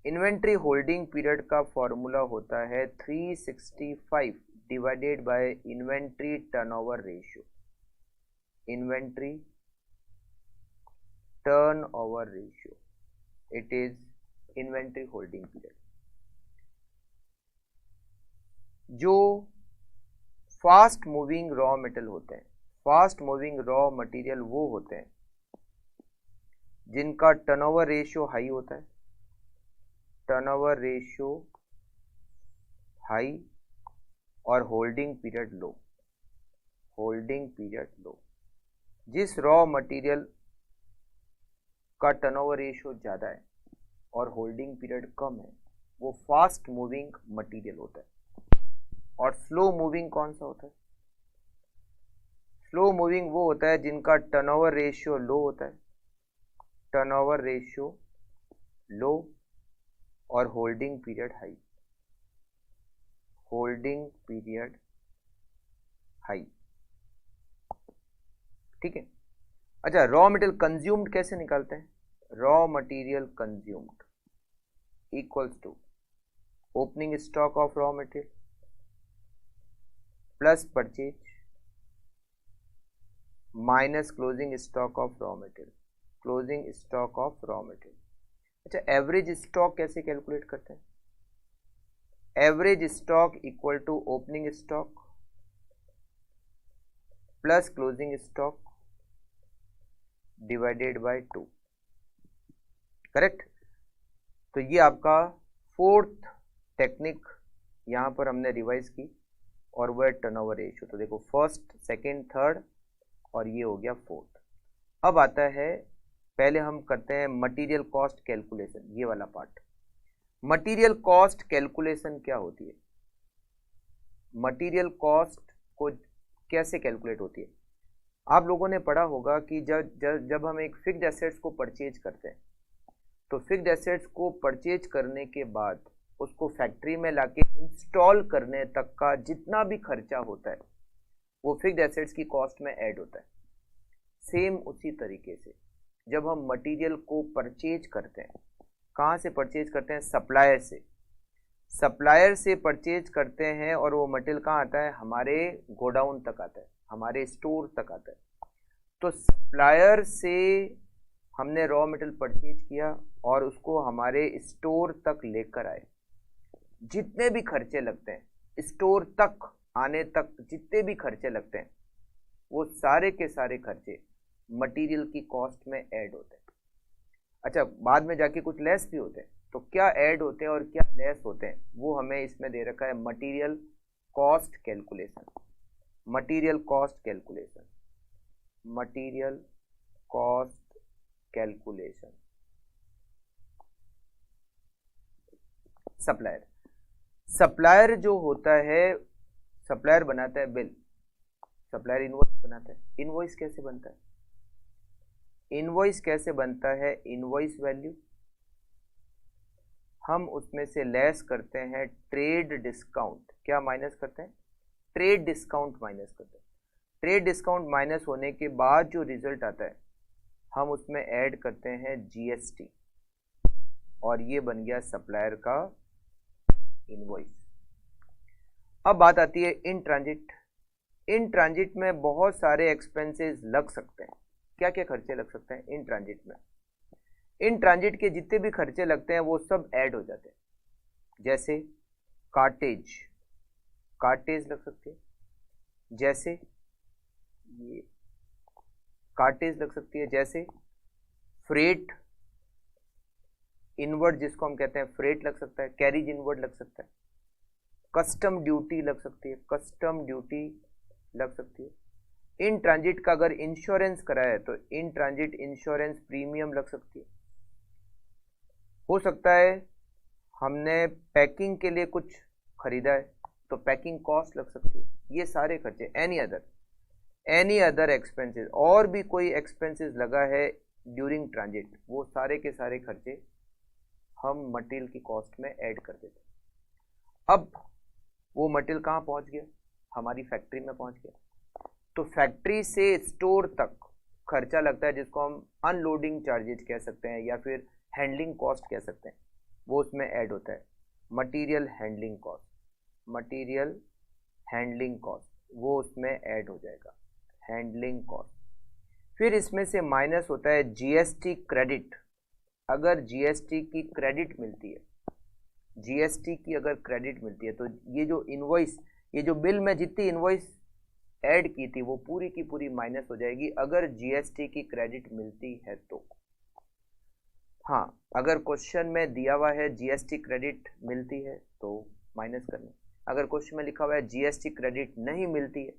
Inventory holding period का फॉर्मूला होता है 365 divided by inventory turnover ratio. Inventory turnover ratio, it is inventory holding period. जो फास्ट मूविंग रॉ मटेरियल होते हैं, फास्ट मूविंग रॉ मटेरियल वो होते हैं जिनका टर्नओवर रेशियो हाई होता है, टर्नओवर रेशियो हाई और होल्डिंग पीरियड लो। होल्डिंग पीरियड लो। जिस रॉ मटेरियल का टर्नओवर रेशियो ज़्यादा है और होल्डिंग पीरियड कम है वो फास्ट मूविंग मटेरियल होता है। और स्लो मूविंग कौन सा होता है? स्लो मूविंग वो होता है जिनका टर्नओवर रेशियो लो होता है, टर्नओवर रेशियो लो और holding period high. Holding period high, ठीक है। अच्छा, रॉ मटेरियल कंज्यूम्ड कैसे निकालते हैं? Raw material consumed equals to opening stock of raw material plus purchase minus closing stock of raw material, closing stock of raw material. अच्छा, average stock कैसे calculate करते हैं? Average stock equal to opening stock plus closing stock divided by 2। Correct. तो ये आपका 4th technique यहां पर हमने रिवाइज की और वो है टर्नओवर रेशियो। तो देखो 1st, 2nd, 3rd और ये हो गया 4th। अब आता है, पहले हम करते हैं मटेरियल कॉस्ट कैलकुलेशन, ये वाला पार्ट। मटेरियल कॉस्ट कैलकुलेशन क्या होती है? मटेरियल कॉस्ट को कैसे कैलकुलेट होती है? आप लोगों ने पढ़ा होगा कि जब हम एक फिक्स्ड एसेट्स को परचेज करते हैं तो फिक्स्ड एसेट्स को परचेज करने के बाद उसको फैक्ट्री में लाके इंस्टॉल करने तक का जितना भी खर्चा होता है वो फिक्स्ड एसेट्स की कॉस्ट में ऐड होता है। सेम उसी तरीके से जब हम मटेरियल को परचेज करते हैं, कहाँ से परचेज करते हैं? सप्लायर से। सप्लायर से परचेज करते हैं और वो मटेरियल कहाँ आता है? हमारे गोडाउन तक आता है, हमारे स्टोर तक आता है। तो सप्लायर से हमने रॉ मटेरियल परचेज किया और उसको हमारे स्टोर तक लेकर आए। जितने भी खर्चे लगते हैं स्टोर तक आने तक, जितने भी खर्चे लगते हैं, वो सारे के सारे खर्चे मटेरियल की कॉस्ट में ऐड होते हैं। अच्छा, बाद में जाके कुछ लेस भी होते हैं, तो क्या ऐड होते हैं और क्या लेस होते हैं वो हमें इसमें दे रखा है material cost calculation. Material cost calculation, material cost calculation. Supplier, supplier जो होता है, सप्लायर बनाता है बिल, सप्लायर इनवॉइस बनाता है। इनवॉइस कैसे बनता है? इनवॉइस कैसे बनता है? इनवॉइस वैल्यू हम उसमें से लेस करते हैं ट्रेड डिस्काउंट। क्या माइनस करते हैं? ट्रेड डिस्काउंट माइनस करते हैं। ट्रेड डिस्काउंट माइनस होने के बाद जो रिजल्ट आता है हम उसमें ऐड करते हैं जीएसटी, और ये बन गया सप्लायर का इनवॉइस। अब बात आती है इन ट्रांजिट। इन ट्रांजिट में बहुत सारे एक्सपेंसेस लग सकते हैं। क्या क्या खर्चे लग सकते हैं इन ट्रांजिट में? इन ट्रांजिट के जितने भी खर्चे लगते हैं वो सब ऐड हो जाते हैं। जैसे कार्टेज, कार्टेज लग सकती है, जैसे ये कार्टेज लग सकती है, जैसे फ्रेट इनवर्ड जिसको हम कहते हैं फ्रेट लग सकता है, कैरिज इनवर्ड लग सकता है, कस्टम ड्यूटी लग सकती है, कस्टम ड्यूटी लग सकती है। इन ट्रांजिट का अगर इंश्योरेंस कराया है तो इन ट्रांजिट इंश्योरेंस प्रीमियम लग सकती है। हो सकता है हमने पैकिंग के लिए कुछ खरीदा है तो पैकिंग कॉस्ट लग सकती है। ये सारे खर्चे, एनी अदर एक्सपेंसेस, और भी कोई एक्सपेंसेस लगा है ड्यूरिंग ट्रांजिट, वो सारे के सारे खर्चे हम मटेरियल की कॉस्ट में ऐड कर देते हैं। अब वो मटेरियल कहाँ पहुंच गया? हमारी फैक्ट्री में पहुंच गया। तो फैक्ट्री से स्टोर तक खर्चा लगता है जिसको हम अनलोडिंग चार्जेज कह सकते हैं या फिर हैंडलिंग कॉस्ट कह सकते हैं, वो उसमें ऐड होता है। Material handling cost, material handling cost वो उसमें ऐड हो जाएगा, हैंडलिंग कॉस्ट। फिर इसमें से माइनस होता है जीएसटी क्रेडिट। अगर जीएसटी की क्रेडिट मिलती है, जीएसटी की अगर क्रेडिट मिलती है तो ये जो इनवॉइस, ये जो बिल में जितनी इनवॉइस ऐड की थी वो पूरी की पूरी माइनस हो जाएगी अगर जीएसटी की क्रेडिट मिलती है तो। हाँ, अगर क्वेश्चन में दिया हुआ है जीएसटी क्रेडिट मिलती है तो माइनस करना, अगर क्वेश्चन में लिखा हुआ है जीएसटी क्रेडिट नहीं मिलती है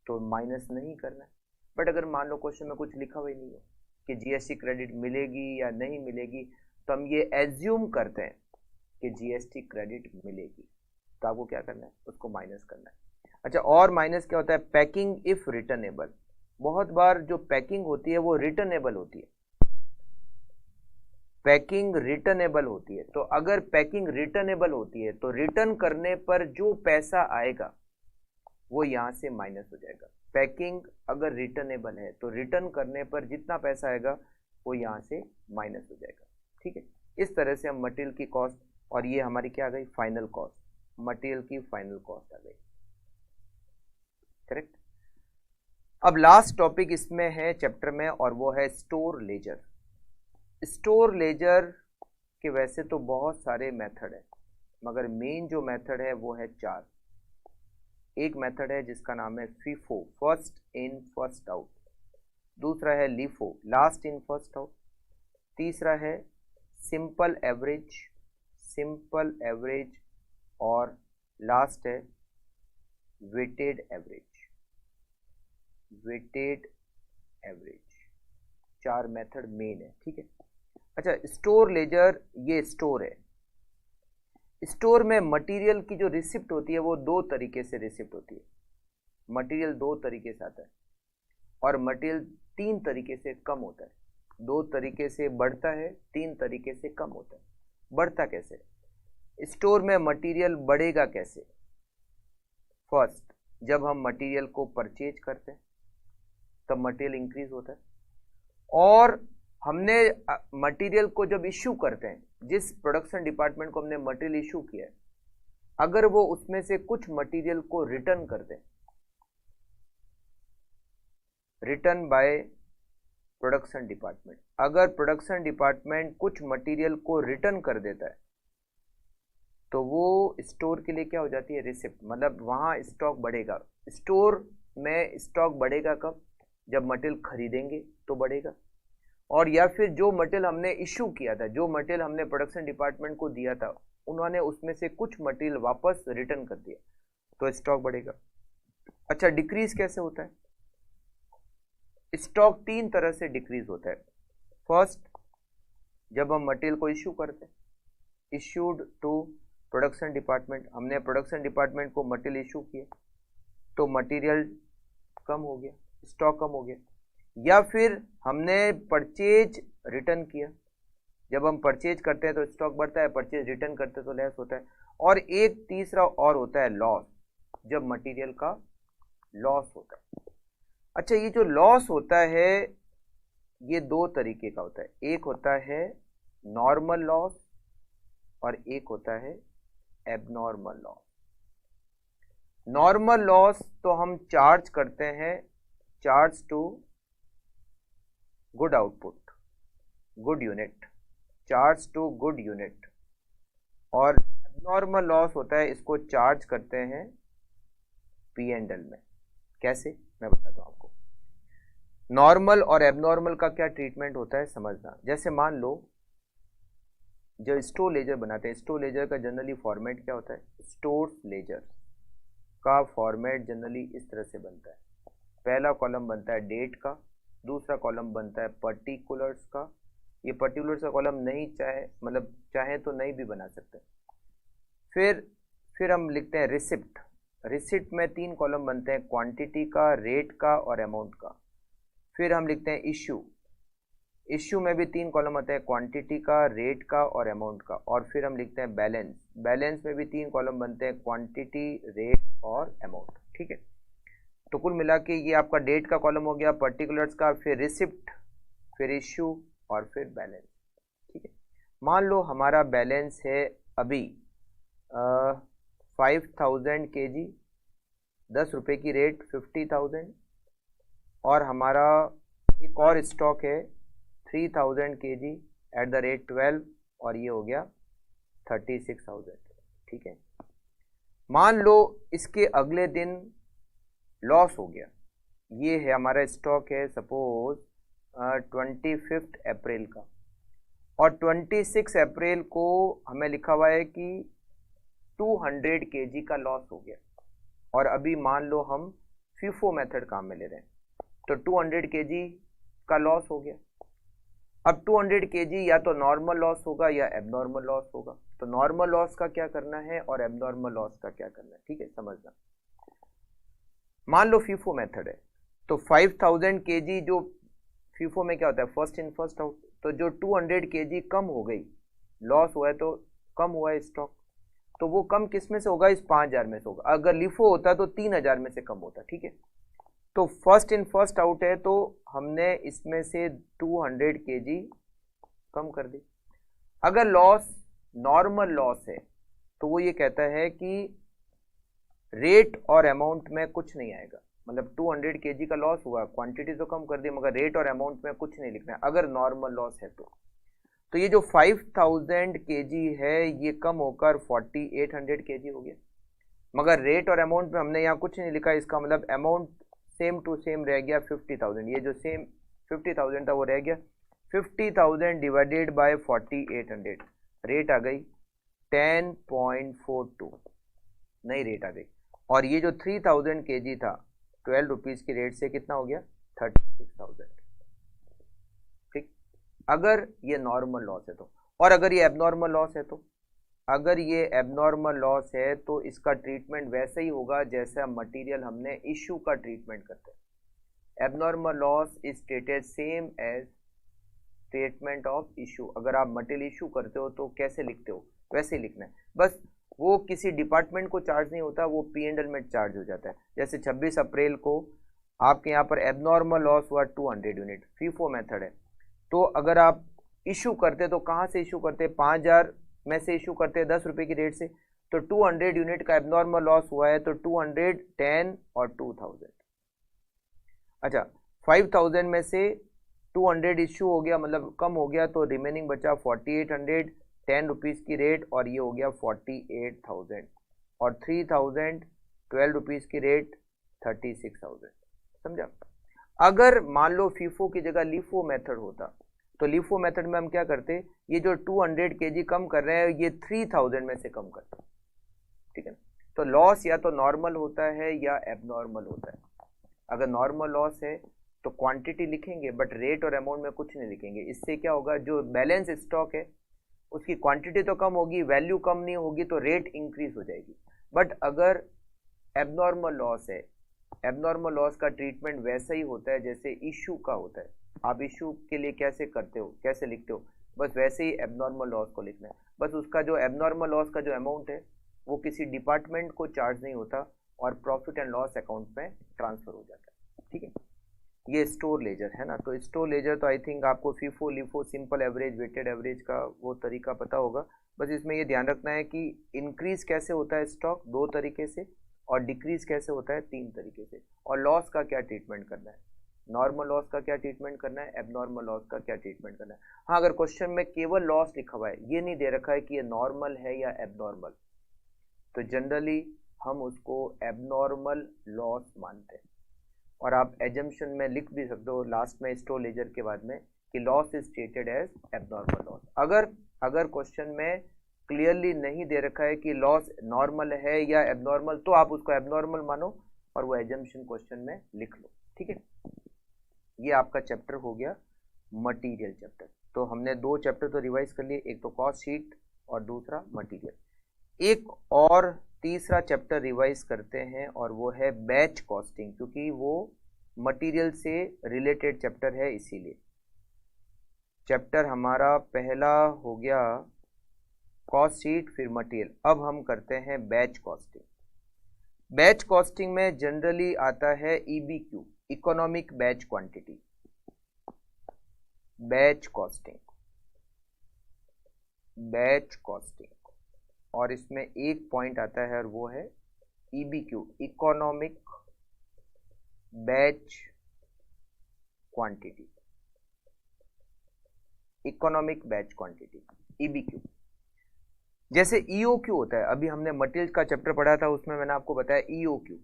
तो माइनस नहीं करना है। बट अगर मान लो क्वेश्चन में कुछ लिखा हुआ ही नहीं है कि जीएसटी क्रेडिट मिलेगी या नहीं मिलेगी, तो हम ये एज्यूम करते हैं कि जीएसटी क्रेडिट मिलेगी, तो आपको क्या करना है? उसको माइनस करना है। अच्छा, और माइनस क्या होता है? Packing if returnable. बहुत बार जो पैकिंग होती है वो रिटर्नेबल होती है, पैकिंग रिटर्नेबल होती है। तो अगर पैकिंग रिटर्नेबल होती है तो रिटर्न करने पर जो पैसा आएगा वो यहां से माइनस हो जाएगा। पैकिंग अगर रिटर्नेबल है तो रिटर्न करने पर जितना पैसा आएगा वो यहां से माइनस हो जाएगा। ठीक है, इस तरह से हम मटेरियल की कॉस्ट, और ये हमारी क्या आ गई? फाइनल कॉस्ट, मटेरियल की फाइनल कॉस्ट आ गई। करेक्ट। अब लास्ट टॉपिक इसमें है चैप्टर में, और वो है स्टोर लेजर। स्टोर लेजर के वैसे तो बहुत सारे मेथड है, मगर मेन जो मेथड है वो है 4। एक मेथड है जिसका नाम है FIFO, first in first out. दूसरा है LIFO, last in first out. तीसरा है सिंपल एवरेज, सिंपल एवरेज। और लास्ट है weighted average, weighted average. 4 method main है। ठीक है। अच्छा, स्टोर लेजर, ये स्टोर है। स्टोर में मटेरियल की जो रिसिप्ट होती है वो 2 तरीके से रिसिप्ट होती है। मटेरियल 2 तरीके से आता है और मटेरियल 3 तरीके से कम होता है। 2 तरीके से बढ़ता है, 3 तरीके से कम होता है। बढ़ता कैसे? स्टोर में मटेरियल बढ़ेगा कैसे? फर्स्ट, जब हम मटेरियल को परचेज करते हैं तब मटेरियल इंक्रीज होता है, और हमने मटेरियल को जब इश्यू करते हैं, जिस प्रोडक्शन डिपार्टमेंट को हमने मटेरियल इश्यू किया है, अगर वो उसमें से कुछ मटेरियल को रिटर्न कर दे, रिटर्न बाय प्रोडक्शन डिपार्टमेंट, अगर प्रोडक्शन डिपार्टमेंट कुछ मटेरियल को रिटर्न कर देता है तो वो स्टोर के लिए क्या हो जाती है, रिसिप्ट, मतलब वहां स्टॉक बढ़ेगा। स्टोर में स्टॉक बढ़ेगा कब, जब मटेरियल खरीदेंगे तो बढ़ेगा, और या फिर जो मटेरियल हमने इश्यू किया था, जो मटेरियल हमने प्रोडक्शन डिपार्टमेंट को दिया था, उन्होंने उसमें से कुछ मटेरियल वापस रिटर्न कर दिया तो स्टॉक बढ़ेगा। अच्छा, डिक्रीज कैसे होता है? स्टॉक 3 तरह से डिक्रीज होता है। फर्स्ट, जब हम मटेरियल को इश्यू करते हैं, इश्यूड टू प्रोडक्शन डिपार्टमेंट, हमने प्रोडक्शन डिपार्टमेंट को मटेरियल इश्यू किया तो मटेरियल कम हो गया, स्टॉक कम हो गया। या फिर हमने परचेज रिटर्न किया, जब हम परचेज करते हैं तो स्टॉक बढ़ता है, परचेज रिटर्न करते हैं तो लेस होता है। और एक तीसरा और होता है लॉस, जब मटेरियल का लॉस होता है। अच्छा, ये जो लॉस होता है ये 2 तरीके का होता है, एक होता है नॉर्मल लॉस और एक होता है एबनॉर्मल लॉस। नॉर्मल लॉस तो हम चार्ज करते हैं, charge to good output, good unit, charge to good unit. और एबनॉर्मल लॉस होता है, इसको चार्ज करते हैं P&L में। कैसे, मैं बताता हूं आपको। नॉर्मल और एबनॉर्मल का क्या ट्रीटमेंट होता है समझना। जैसे मान लो जो स्टोर लेजर बनाते हैं, स्टोर लेजर का जनरली फॉर्मेट क्या होता है, स्टोर लेजर का फॉर्मेट जनरली इस तरह से बनता है। पहला कॉलम बनता है डेट का, दूसरा कॉलम बनता है पर्टिकुलर्स का। ये पर्टिकुलर्स का कॉलम नहीं चाहे तो नहीं भी बना सकते। फिर हम लिखते हैं रिसिप्ट। रिसिप्ट में 3 कॉलम बनते हैं, क्वांटिटी का, रेट का और अमाउंट का। फिर हम लिखते हैं इश्यू। इश्यू में भी 3 कॉलम आते हैं, क्वांटिटी का, रेट का और अमाउंट का। और फिर हम लिखते हैं बैलेंस। बैलेंस में भी 3 कॉलम बनते हैं, क्वांटिटी, रेट और अमाउंट। ठीक है, तो कुल मिला के ये आपका डेट का कॉलम हो गया, पर्टिकुलर्स का, फिर रिसिप्ट, फिर इश्यू और फिर बैलेंस। ठीक है, मान लो हमारा बैलेंस है अभी 5000 kg, 10 रुपये की रेट 50,000, और हमारा एक और स्टॉक है 3000 kg एट द रेट 12, और ये हो गया 36,000। ठीक है, मान लो इसके अगले दिन लॉस हो गया। ये है हमारा स्टॉक है सपोज 25 अप्रैल का, और 26 अप्रैल को हमें लिखा हुआ है कि 200 kg का लॉस हो गया, और अभी मान लो हम FIFO मेथड काम में ले रहे हैं, तो 200 kg का लॉस हो गया। अब 200 kg या तो नॉर्मल लॉस होगा या एबनॉर्मल लॉस होगा। तो नॉर्मल लॉस का क्या करना है और एबनॉर्मल लॉस का क्या करना है, ठीक है, समझना। मान लो FIFO मेथड है, तो 5000 kg जो FIFO में क्या होता है, फर्स्ट इन फर्स्ट आउट। तो जो 200 kg कम हो गई, लॉस हुआ है तो कम हुआ है स्टॉक, तो वो कम किस में से होगा, इस 5000 में से होगा। अगर LIFO होता तो 3000 में से कम होता। ठीक है, तो फर्स्ट इन फर्स्ट आउट है, तो हमने इसमें से 200 kg कम कर दी। अगर लॉस नॉर्मल लॉस है तो वो ये कहता है कि रेट और अमाउंट में कुछ नहीं आएगा, मतलब 200 kg का लॉस हुआ, क्वांटिटी तो कम कर दी, मगर रेट और अमाउंट में कुछ नहीं लिखना है अगर नॉर्मल लॉस है तो ये जो 5000 kg है ये कम होकर 4800 kg हो गया, मगर रेट और अमाउंट में हमने यहाँ कुछ नहीं लिखा। इसका मतलब अमाउंट सेम टू सेम रह गया 50,000, ये जो सेम 50,000 था वो रह गया। 50,000 डिवाइडेड बाय 4800, रेट आ गई 10.42, नई रेट आ गई। और ये जो 3000 kg था 12 रुपीज़ की रेट से कितना हो गया, 36,000। ठीक, अगर ये नॉर्मल लॉस है तो। और अगर ये एबनॉर्मल लॉस है तो, अगर ये एबनॉर्मल लॉस है तो इसका ट्रीटमेंट वैसे ही होगा जैसा मटेरियल हमने इशू का ट्रीटमेंट करते हैं। Abnormal loss is treated same as statement of issue. अगर आप मटेरियल इशू करते हो तो कैसे लिखते हो वैसे ही लिखना है, बस वो किसी डिपार्टमेंट को चार्ज नहीं होता, वो P&L में चार्ज हो जाता है। जैसे 26 अप्रैल को आपके यहाँ पर एबनॉर्मल लॉस हुआ 200 यूनिट, FIFO मेथड है, तो अगर आप इशू करते तो कहाँ से इशू करते, 5,000 में से इशू करते 10 रुपए की रेट से, तो 200 यूनिट का एबनॉर्मल लॉस हुआ है, तो 200, 10 और 2000। अच्छा 5000 में से 200 इशू हो गया, मतलब कम हो गया, तो रिमेनिंग बचा 4800, 10 रुपीज़ की रेट, और ये हो गया 48,000, और 3000 12 रुपीज़ की रेट 36,000। समझा। अगर मान लो फीफो की जगह लीफो मेथड होता, तो लीफो मेथड में हम क्या करते, ये जो 200 kg कम कर रहे हैं ये 3000 में से कम करते, ठीक है ना। तो लॉस या तो नॉर्मल होता है या एबनॉर्मल होता है। अगर नॉर्मल लॉस है तो क्वांटिटी लिखेंगे बट रेट और अमाउंट में कुछ नहीं लिखेंगे। इससे क्या होगा, जो बैलेंस स्टॉक है उसकी क्वांटिटी तो कम होगी, वैल्यू कम नहीं होगी, तो रेट इंक्रीज हो जाएगी। बट अगर एबनॉर्मल लॉस है, एबनॉर्मल लॉस का ट्रीटमेंट वैसा ही होता है जैसे इशू का होता है। आप इशू के लिए कैसे करते हो, कैसे लिखते हो, बस वैसे ही एबनॉर्मल लॉस को लिखना है। बस उसका जो एबनॉर्मल लॉस का जो अमाउंट है वो किसी डिपार्टमेंट को चार्ज नहीं होता और प्रॉफिट एंड लॉस अकाउंट में ट्रांसफर हो जाता है, ठीक है। ये स्टोर लेजर है ना, तो स्टोर लेजर तो आई थिंक आपको FIFO LIFO simple average weighted average का वो तरीका पता होगा। बस इसमें ये ध्यान रखना है कि इंक्रीज कैसे होता है स्टॉक 2 तरीके से, और डिक्रीज कैसे होता है 3 तरीके से, और लॉस का क्या ट्रीटमेंट करना है, नॉर्मल लॉस का क्या ट्रीटमेंट करना है, एबनॉर्मल लॉस का क्या ट्रीटमेंट करना है। हाँ, अगर क्वेश्चन में केवल लॉस लिखा हुआ है, ये नहीं दे रखा है कि ये नॉर्मल है या एबनॉर्मल, तो जनरली हम उसको एबनॉर्मल लॉस मानते हैं। और आप एजम्पशन में लिख भी सकते हो लास्ट में स्टोर लेजर के बाद में कि loss is stated as abnormal loss. अगर क्वेश्चन में क्लियरली नहीं दे रखा है कि लॉस नॉर्मल है या एबनॉर्मल, तो आप उसको एबनॉर्मल मानो और वो एजम्पशन क्वेश्चन में लिख लो, ठीक है। ये आपका चैप्टर हो गया मटेरियल चैप्टर। तो हमने 2 चैप्टर तो रिवाइज कर लिए, एक तो कॉस्ट शीट और दूसरा मटेरियल। एक और तीसरा चैप्टर रिवाइज करते हैं और वो है बैच कॉस्टिंग, क्योंकि वो मटेरियल से रिलेटेड चैप्टर है, इसीलिए। चैप्टर हमारा पहला हो गया कॉस्ट शीट, फिर मटेरियल। अब हम करते हैं बैच कॉस्टिंग। बैच कॉस्टिंग में जनरली आता है EBQ, economic batch quantity, batch costing, batch costing. और इसमें एक पॉइंट आता है और वो है EBQ, economic batch quantity, economic batch quantity EBQ। जैसे EOQ होता है, अभी हमने मटेरियल का चैप्टर पढ़ा था, उसमें मैंने आपको बताया EOQ।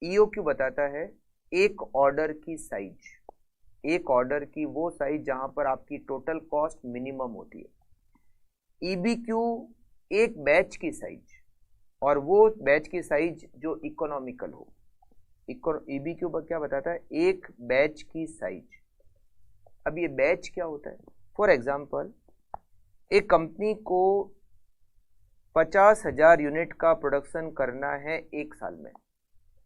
EOQ बताता है एक ऑर्डर की साइज, एक ऑर्डर की वो साइज जहां पर आपकी टोटल कॉस्ट मिनिमम होती है। EBQ एक बैच की साइज, और वो बैच की साइज जो इकोनॉमिकल हो। EBQ पर क्या बताता है, एक बैच की साइज। अब ये बैच क्या होता है, फॉर एग्जाम्पल एक कंपनी को 50,000 यूनिट का प्रोडक्शन करना है एक साल में,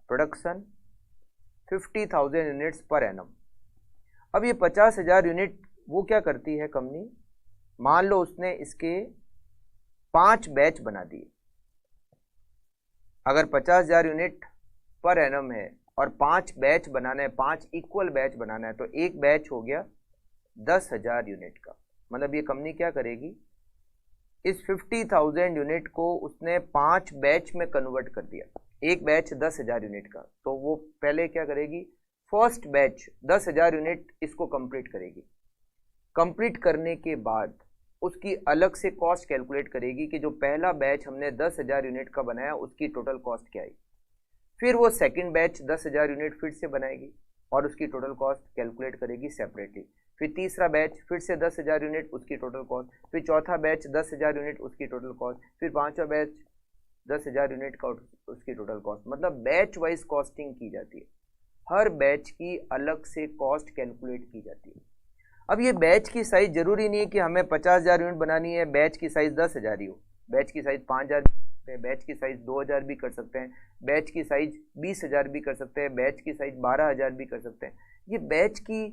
प्रोडक्शन 50,000 यूनिट्स पर एनम। अब ये 50,000 यूनिट वो क्या करती है कंपनी, मान लो उसने इसके 5 बैच बना दिए। अगर 50,000 यूनिट पर एनम है और 5 बैच बनाना है, 5 इक्वल बैच बनाना है, तो एक बैच हो गया 10,000 यूनिट का। मतलब ये कंपनी क्या करेगी, इस 50,000 यूनिट को उसने 5 बैच में कन्वर्ट कर दिया। एक बैच 10,000 यूनिट का, तो वो पहले क्या करेगी, फर्स्ट बैच 10,000 यूनिट इसको कंप्लीट करेगी। कंप्लीट करने के बाद उसकी अलग से कॉस्ट कैलकुलेट करेगी कि जो पहला बैच हमने 10,000 यूनिट का बनाया उसकी टोटल कॉस्ट क्या आई। फिर वो सेकंड बैच 10,000 यूनिट फिर से बनाएगी और उसकी टोटल कॉस्ट कैलकुलेट करेगी सेपरेटली। फिर तीसरा बैच फिर से 10,000 यूनिट, उसकी टोटल कॉस्ट। फिर चौथा बैच 10,000 यूनिट, उसकी टोटल कॉस्ट। फिर पांचवा बैच 10,000 यूनिट का, उसकी टोटल कॉस्ट। मतलब बैच वाइज कॉस्टिंग की जाती है, हर बैच की अलग से कॉस्ट कैलकुलेट की जाती है। अब ये बैच की साइज जरूरी नहीं है कि हमें 50,000 यूनिट बनानी है, बैच की साइज 10,000 ही हो। बैच की साइज 5,000 बैच की साइज 2,000 भी कर सकते हैं, बैच की साइज 20,000 भी कर सकते हैं, बैच की साइज 12,000 भी कर सकते हैं। ये बैच की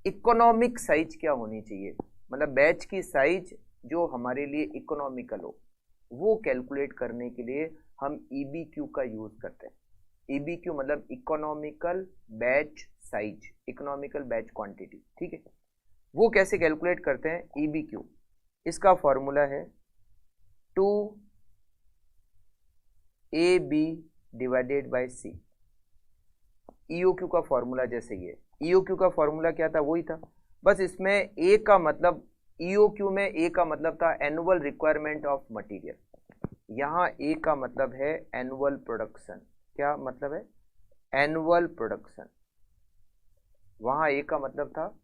इकोनॉमिक साइज क्या होनी चाहिए, मतलब बैच की साइज जो हमारे लिए इकोनॉमिकल हो, वो कैलकुलेट करने के लिए हम EBQ का यूज करते हैं। EBQ मतलब economical batch size, economical batch quantity, ठीक है। वो कैसे कैलकुलेट करते हैं? EBQ, इसका फॉर्मूला है 2AB divided by C। EOQ का फॉर्मूला जैसे ये, EOQ का फॉर्मूला क्या था? वही था, बस इसमें A का मतलब, EOQ में A का मतलब था एनुअल रिक्वायरमेंट ऑफ मटेरियल, यहाँ A का मतलब है एनुअल प्रोडक्शन। क्या मतलब है? Annual production. वहाँ A का मतलब था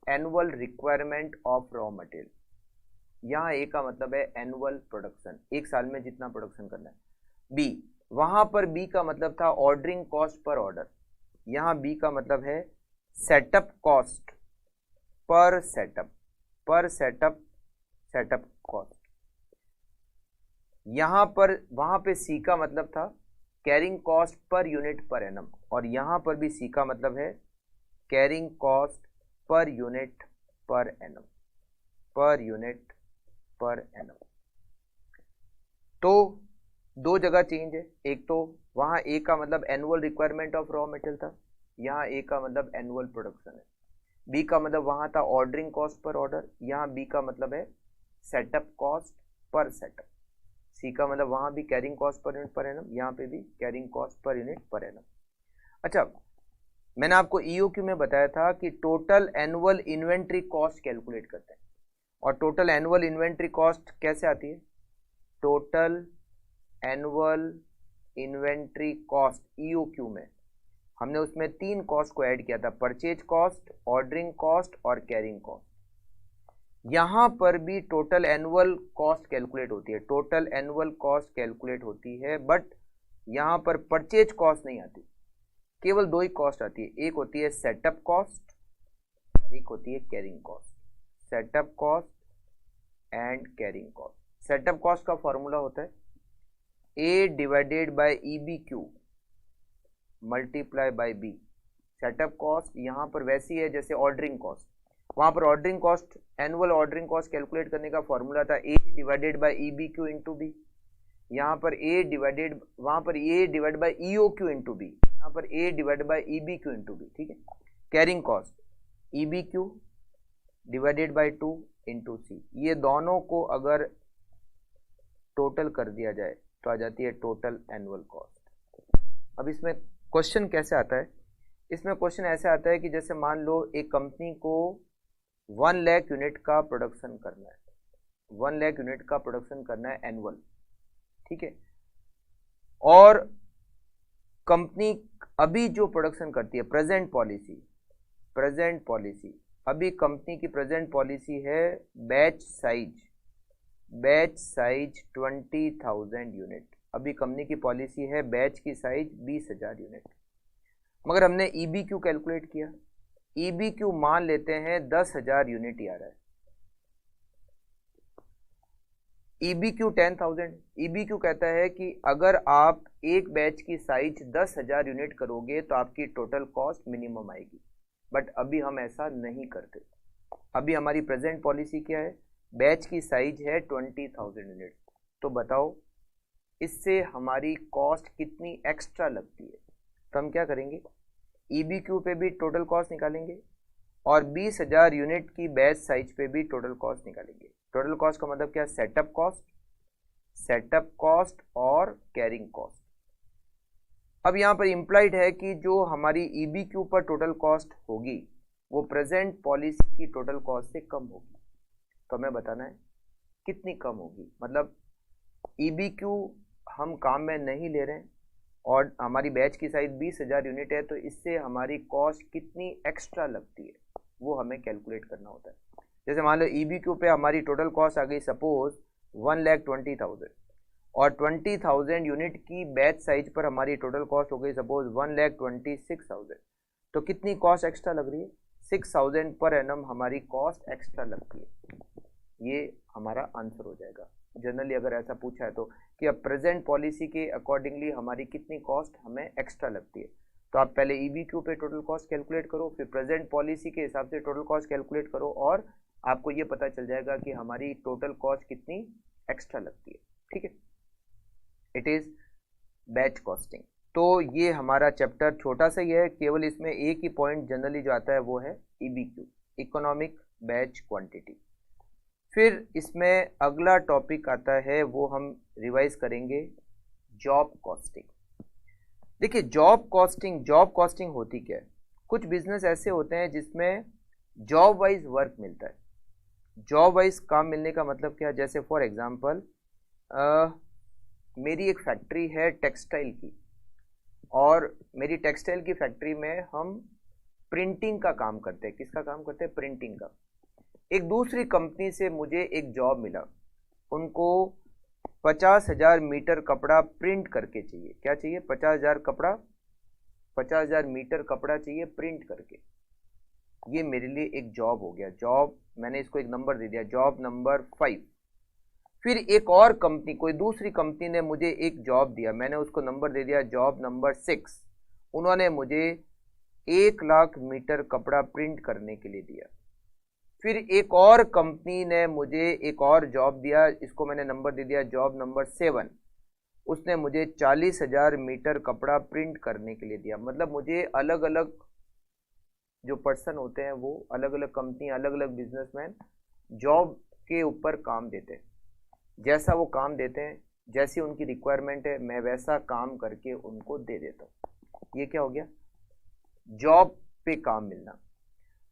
annual requirement of raw material, यहाँ A का मतलब है एनुअल प्रोडक्शन, एक साल में जितना प्रोडक्शन करना है। B, वहाँ पर B का मतलब था ऑर्डरिंग कॉस्ट पर ऑर्डर, यहाँ B का मतलब है सेटअप कॉस्ट पर सेटअप, पर सेटअप, सेटअप कॉस्ट। यहाँ पर, वहाँ पे C का मतलब था carrying cost per unit per annum, और यहाँ पर भी C का मतलब है carrying cost per unit per annum, per unit per annum. तो दो जगह चेंज है, एक तो वहाँ A का मतलब annual requirement of raw material था, यहाँ A का मतलब एनुअल प्रोडक्शन है। B का मतलब वहाँ था ऑर्डरिंग कॉस्ट पर ऑर्डर, यहाँ B का मतलब है setup cost per setup. C का मतलब वहाँ भी carrying cost per unit per annum, यहाँ पे भी carrying cost per unit per annum. अच्छा, मैंने आपको EOQ में बताया था कि total annual inventory cost calculate करते हैं, और टोटल एनुअल इन्वेंट्री कॉस्ट कैसे आती है? Total annual inventory cost EOQ में हमने उसमें 3 कॉस्ट को ऐड किया था, परचेज कॉस्ट, ऑर्डरिंग कॉस्ट और कैरिंग कॉस्ट। यहाँ पर भी टोटल एनुअल कॉस्ट कैलकुलेट होती है, टोटल एनुअल कॉस्ट कैलकुलेट होती है, बट यहाँ पर परचेज कॉस्ट नहीं आती, केवल 2 ही कॉस्ट आती है, एक होती है सेटअप कॉस्ट और एक होती है carrying cost. Setup cost and carrying cost. Setup cost का फॉर्मूला होता है A divided by EBQ multiply by B। Setup cost यहाँ पर वैसी है जैसे ऑर्डरिंग कॉस्ट, वहाँ पर ordering cost, annual ordering cost calculate करने का फॉर्मूला था A divided by EBQ into B। यहाँ पर A डिवाइडेड, वहाँ पर A divide by EOQ into B, यहाँ पर A divide by EBQ into B, ठीक है। Carrying cost EBQ divided by 2 into C, ये दोनों को अगर टोटल कर दिया जाए तो आ जाती है टोटल एनुअल कॉस्ट। अब इसमें क्वेश्चन कैसे आता है? इसमें क्वेश्चन ऐसे आता है कि जैसे मान लो एक कंपनी को 1 लाख यूनिट का प्रोडक्शन करना है, 1 लाख यूनिट का प्रोडक्शन करना है एनुअल, ठीक है, और कंपनी अभी जो प्रोडक्शन करती है, प्रेजेंट पॉलिसी, प्रेजेंट पॉलिसी, अभी कंपनी की प्रेजेंट पॉलिसी है batch size, batch size 20,000 unit, अभी कंपनी की पॉलिसी है बैच की साइज 20,000 यूनिट, मगर हमने EBQ कैलकुलेट किया, EBQ मान लेते हैं 10,000 यूनिट ही आ रहा है, EBQ 10,000। EBQ कहता है कि अगर आप एक बैच की साइज 10,000 यूनिट करोगे तो आपकी टोटल कॉस्ट मिनिमम आएगी, बट अभी हम ऐसा नहीं करते। अभी हमारी प्रेजेंट पॉलिसी क्या है? बैच की साइज है 20,000 यूनिट, तो बताओ इससे हमारी कॉस्ट कितनी एक्स्ट्रा लगती है? तो हम क्या करेंगे, EBQ पे भी टोटल कॉस्ट निकालेंगे और 20,000 यूनिट की बैच साइज पे भी टोटल कॉस्ट निकालेंगे। टोटल कॉस्ट का मतलब क्या? सेटअप कॉस्ट, सेटअप कॉस्ट और कैरिंग कॉस्ट। अब यहाँ पर इम्प्लाइड है कि जो हमारी EBQ पर टोटल कॉस्ट होगी वो प्रेजेंट पॉलिसी की टोटल कॉस्ट से कम होगी, तो हमें बताना है कितनी कम होगी। मतलब EBQ हम काम में नहीं ले रहे हैं और हमारी बैच की साइज 20,000 यूनिट है, तो इससे हमारी कॉस्ट कितनी एक्स्ट्रा लगती है वो हमें कैलकुलेट करना होता है। जैसे मान लो EBQ पे हमारी टोटल कॉस्ट आ गई सपोज 1,20,000 और 20,000 यूनिट की बैच साइज पर हमारी टोटल कॉस्ट हो गई सपोज 1,26,000, तो कितनी कॉस्ट एक्स्ट्रा लग रही है? 6,000 पर एनम हमारी कॉस्ट एक्स्ट्रा लगती है। ये हमारा आंसर हो जाएगा जनरली अगर ऐसा पूछा है तो, कि अब प्रेजेंट पॉलिसी के अकॉर्डिंगली हमारी कितनी कॉस्ट हमें एक्स्ट्रा लगती है। तो आप पहले EBQ पे टोटल कॉस्ट कैलकुलेट करो, फिर प्रेजेंट पॉलिसी के हिसाब से टोटल कॉस्ट कैलकुलेट करो और आपको ये पता चल जाएगा कि हमारी टोटल कॉस्ट कितनी एक्स्ट्रा लगती है, ठीक है। It is batch costing. तो ये हमारा चैप्टर छोटा सा ही है, केवल इसमें एक ही पॉइंट जनरली जो आता है वो है EBQ, इकोनॉमिक बैच क्वांटिटी। फिर इसमें अगला टॉपिक आता है, वो हम रिवाइज करेंगे जॉब कॉस्टिंग। देखिए जॉब कॉस्टिंग होती क्या है। कुछ बिजनेस ऐसे होते हैं जिसमें जॉब वाइज वर्क मिलता है। जॉब वाइज काम मिलने का मतलब क्या है, जैसे फॉर एग्जांपल मेरी एक फैक्ट्री है टेक्सटाइल की, और मेरी टेक्सटाइल की फैक्ट्री में हम प्रिंटिंग का काम करते हैं। किसका काम करते हैं? प्रिंटिंग का। एक दूसरी कंपनी से मुझे एक जॉब मिला, उनको 50,000 मीटर कपड़ा प्रिंट करके चाहिए। क्या चाहिए? 50,000 मीटर कपड़ा चाहिए प्रिंट करके। ये मेरे लिए एक जॉब हो गया। जॉब मैंने इसको एक नंबर दे दिया, जॉब नंबर 5। फिर एक और कंपनी, कोई दूसरी कंपनी ने मुझे एक जॉब दिया, मैंने उसको नंबर दे दिया जॉब नंबर 6। उन्होंने मुझे 1,00,000 मीटर कपड़ा प्रिंट करने के लिए दिया। फिर एक और कंपनी ने मुझे एक और जॉब दिया, इसको मैंने नंबर दे दिया जॉब नंबर 7। उसने मुझे 40,000 मीटर कपड़ा प्रिंट करने के लिए दिया। मतलब मुझे अलग अलग जो पर्सन होते हैं, वो अलग अलग कंपनी, अलग अलग बिजनेसमैन जॉब के ऊपर काम देते हैं। जैसा वो काम देते हैं, जैसी उनकी रिक्वायरमेंट है, मैं वैसा काम करके उनको दे देता हूँ। ये क्या हो गया? जॉब पे काम मिलना।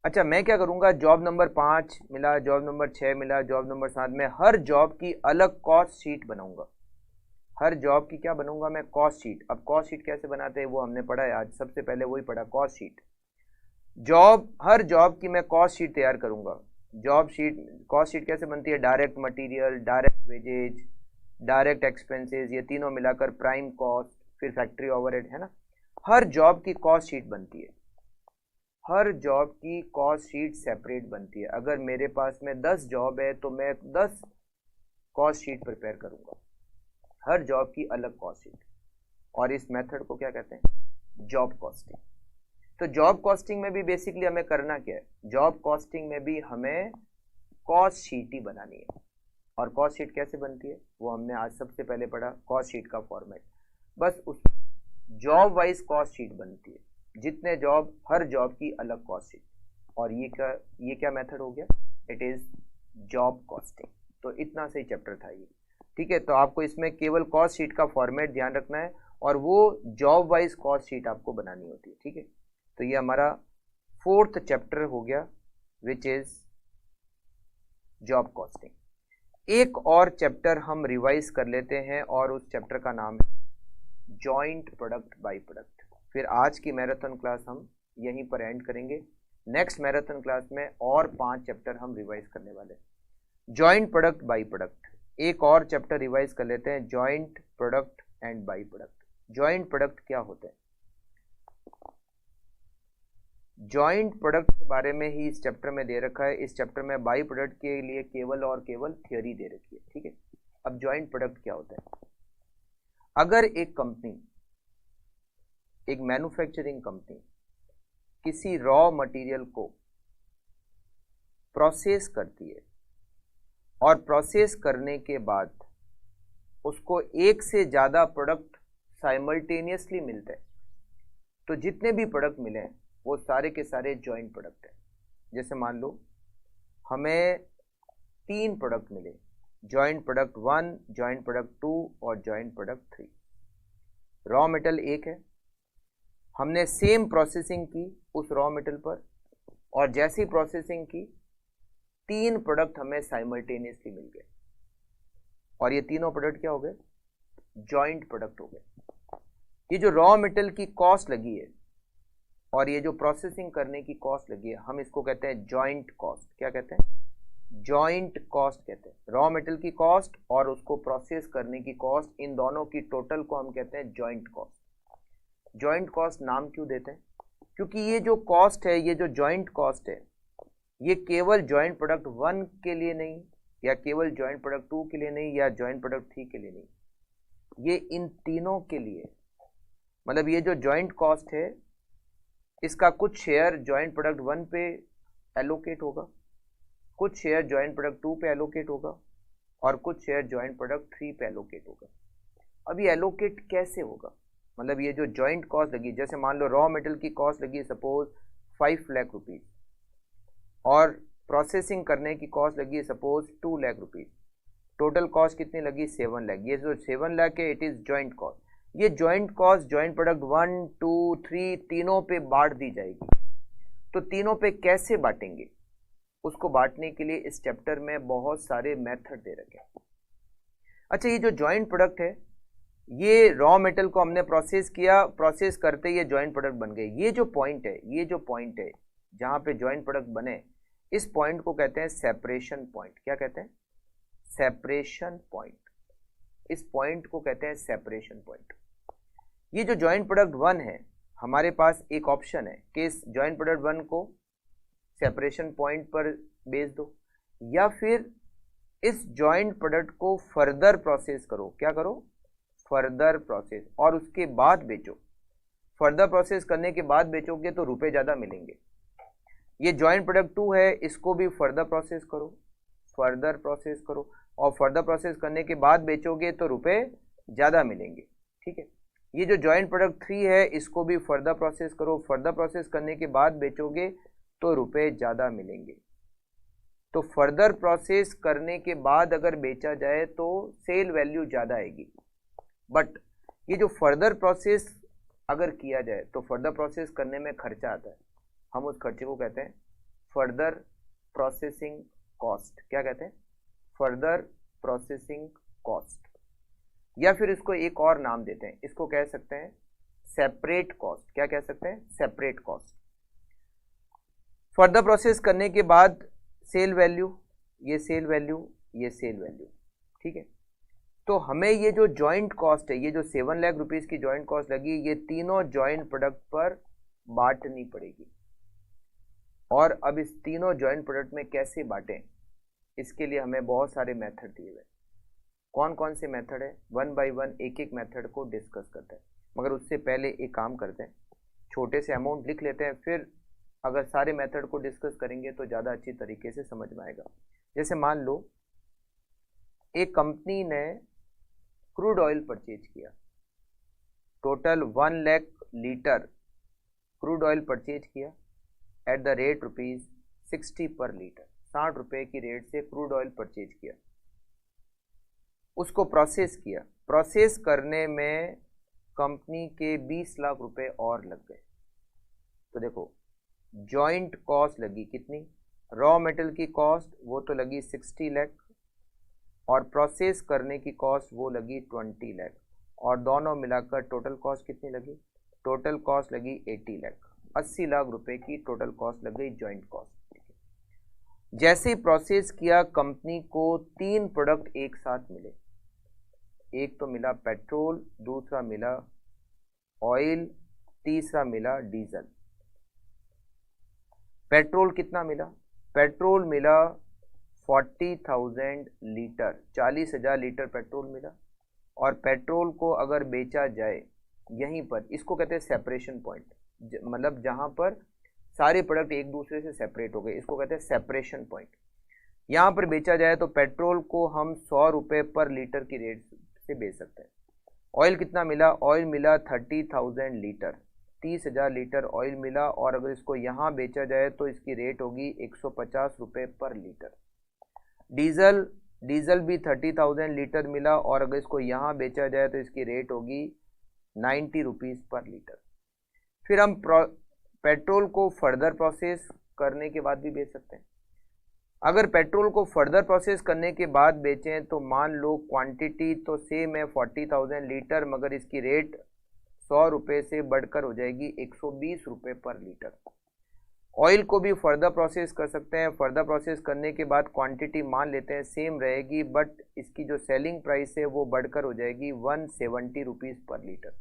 अच्छा, मैं क्या करूंगा, जॉब नंबर 5 मिला, जॉब नंबर 6 मिला, जॉब नंबर 7 में हर जॉब की अलग कॉस्ट शीट बनाऊंगा। हर जॉब की क्या बनूंगा मैं? Cost sheet. अब कॉस्ट शीट कैसे बनाते हैं वो हमने पढ़ा है आज, सबसे पहले वही पढ़ा, कॉस्ट शीट। हर जॉब की मैं कॉस्ट शीट तैयार करूंगा। कॉस्ट शीट कैसे बनती है? Direct material, direct wages, direct expenses, ये तीनों मिलाकर प्राइम कॉस्ट, फिर फैक्ट्री ओवरहेड, है ना। हर जॉब की कॉस्ट शीट बनती है। हर जॉब की कॉस्ट शीट सेपरेट बनती है। अगर मेरे पास में 10 जॉब है तो मैं 10 कॉस्ट शीट प्रिपेयर करूंगा, हर जॉब की अलग कॉस्ट शीट। और इस मेथड को क्या कहते हैं? Job costing. तो जॉब कॉस्टिंग में भी बेसिकली हमें करना क्या है? जॉब कॉस्टिंग में भी हमें कॉस्ट शीट ही बनानी है। और कॉस्ट शीट कैसे बनती है वो हमने आज सबसे पहले पढ़ा, कॉस्ट शीट का फॉर्मेट। बस उस जॉब वाइज कॉस्ट शीट बनती है, जितने जॉब, हर जॉब की अलग कॉस्ट शीट। और ये क्या मेथड हो गया? It is job costing. तो इतना सही चैप्टर था ये, ठीक है। तो आपको इसमें केवल कॉस्ट शीट का फॉर्मेट ध्यान रखना है, और वो जॉब वाइज कॉस्ट शीट आपको बनानी होती है, ठीक है। तो ये हमारा 4th चैप्टर हो गया, विच इज जॉब कॉस्टिंग। एक और चैप्टर हम रिवाइज कर लेते हैं, और उस चैप्टर का नाम है जॉइंट प्रोडक्ट बाई प्रोडक्ट। फिर आज की मैराथन क्लास हम यहीं पर एंड करेंगे। नेक्स्ट मैराथन क्लास में और 5 चैप्टर हम रिवाइज करने वाले हैं। जॉइंट प्रोडक्ट बाई प्रोडक्ट, एक और चैप्टर रिवाइज कर लेते हैं, joint product and by product. Joint product क्या होते हैं? जॉइंट प्रोडक्ट के बारे में ही इस चैप्टर में दे रखा है। इस चैप्टर में बाई प्रोडक्ट के लिए केवल और केवल थियोरी दे रखी है, ठीक है। अब जॉइंट प्रोडक्ट क्या होता है? अगर एक कंपनी, एक मैन्युफैक्चरिंग कंपनी किसी रॉ मटेरियल को प्रोसेस करती है, और प्रोसेस करने के बाद उसको एक से ज्यादा प्रोडक्ट साइमल्टेनियसली मिलते हैं, तो जितने भी प्रोडक्ट मिले हैं वो सारे के सारे जॉइंट प्रोडक्ट हैं। जैसे मान लो हमें 3 प्रोडक्ट मिले, जॉइंट प्रोडक्ट 1, जॉइंट प्रोडक्ट 2 और जॉइंट प्रोडक्ट 3। रॉ मेटल एक है, हमने सेम प्रोसेसिंग की उस रॉ मेटल पर, और जैसी प्रोसेसिंग की 3 प्रोडक्ट हमें साइमल्टेनियसली मिल गए, और ये तीनों प्रोडक्ट क्या हो गए? जॉइंट प्रोडक्ट हो गए। ये जो रॉ मेटल की कॉस्ट लगी है और ये जो प्रोसेसिंग करने की कॉस्ट लगी है, हम इसको कहते हैं जॉइंट कॉस्ट। क्या कहते हैं? जॉइंट कॉस्ट कहते हैं। रॉ मेटल की कॉस्ट और उसको प्रोसेस करने की कॉस्ट, इन दोनों की टोटल को हम कहते हैं जॉइंट कॉस्ट। जॉइंट कॉस्ट नाम क्यों देते हैं? क्योंकि ये जो कॉस्ट है, ये जो जॉइंट कॉस्ट है, ये केवल जॉइंट प्रोडक्ट 1 के लिए नहीं, या केवल जॉइंट प्रोडक्ट 2 के लिए नहीं, या जॉइंट प्रोडक्ट 3 के लिए नहीं, ये इन तीनों के लिए। मतलब ये जो जॉइंट कॉस्ट है, इसका कुछ शेयर जॉइंट प्रोडक्ट 1 पे एलोकेट होगा, कुछ शेयर जॉइंट प्रोडक्ट 2 पे एलोकेट होगा, और कुछ शेयर जॉइंट प्रोडक्ट 3 पे एलोकेट होगा। अब ये एलोकेट कैसे होगा? मतलब ये जो जॉइंट कॉस्ट लगी, जैसे मान लो रॉ मेटल की कॉस्ट लगी सपोज 5 लाख रुपीज, और प्रोसेसिंग करने की कॉस्ट लगी suppose 2 lakh rupees, total cost कितनी लगी 7 लाख। ये जो 7 लाख है इट इज जॉइंट कॉस्ट। ये जॉइंट कॉस्ट जॉइंट प्रोडक्ट 1 2 3 तीनों पे बांट दी जाएगी। तो तीनों पे कैसे बांटेंगे, उसको बांटने के लिए इस चैप्टर में बहुत सारे मेथड दे रखे हैं। अच्छा, ये जो जॉइंट प्रोडक्ट है, ये रॉ मेटल को हमने प्रोसेस किया, प्रोसेस करते ये जॉइंट प्रोडक्ट बन गए। ये जो पॉइंट है जहां पे जॉइंट प्रोडक्ट बने, इस पॉइंट को कहते हैं सेपरेशन पॉइंट। क्या कहते हैं? Separation point. इस पॉइंट को कहते हैं सेपरेशन पॉइंट। ये जो जॉइंट प्रोडक्ट 1 है, हमारे पास एक ऑप्शन है कि इस जॉइंट प्रोडक्ट 1 को सेपरेशन पॉइंट पर बेच दो, या फिर इस जॉइंट प्रोडक्ट को फर्दर प्रोसेस करो। क्या करो? फर्दर प्रोसेस, और उसके बाद बेचो। फर्दर प्रोसेस करने के बाद बेचोगे तो रुपए ज्यादा मिलेंगे। ये जॉइंट प्रोडक्ट 2 है, इसको भी फर्दर प्रोसेस करो, फर्दर प्रोसेस करो, और फर्दर प्रोसेस करने के बाद बेचोगे तो रुपए ज्यादा मिलेंगे। ठीक है। ये जो जॉइंट प्रोडक्ट 3 है, इसको भी फर्दर प्रोसेस करो, फर्दर प्रोसेस करने के बाद बेचोगे तो रुपए ज्यादा मिलेंगे। तो फर्दर प्रोसेस करने के बाद अगर बेचा जाए तो सेल वैल्यू ज्यादा आएगी। बट ये जो फर्दर प्रोसेस अगर किया जाए तो फर्दर प्रोसेस करने में खर्चा आता है। हम उस खर्चे को कहते हैं फर्दर प्रोसेसिंग कॉस्ट। क्या कहते हैं? Further processing cost. या फिर इसको एक और नाम देते हैं, इसको कह सकते हैं सेपरेट कॉस्ट। क्या कह सकते हैं? Separate cost. फर्दर प्रोसेस करने के बाद सेल वैल्यू, ये सेल वैल्यू, ये सेल वैल्यू। ठीक है। तो हमें ये जो जॉइंट कॉस्ट है, ये जो 7 लाख रुपीस की जॉइंट कॉस्ट लगी, ये तीनों जॉइंट प्रोडक्ट पर बांटनी पड़ेगी। और अब इस तीनों जॉइंट प्रोडक्ट में कैसे बांटें, इसके लिए हमें बहुत सारे मेथड दिए हुए। कौन कौन से मेथड है, 1 बाय 1 एक एक मेथड को डिस्कस करते हैं। मगर उससे पहले एक काम करते हैं, छोटे से अमाउंट लिख लेते हैं, फिर अगर सारे मेथड को डिस्कस करेंगे तो ज़्यादा अच्छी तरीके से समझ में आएगा। जैसे मान लो एक कंपनी ने क्रूड ऑयल परचेज किया, total 1 lakh litre crude oil purchase किया एट द रेट ₹60 पर लीटर। 60 रुपए की रेट से क्रूड ऑयल परचेज किया, उसको प्रोसेस किया। प्रोसेस करने में कंपनी के 20 लाख रुपए और लग गए। तो देखो जॉइंट कॉस्ट लगी कितनी, रॉ मेटल की कॉस्ट वो तो लगी 60 लाख, और प्रोसेस करने की कॉस्ट वो लगी 20 लाख, और दोनों मिलाकर टोटल कॉस्ट कितनी लगी? टोटल कॉस्ट लगी 80 लाख। 80 लाख रुपए की टोटल कॉस्ट लग गई जॉइंट कॉस्ट। जैसे ही प्रोसेस किया, कंपनी को 3 प्रोडक्ट एक साथ मिले। एक तो मिला पेट्रोल, दूसरा मिला ऑयल, तीसरा मिला डीजल। पेट्रोल कितना मिला? पेट्रोल मिला 40,000 लीटर, 40,000 लीटर पेट्रोल मिला। और पेट्रोल को अगर बेचा जाए यहीं पर, इसको कहते हैं सेपरेशन पॉइंट, मतलब जहां पर सारे प्रोडक्ट एक दूसरे से सेपरेट हो गए, इसको कहते हैं सेपरेशन पॉइंट। यहां पर बेचा जाए तो पेट्रोल को हम 100 रुपए पर लीटर की रेट से बेच सकते हैं। ऑयल कितना मिला? ऑयल मिला 30,000 लीटर, 30,000 लीटर ऑयल मिला, और अगर इसको यहाँ बेचा जाए तो इसकी रेट होगी 150 रुपए पर लीटर। डीजल भी 30,000 लीटर मिला, और अगर इसको यहाँ बेचा जाए तो इसकी रेट होगी 90 रुपीज़ पर लीटर। फिर हम पेट्रोल को फर्दर प्रोसेस करने के बाद भी बेच सकते हैं। अगर पेट्रोल को फर्दर प्रोसेस करने के बाद बेचें तो मान लो क्वांटिटी तो सेम है 40,000 लीटर, मगर इसकी रेट 100 रुपये से बढ़कर हो जाएगी 120 रुपये पर लीटर। ऑयल को भी फर्दर प्रोसेस कर सकते हैं। फर्दर प्रोसेस करने के बाद क्वांटिटी मान लेते हैं सेम रहेगी, बट इसकी जो सेलिंग प्राइस है वो बढ़कर हो जाएगी 170 रुपीज़ पर लीटर।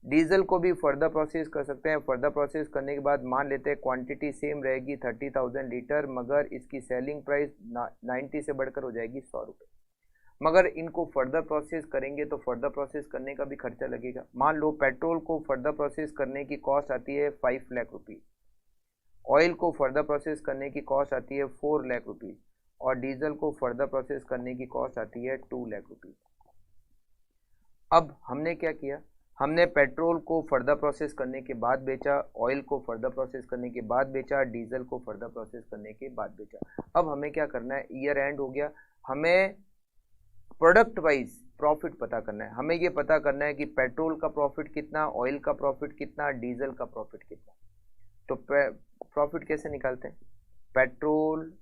डीजल को भी फर्दर प्रोसेस कर सकते हैं। फर्दर प्रोसेस करने के बाद मान लेते हैं क्वांटिटी सेम रहेगी 30,000 लीटर, मगर इसकी सेलिंग प्राइस 90 से बढ़कर हो जाएगी 100 रुपये। मगर इनको फर्दर प्रोसेस करेंगे तो फर्दर प्रोसेस करने का भी खर्चा लगेगा। मान लो पेट्रोल को फर्दर प्रोसेस करने की कॉस्ट आती है 5 लाख रुपीज़, ऑयल को फर्दर प्रोसेस करने की कॉस्ट आती है 4 लाख रुपीज़, और डीजल को फर्दर प्रोसेस करने की कॉस्ट आती है 2 लाख रुपीज़। अब हमने क्या किया, हमने पेट्रोल को फर्दर प्रोसेस करने के बाद बेचा, ऑयल को फर्दर प्रोसेस करने के बाद बेचा, डीजल को फर्दर प्रोसेस करने के बाद बेचा। अब हमें क्या करना है, ईयर एंड हो गया, हमें प्रोडक्ट वाइज प्रॉफिट पता करना है। हमें ये पता करना है कि पेट्रोल का प्रॉफिट कितना, ऑयल का प्रॉफिट कितना, डीजल का प्रॉफिट कितना। तो प्रॉफिट कैसे निकालते हैं, पेट्रोल,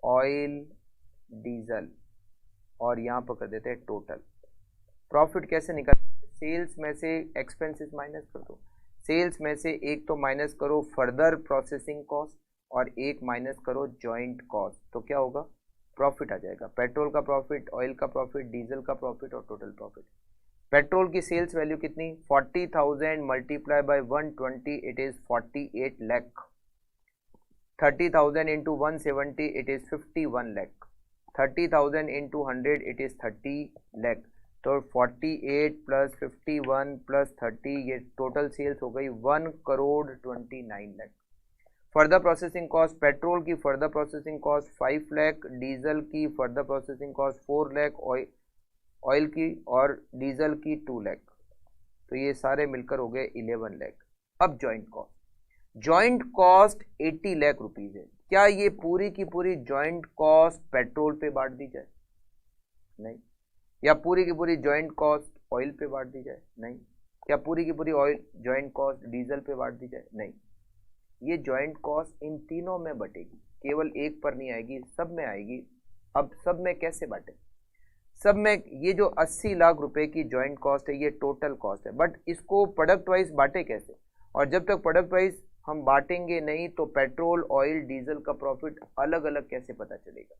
ऑयल, डीजल, और यहाँ पर कर देते हैं टोटल। प्रॉफिट कैसे निकालते हैं, सेल्स में से एक्सपेंसेस माइनस कर दो। सेल्स में से एक तो माइनस करो फर्दर प्रोसेसिंग कॉस्ट और एक माइनस करो जॉइंट कॉस्ट, तो क्या होगा, प्रॉफिट आ जाएगा। पेट्रोल का प्रॉफिट, ऑयल का प्रॉफिट, डीजल का प्रॉफिट और टोटल प्रॉफिट। पेट्रोल की सेल्स वैल्यू कितनी, 40,000 multiply by 120 it is 48 lakh. 30,000 into 170 it is 51 lakh. 30,000 into 100 it is 30 lakh. तो 48 प्लस 51 प्लस 30, ये टोटल सेल्स हो गई 1,29 lakh. Further processing cost, petrol की further processing cost 5 lakh, diesel की further processing cost 4 lakh, oil की और डीजल की 2 लाख। तो ये सारे मिलकर हो गए 11 लाख। अब joint cost, joint cost 80 lakh rupees है। क्या ये पूरी की पूरी जॉइंट कॉस्ट पेट्रोल पे बांट दी जाए, नहीं। या पूरी की पूरी जॉइंट कॉस्ट ऑयल पे बांट दी जाए, नहीं। क्या पूरी की पूरी ऑयल जॉइंट कॉस्ट डीजल पे बांट दी जाए, नहीं। ये जॉइंट कॉस्ट इन तीनों में बटेगी, केवल एक पर नहीं आएगी, सब में आएगी। अब सब में कैसे बांटे, सब में ये जो 80 लाख रुपए की जॉइंट कॉस्ट है ये टोटल कॉस्ट है, बट इसको प्रोडक्ट वाइज बांटे कैसे। और जब तक प्रोडक्ट वाइज हम बांटेंगे नहीं तो पेट्रोल, ऑयल, डीजल का प्रॉफिट अलग अलग कैसे पता चलेगा।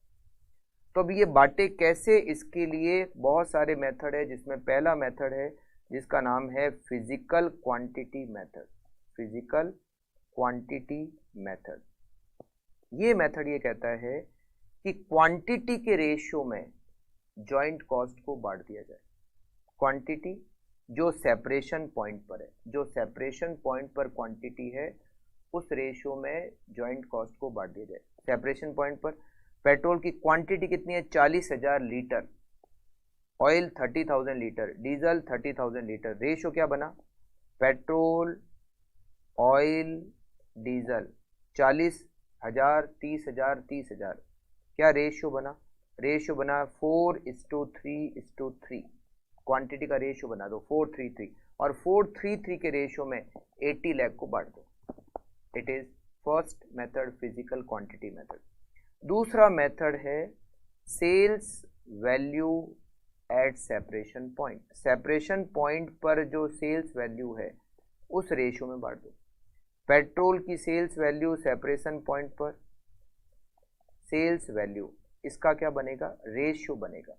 तो अब ये बांटे कैसे, इसके लिए बहुत सारे मेथड है, जिसमें पहला मेथड है जिसका नाम है physical quantity method. Physical quantity method, ये मेथड ये कहता है कि क्वांटिटी के रेशियो में जॉइंट कॉस्ट को बांट दिया जाए। क्वांटिटी जो सेपरेशन पॉइंट पर है, जो सेपरेशन पॉइंट पर क्वांटिटी है उस रेशियो में जॉइंट कॉस्ट को बांट दिया जाए। सेपरेशन पॉइंट पर पेट्रोल की क्वांटिटी कितनी है, 40,000 litre, oil 30,000 litre, diesel 30,000 litre. Ratio क्या बना, पेट्रोल, ऑयल, डीजल 40,000, 30,000, 30,000। क्या रेशियो बना, रेशियो बना 4:3:3। क्वांटिटी का रेशियो बना दो 4:3:3, और 4:3:3 के रेशियो में 80 लाख को बांट दो। It is first method, physical quantity method. दूसरा मेथड है sales value at separation point. Separation point पर जो सेल्स वैल्यू है उस रेशियो में बांट दो। पेट्रोल की सेल्स वैल्यू सेपरेशन पॉइंट पर, सेल्स वैल्यू इसका क्या बनेगा, रेशियो बनेगा।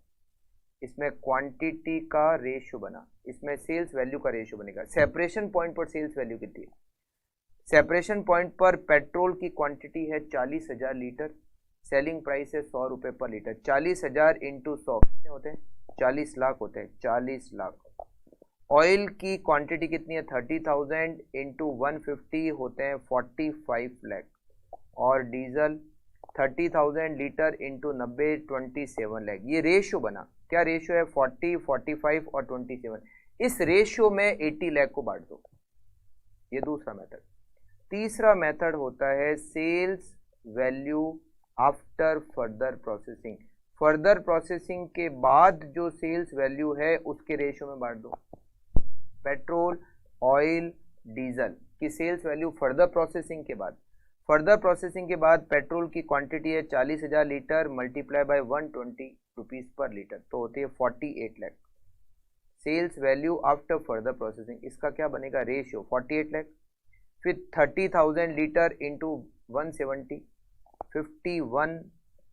इसमें क्वांटिटी का रेशियो बना, इसमें सेल्स वैल्यू का रेशियो बनेगा। सेपरेशन पॉइंट पर सेल्स वैल्यू कितनी है, सेपरेशन पॉइंट पर पेट्रोल की क्वांटिटी है 40,000 लीटर, सेलिंग प्राइस है 100 रुपए पर लीटर। 40,000 इंटू 100 कितने होते हैं, 40 लाख होते हैं, 40 लाख। ऑयल की क्वांटिटी कितनी है, 30,000 इंटू 150 होते हैं 45 लाख। और डीजल 30,000 लीटर इंटू 90 27 लाख। ये रेशियो बना, क्या रेशियो है, 40, 45 और 27। इस रेशियो में 80 लाख को बांट दो। ये दूसरा मेथड। तीसरा मेथड होता है sales value after further processing. Further processing के बाद जो सेल्स वैल्यू है उसके रेशियो में बांट दो। पेट्रोल, ऑयल, डीजल की सेल्स वैल्यू फर्दर प्रोसेसिंग के बाद, फर्दर प्रोसेसिंग के बाद पेट्रोल की क्वांटिटी है 40,000 litre multiply by 120 rupees per litre, तो होती है 48 lakh. Sales value after further processing, इसका क्या बनेगा, रेशियो 48 लाख। फिर 30,000 लीटर इंटू 170 51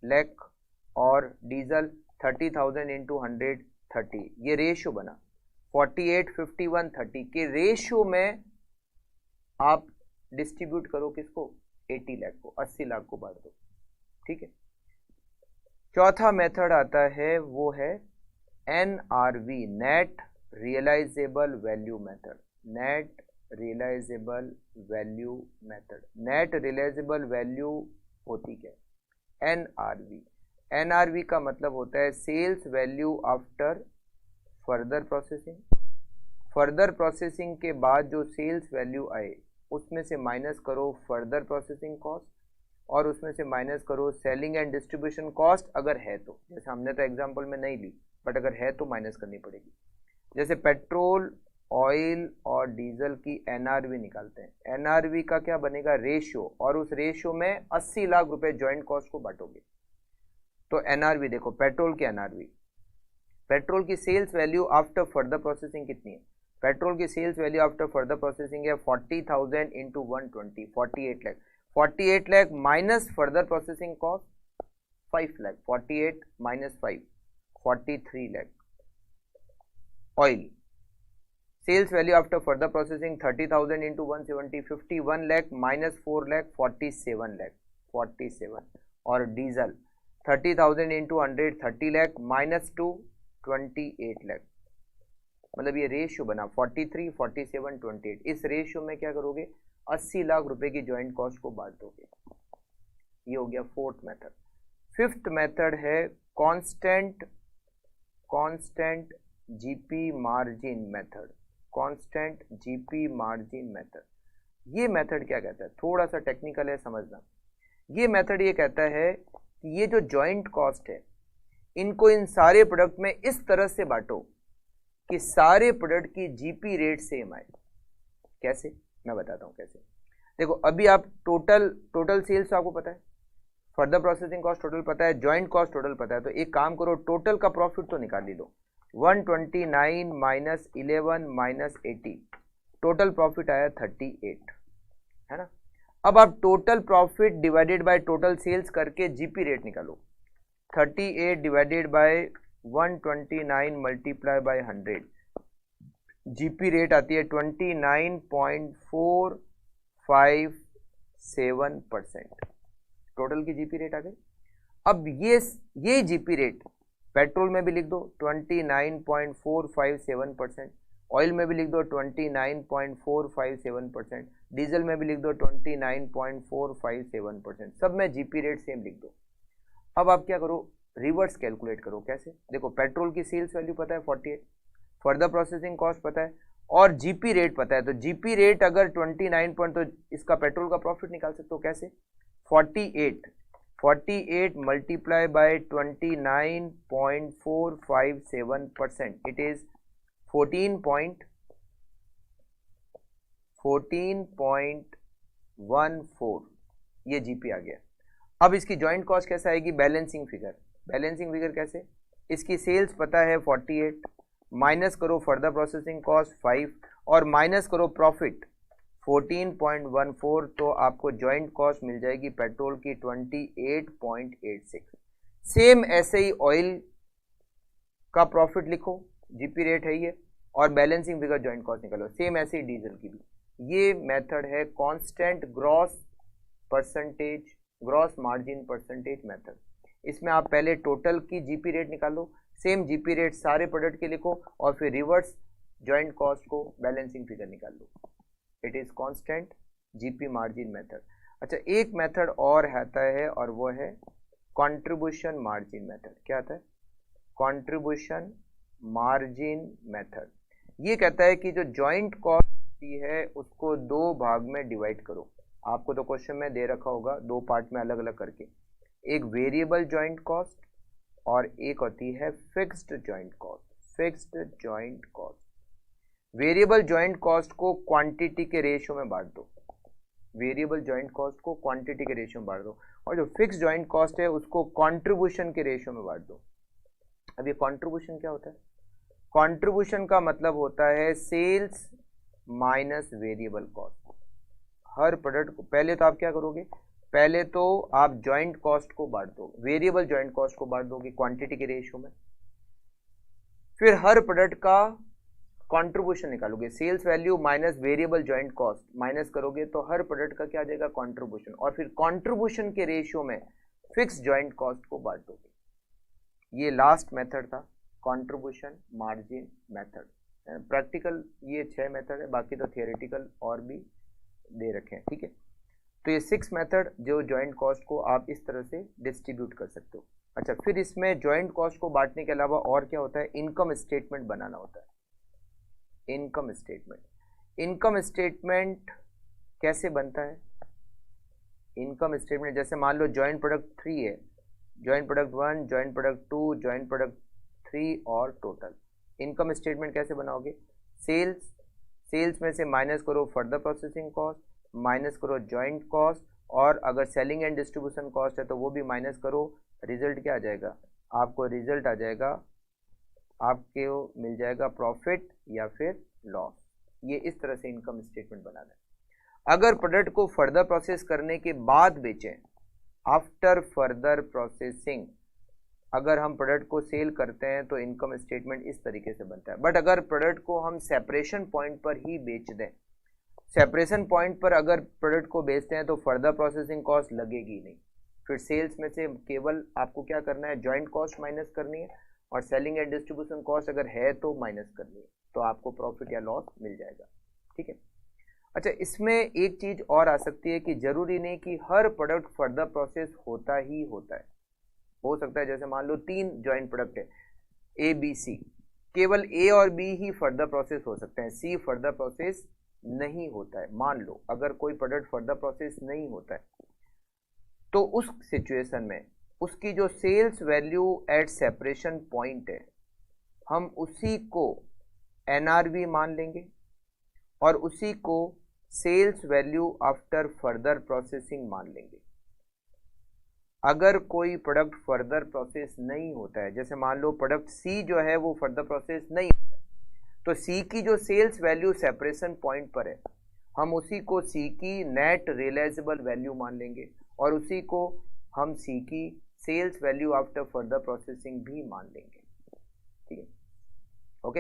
लाख, और डीजल 30,000 इंटू 100 30। ये रेशियो बना 48, 51, 30 के रेशियो में आप डिस्ट्रीब्यूट करो किसको, 80 लाख को, 80 लाख को बांट दो। ठीक है। चौथा मेथड आता है वो है NRV, net realisable value method. Net realisable value method. Net realisable value होती क्या है, NRV। NRV का मतलब होता है sales value after further processing. Further processing के बाद जो सेल्स वैल्यू आए उसमें से माइनस करो फर्दर प्रोसेसिंग कॉस्ट और उसमें से माइनस करो सेलिंग एंड डिस्ट्रीब्यूशन कॉस्ट अगर है तो। जैसे हमने तो एग्जांपल में नहीं ली, बट अगर है तो माइनस करनी पड़ेगी। जैसे पेट्रोल, ऑयल और डीजल की एनआरवी निकालते हैं। एनआरवी का क्या बनेगा? रेशियो, और उस रेशियो में 80 लाख रुपए जॉइंट कॉस्ट को बांटोगे। तो एनआरवी देखो, पेट्रोल की एनआरवी, पेट्रोल की sales value after further processing कितनी है? पेट्रोल की sales value after further processing है 40,000 into 120, 48 lakh. 48 lakh minus further processing cost 5 lakh, 48 minus 5, 43 lakh. Oil sales value after further processing 30,000 into 170, 51 lakh minus 4 lakh, 47 lakh, 47। और diesel 30,000 into 100, 30 lakh minus 2, 28 lakh. मतलब ये ratio बना 43, 47, 28। इस रेशियो में क्या करोगे? 80 लाख रुपए की ज्वाइंट कॉस्ट को बांट दोगे। ये हो गया फोर्थ मेथड। फिफ्थ मेथड है constant GP margin method. Constant GP margin method. ये मेथड क्या कहता है? थोड़ा सा टेक्निकल है, समझना। ये मेथड ये कहता है कि ये जो ज्वाइंट कॉस्ट है इनको इन सारे प्रोडक्ट में इस तरह से बांटो कि सारे प्रोडक्ट की जीपी रेट सेम आए। कैसे? मैं बताता हूं कैसे। देखो, अभी आप टोटल सेल्स आपको पता है, फर्दर प्रोसेसिंग कॉस्ट टोटल पता है, ज्वाइंट कॉस्ट टोटल पता है। तो एक काम करो, टोटल का प्रॉफिट तो निकाल ही लो। 129 माइनस 11 माइनस 80, टोटल प्रॉफिट आया 38, है ना। अब आप total profit divided by total sales करके जीपी रेट निकालो। 38 divided by 129 multiply by 100, GP rate आती है 29.457%। टोटल की जीपी रेट आ गई। अब ये जीपी रेट पेट्रोल में भी लिख दो 29.457%, ऑयल में भी लिख दो 29.457%, डीजल में भी लिख दो 29.457%। सब में जीपी रेट सेम लिख दो। अब आप क्या करो? रिवर्स कैलकुलेट करो। कैसे? देखो, पेट्रोल की सेल्स वैल्यू पता है 48, फर्दर प्रोसेसिंग कॉस्ट पता है और जीपी रेट पता है। तो जीपी रेट अगर 29 पॉइंट, तो इसका पेट्रोल का प्रॉफिट निकाल सकते हो। कैसे? 48 मल्टीप्लाई बाय 29.457%, इट इज 14.14 ये जीपी आ गया। अब इसकी ज्वाइंट कॉस्ट कैसे आएगी? Balancing figure. बैलेंसिंग फिगर कैसे? इसकी सेल्स पता है 48, माइनस करो फर्दर प्रोसेसिंग कॉस्ट 5 और माइनस करो प्रॉफिट 14.14, तो आपको ज्वाइंट कॉस्ट मिल जाएगी पेट्रोल की 28.86। सेम ऐसे ही ऑयल का प्रॉफिट लिखो, जीपी रेट है ये, और बैलेंसिंग फिगर ज्वाइंट कॉस्ट निकालो। सेम ऐसे ही डीजल की भी। ये मेथड है constant gross margin percentage method. इसमें आप पहले टोटल की जीपी रेट निकालो, सेम जीपी रेट सारे प्रोडक्ट के लिखो और फिर रिवर्स ज्वाइंट कॉस्ट को बैलेंसिंग फिगर निकाल लो। It is constant GP margin method. अच्छा, एक मेथड और आता है और वो है कंट्रीब्यूशन मार्जिन मेथड। क्या आता है? Contribution margin method. ये कहता है कि जो ज्वाइंट कॉस्ट है उसको दो भाग में डिवाइड करो। आपको तो क्वेश्चन में दे रखा होगा दो पार्ट में अलग अलग करके, एक वेरिएबल ज्वाइंट कॉस्ट और एक होती है fixed joint cost. Fixed joint cost, variable joint cost को क्वांटिटी के रेशियो में बांट दो। वेरिएबल ज्वाइंट कॉस्ट को क्वांटिटी के रेशियो में बांट दो और जो फिक्स्ड ज्वाइंट कॉस्ट है उसको कंट्रीब्यूशन के रेशियो में बांट दो। अब ये कंट्रीब्यूशन क्या होता है? कंट्रीब्यूशन का मतलब होता है सेल्स माइनस वेरिएबल कॉस्ट। हर प्रोडक्ट को पहले तो आप क्या करोगे? पहले तो आप ज्वाइंट कॉस्ट को बांट दो, वेरिएबल ज्वाइंट कॉस्ट को बांट दोगे क्वांटिटी के रेशियो में। फिर हर प्रोडक्ट का कंट्रीब्यूशन निकालोगे, sales value minus variable joint cost minus करोगे तो हर प्रोडक्ट का क्या आ जाएगा? कंट्रीब्यूशन। और फिर कंट्रीब्यूशन के रेशियो में फिक्स ज्वाइंट कॉस्ट को बांट दोगे। ये लास्ट मेथड था कंट्रीब्यूशन मार्जिन मेथड। प्रैक्टिकल ये 6 मेथड है, बाकी तो थियोरेटिकल और भी दे रखे हैं। ठीक है, तो ये 6 मेथड जो ज्वाइंट कॉस्ट को आप इस तरह से डिस्ट्रीब्यूट कर सकते हो। अच्छा, फिर इसमें ज्वाइंट कॉस्ट को बांटने के अलावा और क्या होता है? इनकम स्टेटमेंट बनाना होता है। Income statement. इनकम स्टेटमेंट कैसे बनता है? इनकम स्टेटमेंट जैसे मान लो जॉइंट प्रोडक्ट 3 है, joint product 1, joint product 2, joint product 3 और टोटल। इनकम स्टेटमेंट कैसे बनाओगे? सेल्स में से माइनस करो फर्दर प्रोसेसिंग कॉस्ट, माइनस करो जॉइंट कॉस्ट, और अगर सेलिंग एंड डिस्ट्रीब्यूशन कॉस्ट है तो वो भी माइनस करो। रिजल्ट क्या आ जाएगा? आपको रिजल्ट आ जाएगा, आपको मिल जाएगा प्रॉफिट या फिर लॉस। ये इस तरह से इनकम स्टेटमेंट बनाना है। अगर प्रोडक्ट को फर्दर प्रोसेस करने के बाद बेचें, आफ्टर फर्दर प्रोसेसिंग अगर हम प्रोडक्ट को सेल करते हैं तो इनकम स्टेटमेंट इस तरीके से बनता है। बट अगर प्रोडक्ट को हम सेपरेशन पॉइंट पर ही बेच दें, सेपरेशन पॉइंट पर अगर प्रोडक्ट को बेचते हैं तो फर्दर प्रोसेसिंग कॉस्ट लगेगी नहीं। फिर सेल्स में से केवल आपको क्या करना है? जॉइंट कॉस्ट माइनस करनी है, और सेलिंग एंड डिस्ट्रीब्यूशन कॉस्ट अगर है तो माइनस करनी है, तो आपको प्रॉफिट या लॉस मिल जाएगा। ठीक है। अच्छा, इसमें एक चीज और आ सकती है कि जरूरी नहीं कि हर प्रोडक्ट फर्दर प्रोसेस होता ही होता है। हो सकता है जैसे मान लो 3 जॉइंट प्रोडक्ट है ए बी सी, केवल ए और बी ही फर्दर प्रोसेस हो सकते हैं, सी फर्दर प्रोसेस नहीं होता है। मान लो अगर कोई प्रोडक्ट फर्दर प्रोसेस नहीं होता है तो उस सिचुएशन में उसकी जो sales value at separation point है, हम उसी को एनआरवी मान लेंगे और उसी को sales value after further processing मान लेंगे। अगर कोई प्रोडक्ट फर्दर प्रोसेस नहीं होता है, जैसे मान लो प्रोडक्ट सी जो है वो फर्दर प्रोसेस नहीं होता है, तो सी की जो सेल्स वैल्यू सेपरेशन पॉइंट पर है, हम उसी को सी की नेट रियलाइजेबल वैल्यू मान लेंगे और उसी को हम सी की sales value after further processing भी मान लेंगे। ठीक है, ओके।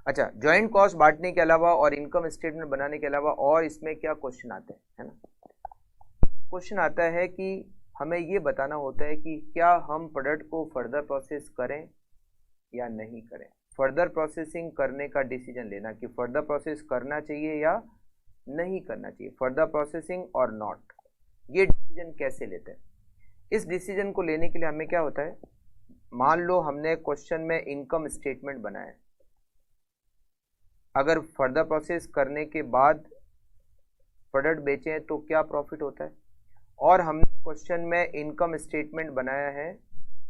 अच्छा, जॉइंट कॉस्ट बांटने के अलावा और इनकम स्टेटमेंट बनाने के अलावा और इसमें क्या क्वेश्चन आते हैं, है ना? क्वेश्चन आता है कि हमें ये बताना होता है कि क्या हम प्रोडक्ट को फर्दर प्रोसेस करें या नहीं करें। फर्दर प्रोसेसिंग करने का डिसीजन लेना कि फर्दर प्रोसेस करना चाहिए या नहीं करना चाहिए, फर्दर प्रोसेसिंग और नॉट, ये डिसीजन कैसे लेते हैं? इस डिसीजन को लेने के लिए हमें क्या होता है, मान लो हमने क्वेश्चन में इनकम स्टेटमेंट बनाया है, अगर फर्दर प्रोसेस करने के बाद प्रोडक्ट बेचें तो क्या प्रॉफिट होता है, और हमने क्वेश्चन में इनकम स्टेटमेंट बनाया है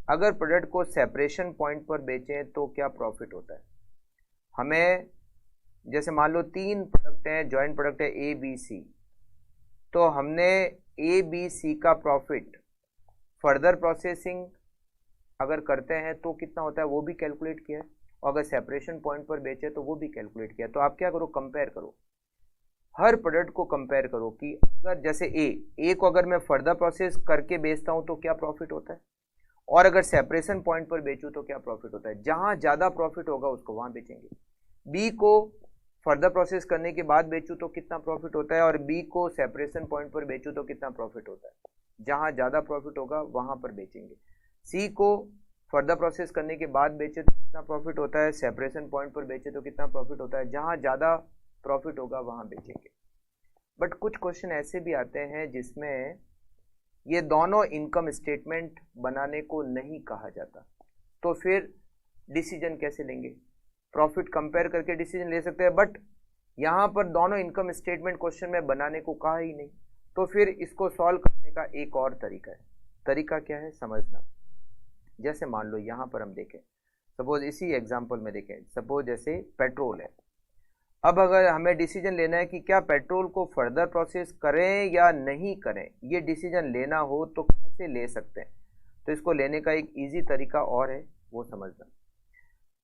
अगर प्रोडक्ट को सेपरेशन पॉइंट पर बेचें तो क्या प्रॉफिट होता है। हमें जैसे मान लो 3 प्रोडक्ट हैं, जॉइंट प्रोडक्ट है ए बी सी, तो हमने ए बी सी का प्रॉफिट फर्दर प्रोसेसिंग अगर करते हैं तो कितना होता है वो भी कैलकुलेट किया है, और अगर सेपरेशन पॉइंट पर बेचे तो वो भी कैलकुलेट किया। तो आप क्या करो, कंपेयर करो, हर प्रोडक्ट को कंपेयर करो कि अगर जैसे ए को अगर मैं फर्दर प्रोसेस करके बेचता हूं तो क्या प्रॉफिट होता है, और अगर सेपरेशन पॉइंट पर बेचूं तो क्या प्रॉफिट होता है। जहां ज्यादा प्रॉफिट होगा उसको वहां बेचेंगे। बी को फर्दर प्रोसेस करने के बाद बेचूं तो कितना प्रॉफिट होता है, और बी को सेपरेशन पॉइंट पर बेचूं तो कितना प्रॉफिट होता है। जहां ज्यादा प्रॉफिट होगा वहां पर बेचेंगे। सी को फर्दर प्रोसेस करने के बाद बेचे तो कितना प्रॉफिट होता है, सेपरेशन पॉइंट पर बेचे तो कितना प्रॉफिट होता है। जहां ज्यादा प्रॉफिट होगा वहां बेचेंगे। बट कुछ क्वेश्चन ऐसे भी आते हैं जिसमें ये दोनों इनकम स्टेटमेंट बनाने को नहीं कहा जाता, तो फिर डिसीजन कैसे लेंगे? प्रॉफिट कंपेयर करके डिसीजन ले सकते हैं, बट यहाँ पर दोनों इनकम स्टेटमेंट क्वेश्चन में बनाने को कहा ही नहीं, तो फिर इसको सॉल्व करने का एक और तरीका है। तरीका क्या है समझना। जैसे मान लो यहाँ पर हम देखें, सपोज इसी एग्जाम्पल में देखें, सपोज जैसे पेट्रोल है। अब अगर हमें डिसीजन लेना है कि क्या पेट्रोल को फर्दर प्रोसेस करें या नहीं करें, ये डिसीजन लेना हो तो कैसे ले सकते हैं, तो इसको लेने का एक इजी तरीका और है, वो समझना।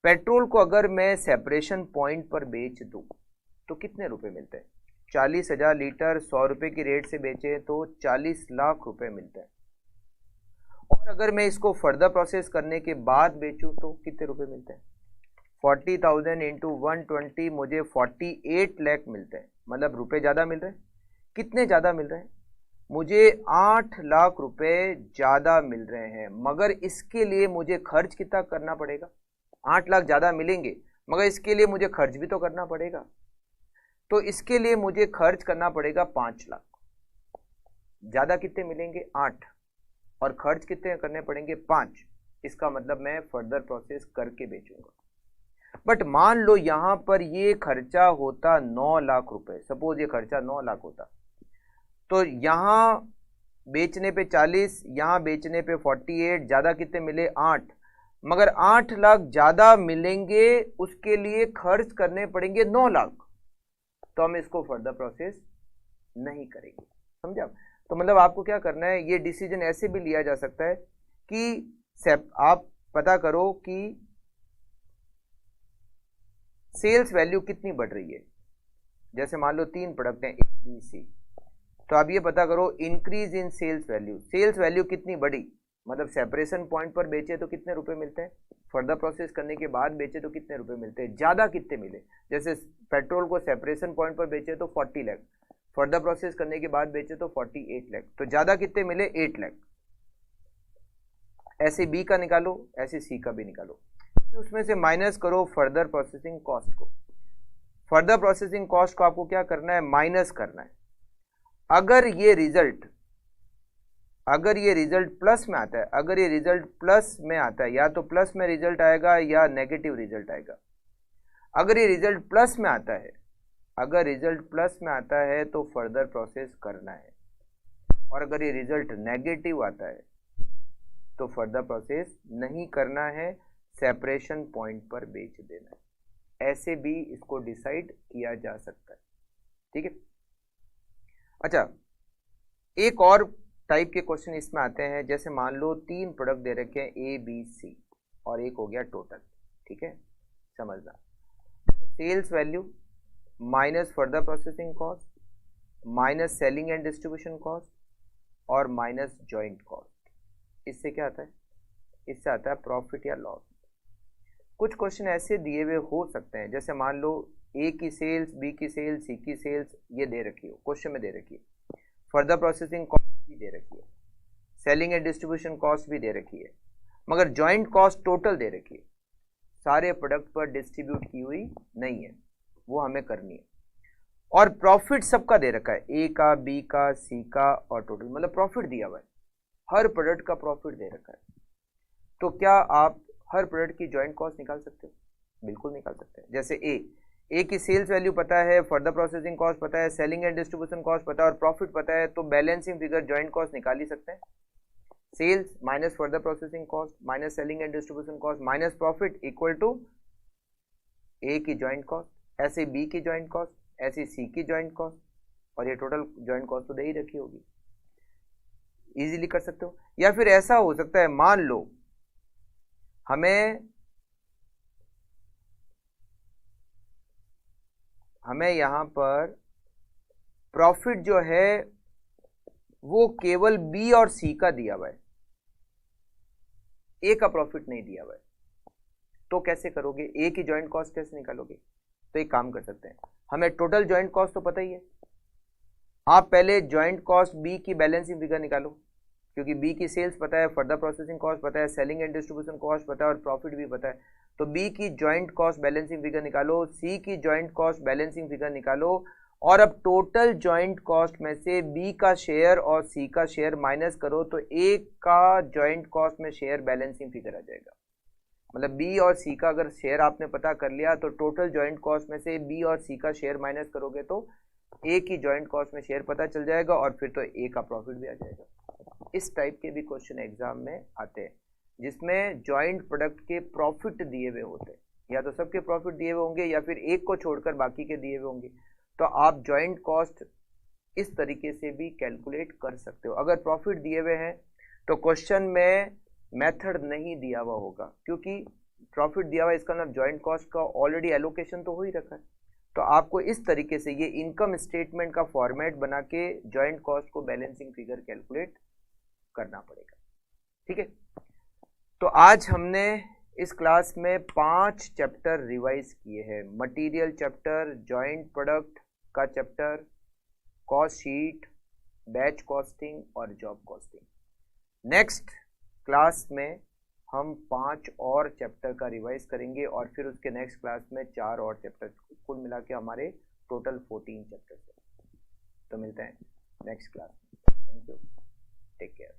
पेट्रोल को अगर मैं सेपरेशन पॉइंट पर बेच दूं तो कितने रुपए मिलते हैं? 40,000 लीटर 100 रुपए की रेट से बेचे तो 40 लाख रुपए मिलते हैं। और अगर मैं इसको फर्दर प्रोसेस करने के बाद बेचूं तो कितने रुपए मिलते हैं? 40,000 इंटू 120 मुझे 48 लाख मिलते हैं। मतलब रुपए ज्यादा मिल रहे हैं। कितने ज्यादा मिल रहे हैं? मुझे 8 लाख रुपए ज्यादा मिल रहे हैं, मगर इसके लिए मुझे खर्च कितना करना पड़ेगा? 8 लाख ज्यादा मिलेंगे मगर इसके लिए मुझे खर्च भी तो करना पड़ेगा, तो इसके लिए मुझे खर्च करना पड़ेगा 5 लाख। ज्यादा कितने मिलेंगे? 8, और खर्च कितने करने पड़ेंगे? 5। इसका मतलब मैं फर्दर प्रोसेस करके बेचूंगा। बट मान लो यहां पर ये खर्चा होता 9 लाख रुपए, सपोज ये खर्चा 9 लाख होता, तो यहां बेचने पे 40, यहां बेचने पे 48, ज्यादा कितने मिले 8, मगर 8 लाख ज्यादा मिलेंगे, उसके लिए खर्च करने पड़ेंगे 9 लाख, तो हम इसको फर्दर प्रोसेस नहीं करेंगे। समझा? तो मतलब आपको क्या करना है, ये डिसीजन ऐसे भी लिया जा सकता है कि आप पता करो कि सेल्स वैल्यू कितनी बढ़ रही है। जैसे मान लो 3 प्रोडक्ट हैं ए बी सी, तो आप ये पता करो increase in sales value, sales value कितनी बढ़ी, मतलब सेपरेशन पॉइंट पर बेचे तो कितने रुपए मिलते हैं, फर्दर प्रोसेस करने के बाद बेचे तो कितने रुपए मिलते हैं, ज्यादा कितने मिले। जैसे पेट्रोल को सेपरेशन पॉइंट पर बेचे तो 40 लाख, फर्दर प्रोसेस करने के बाद बेचे तो 48 लाख, तो ज्यादा कितने मिले 8 लाख। ऐसे बी का निकालो, ऐसे सी का भी निकालो, उसमें से माइनस करो फर्दर प्रोसेसिंग कॉस्ट को। फर्दर प्रोसेसिंग कॉस्ट को आपको क्या करना है, माइनस करना है। अगर ये रिजल्ट प्लस में आता है, अगर ये रिजल्ट प्लस में आता है, या तो प्लस में रिजल्ट आएगा या नेगेटिव रिजल्ट आएगा। अगर ये रिजल्ट प्लस में आता है, अगर रिजल्ट प्लस में आता है तो फर्दर प्रोसेस करना है, और अगर ये रिजल्ट नेगेटिव आता है तो फर्दर प्रोसेस नहीं करना है, सेपरेशन पॉइंट पर बेच देना है। ऐसे भी इसको डिसाइड किया जा सकता है। ठीक है। अच्छा, एक और टाइप के क्वेश्चन इसमें आते हैं, जैसे मान लो 3 प्रोडक्ट दे रखे हैं ए बी सी, और एक हो गया टोटल। ठीक है, समझना, sales value minus further processing cost minus selling and distribution cost और माइनस जॉइंट कॉस्ट। इससे क्या आता है, इससे आता है प्रॉफिट या लॉस। कुछ क्वेश्चन ऐसे दिए हुए हो सकते हैं, जैसे मान लो ए की सेल्स, बी की सेल्स, सी की सेल्स ये दे रखी हो, क्वेश्चन में दे रखी है, फर्दर प्रोसेसिंग कॉस्ट भी दे रखी है, सेलिंग एंड डिस्ट्रीब्यूशन कॉस्ट भी दे रखी है, मगर जॉइंट कॉस्ट टोटल दे रखी है, सारे प्रोडक्ट पर डिस्ट्रीब्यूट की हुई नहीं है, वो हमें करनी है। और प्रॉफिट सबका दे रखा है, ए का, बी का, सी का और टोटल, मतलब प्रॉफिट दिया हुआ है, हर प्रोडक्ट का प्रॉफिट दे रखा है। तो क्या आप हर प्रोडक्ट की जॉइंट कॉस्ट निकाल सकते हो? बिल्कुल निकाल सकते हैं। जैसे ए की सेल्स वैल्यू पता है, फर्दर प्रोसेसिंग कॉस्ट पता है, सेलिंग एंड डिस्ट्रीब्यूशन कॉस्ट पता है और प्रॉफिट पता है, तो बैलेंसिंग फिगर जॉइंट कॉस्ट निकाल ही सकते हैं। Sales minus further processing cost minus selling and distribution cost minus profit equal to A की जॉइंट कॉस्ट, ऐसे बी की जॉइंट कॉस्ट, ऐसे सी की जॉइंट कॉस्ट, और ये टोटल जॉइंट कॉस्ट तो दे ही रखी होगी, इजीली कर सकते हो। या फिर ऐसा हो सकता है, मान लो हमें यहां पर प्रॉफिट जो है वो केवल बी और सी का दिया हुआ है, ए का प्रॉफिट नहीं दिया हुआ है, तो कैसे करोगे, ए की जॉइंट कॉस्ट कैसे निकालोगे? तो एक काम कर सकते हैं, हमें टोटल जॉइंट कॉस्ट तो पता ही है, आप पहले जॉइंट कॉस्ट बी की बैलेंसिंग फिगर निकालो, क्योंकि बी की सेल्स पता है, फर्दर प्रोसेसिंग कॉस्ट पता है, सेलिंग एंड डिस्ट्रीब्यूशन कॉस्ट पता है और प्रॉफिट भी पता है, तो बी की जॉइंट कॉस्ट बैलेंसिंग फिगर निकालो, सी की जॉइंट कॉस्ट बैलेंसिंग फिगर निकालो, और अब टोटल जॉइंट कॉस्ट में से बी का शेयर और सी का शेयर माइनस करो, तो ए का जॉइंट कॉस्ट में शेयर बैलेंसिंग फिगर आ जाएगा। मतलब बी और सी का अगर शेयर आपने पता कर लिया, तो टोटल जॉइंट कॉस्ट में से बी और सी का शेयर माइनस करोगे तो ए की जॉइंट कॉस्ट में शेयर पता चल जाएगा, और फिर तो ए का प्रॉफिट भी आ जाएगा। इस टाइप के भी क्वेश्चन एग्जाम में आते हैं, जिसमें जॉइंट प्रोडक्ट के प्रॉफिट दिए हुए होते हैं, या तो सबके प्रॉफिट दिए हुए होंगे या फिर एक को छोड़कर बाकी के दिए हुए होंगे, तो आप जॉइंट कॉस्ट इस तरीके से भी कैलकुलेट कर सकते हो। अगर प्रॉफिट दिए हुए हैं तो क्वेश्चन में मेथड नहीं दिया हुआ होगा, क्योंकि प्रॉफिट दिया हुआ है, इसका मतलब जॉइंट कॉस्ट का ऑलरेडी एलोकेशन तो हो ही रखा है, तो आपको इस तरीके से ये इनकम स्टेटमेंट का फॉर्मेट बना के जॉइंट कॉस्ट को बैलेंसिंग फिगर कैलकुलेट करना पड़ेगा। ठीक है, तो आज हमने इस क्लास में 5 चैप्टर रिवाइज किए हैं, मटेरियल चैप्टर, जॉइंट प्रोडक्ट का chapter, cost sheet, batch costing और जॉब कॉस्टिंग। नेक्स्ट क्लास में हम 5 और चैप्टर का रिवाइज करेंगे, और फिर उसके नेक्स्ट क्लास में 4 और चैप्टर, कुल मिला के हमारे टोटल 14 चैप्टर है। तो मिलते हैं नेक्स्ट क्लास में। Thank you, take care.